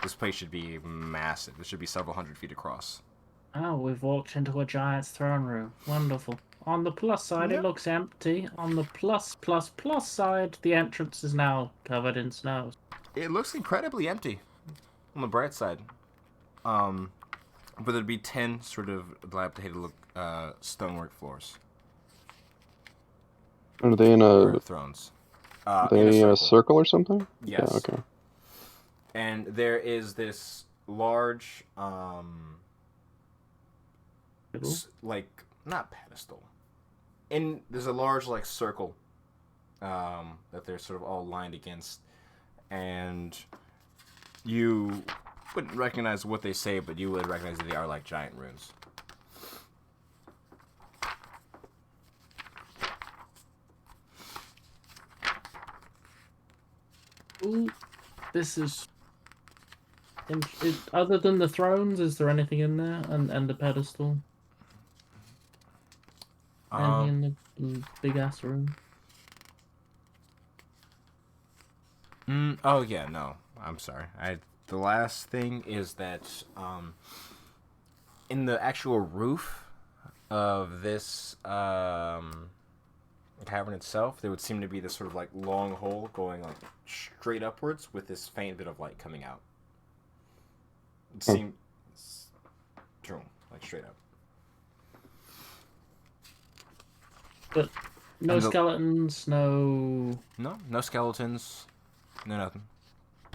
This place should be massive. It should be several hundred feet across. Oh, we've walked into a giant's throne room. Wonderful. On the plus side, Yep. it looks empty. On the plus side, the entrance is now covered in snow. It looks incredibly empty on the bright side. But there'd be 10 sort of dilapidated stonework floors. Are they in Or a thrones. they in a circle or something? Yes. Yeah, okay. And there is this large, like, not pedestal. And there's a large, like, circle that they're sort of all lined against. And you wouldn't recognize what they say, but you would recognize that they are like giant runes. Ooh, this is. Other than the thrones, is there anything in there? And the pedestal? Anything in the big ass room? Oh yeah, no. I'm sorry. The last thing is that in the actual roof of this cavern itself, there would seem to be this sort of like long hole going like straight upwards with this faint bit of light coming out. It seems true, like straight up. But no skeletons, no skeletons, no nothing.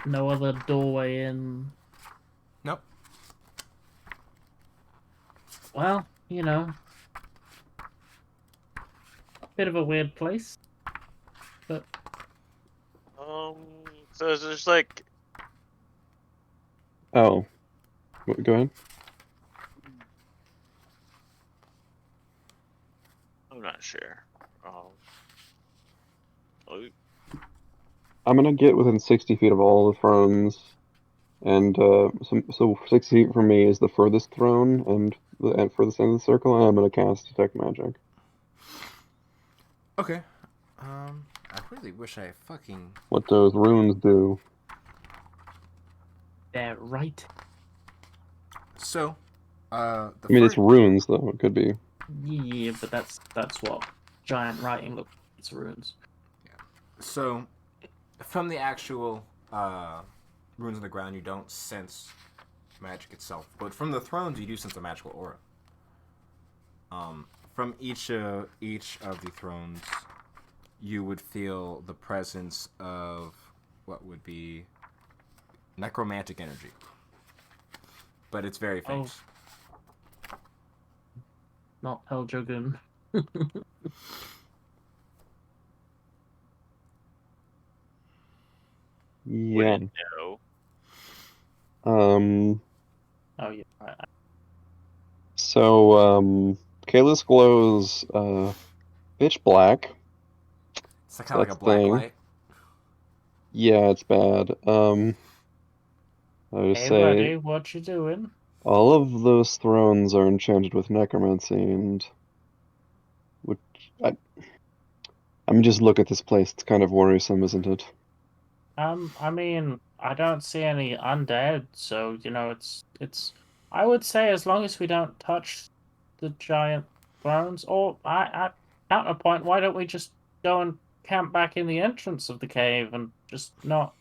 No other doorway in. Nope. Well, you know, bit of a weird place, but so is there's like, Oh, go ahead. I'm not sure. I'm gonna get within 60 feet of all the thrones, and so 60 feet from me is the furthest throne, and the furthest end of the circle, and I'm gonna cast Detect Magic. Okay. I really wish I fucking. What those runes do. they're right. So, I mean, it's runes, though. It could be. Yeah, but that's what giant writing looks like. It's runes. So, from the actual runes on the ground, you don't sense magic itself, but from the thrones, you do sense a magical aura. From each of the thrones, you would feel the presence of what would be necromantic energy. but it's very faint. Not Peldragoon. Yeah. Wouldn't know. Oh yeah, right. So, Kalis glows pitch black. It's kind So of like a that's black thing. light. Yeah, it's bad. I would Hey, say buddy, what you doing? all of those thrones are enchanted with necromancy, and which I mean, just look at this place. It's kind of worrisome, isn't it? I mean, I don't see any undead, so it's. I would say as long as we don't touch the giant thrones, or I counterpoint, why don't we just go and camp back in the entrance of the cave and just not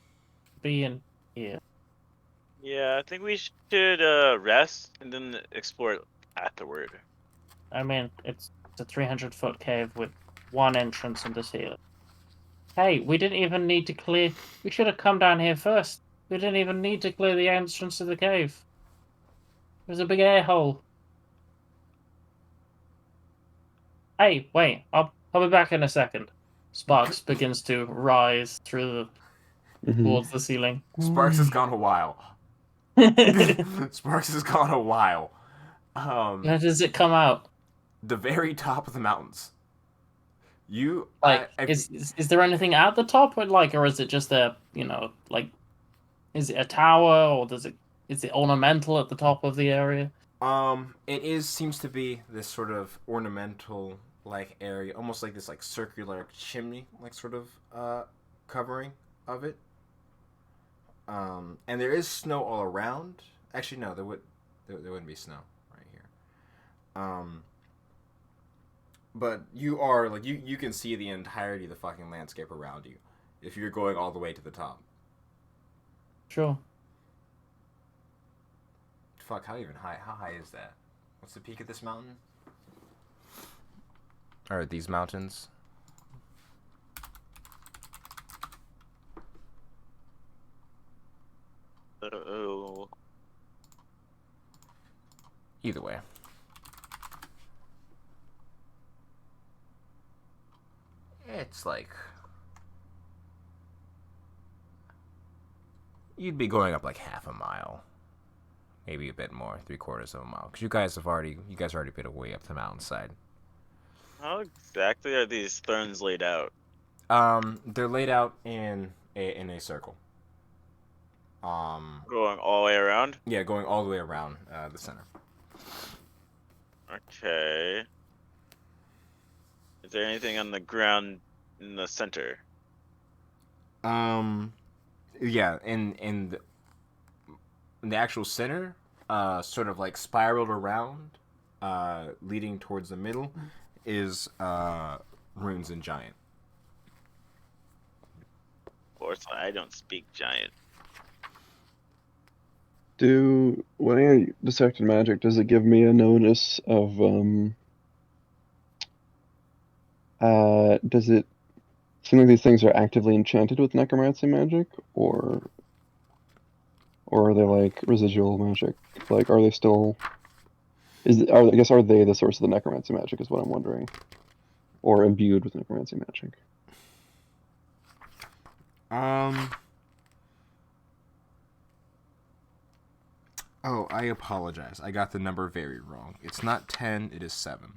be in here? Yeah, I think we should rest and then explore afterward. I mean, it's a 300-foot cave with one entrance and a ceiling. Hey, we didn't even need to clear. We should have come down here first. We didn't even need to clear the entrance to the cave. There's a big air hole. Hey, wait, I'll be back in a second. Sparks begins to rise through towards the ceiling. Sparks has gone a while. Sparks has gone a while. How does it come out? The very top of the mountains. Like, is there anything at the top, or is it just is it a tower, or is it ornamental at the top of the area? It seems to be this sort of ornamental like area, almost like this like circular chimney, like sort of covering of it. And there is snow all around. Actually, no, there wouldn't be snow right here. But you are like you can see the entirety of the fucking landscape around you if you're going all the way to the top. Sure. Fuck, how even high? How high is that? What's the peak of this mountain? Or these mountains? Oh. Either way. It's like you'd be going up like half a mile, maybe a bit more, 3/4 of a mile, because you guys already been away up the mountainside. How exactly are these thrones laid out? They're laid out in a circle. Going all the way around? Yeah, going all the way around the center. Okay. Is there anything on the ground in the center? Yeah, in the actual center, sort of like spiraled around, leading towards the middle, is runes and giant. Of course, I don't speak giant. When I detected magic, does it give me a notice of does it seem like these things are actively enchanted with necromancy magic, or are they like residual magic? Like, are they still? I guess are they the source of the necromancy magic? Is what I'm wondering, or imbued with necromancy magic? Oh, I apologize. I got the number very wrong. It's not 10, it is 7.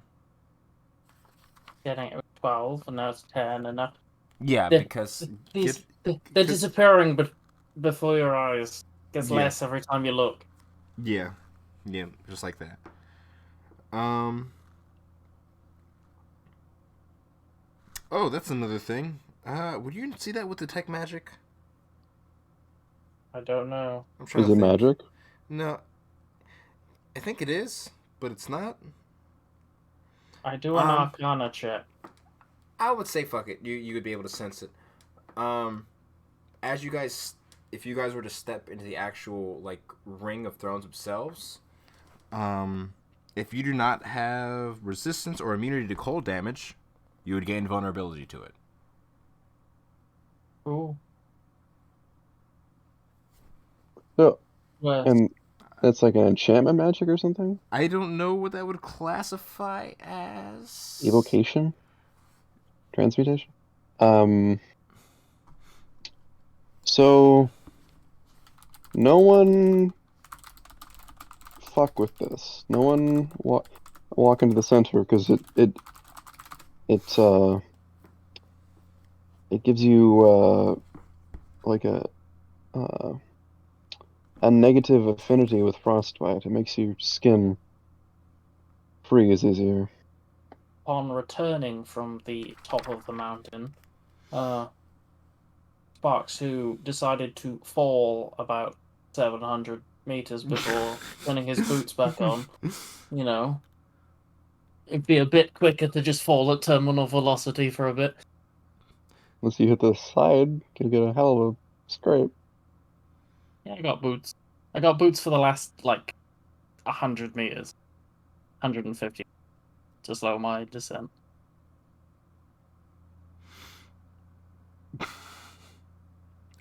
Getting it was 12, and now it's 10, and now Yeah, they're, because they're disappearing, but before your eyes. Gets Yeah. less every time you look. yeah, just like that. Oh, that's another thing. Would you see that with detect magic? I don't know. I'm trying Is to it think. magic? No, I think it is, but it's not. I do an Arcana check. I would say fuck it. You would be able to sense it. As you guys, if you guys were to step into the actual like ring of thrones themselves, if you do not have resistance or immunity to cold damage, you would gain vulnerability to it. Cool. So, Well, and That's like an enchantment magic or something? I don't know what that would classify as. Evocation? Transmutation? So no one fuck with this. No one walk into the center because it gives you like uh, a negative affinity with frostbite. It makes your skin freeze easier. On returning from the top of the mountain, Sparks, who decided to fall about 700 meters before putting his boots back on, you know, it'd be a bit quicker to just fall at terminal velocity for a bit. Unless you hit the side, you'll get a hell of a scrape. Yeah, I got boots. I got boots for the last, 100 meters. 150 to slow my descent.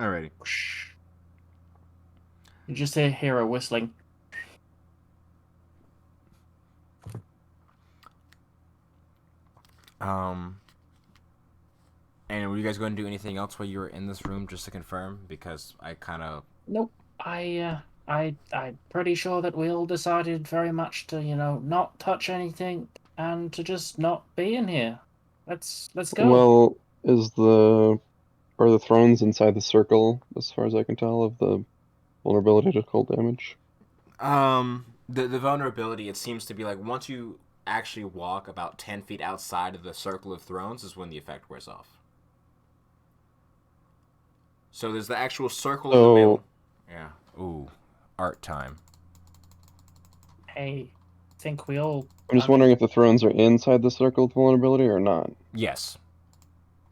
Alrighty. You just hear Hero whistling. And were you guys going to do anything else while you were in this room, just to confirm? Because I kind of. Nope. I'm pretty sure that we all decided very much to, not touch anything and to just not be in here. Let's go. Well, are the thrones inside the circle, as far as I can tell, of the vulnerability to cold damage? The vulnerability, it seems to be like once you actually walk about 10 feet outside of the circle of thrones is when the effect wears off. So there's the actual circle in the middle. Yeah. Ooh, art time. Hey, I think we all. I'm just wondering if the thrones are inside the circle of vulnerability or not. Yes.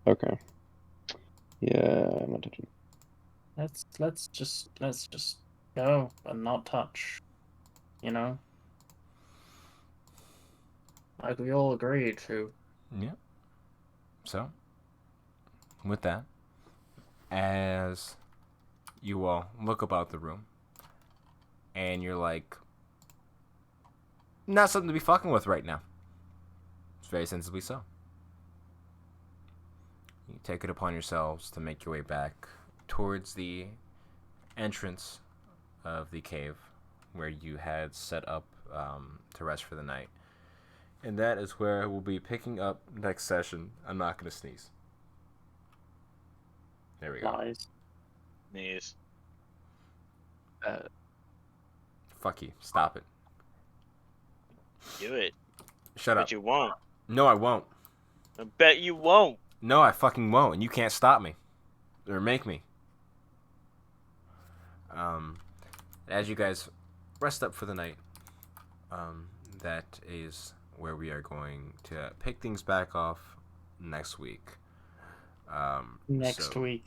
Okay. Yeah, I'm not touching. Let's just go and not touch. Like we all agreed to. Yeah. So, with that, as you all look about the room, and you're like, not something to be fucking with right now. It's very sensibly so. You take it upon yourselves to make your way back towards the entrance of the cave where you had set up to rest for the night. And that is where we'll be picking up next session. I'm not going to sneeze. There we go. Lies. Sneeze. Fuck you. Stop it. Do it. Shut up. But you won't. No, I won't. I bet you won't. No, I fucking won't. And you can't stop me. Or make me. As you guys rest up for the night, that is where we are going to pick things back off next week. Next week,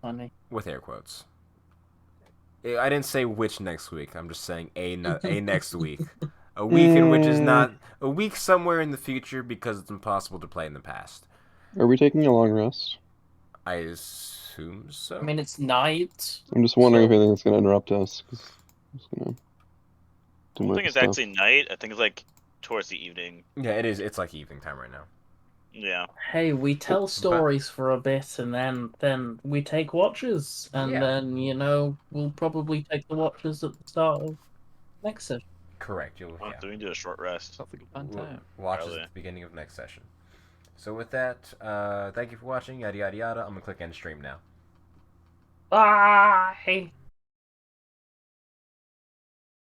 honey. With air quotes. I didn't say which next week. I'm just saying a next week. A week in which is not a week somewhere in the future because it's impossible to play in the past. Are we taking a long rest? I assume so. I mean, it's night. I'm just wondering if anything's going to interrupt us. Cause I'm just gonna I don't think it's actually night. I think it's like towards the evening. Yeah, it is. It's like evening time right now. Yeah. Hey, we tell stories for a bit, and then we take watches, and then we'll probably take the watches at the start of next session. Correct. So we can do a short rest. Sounds like a fun time. Watches at the beginning of next session. So with that, thank you for watching. Yada yada yada. I'm gonna click end stream now. Bye.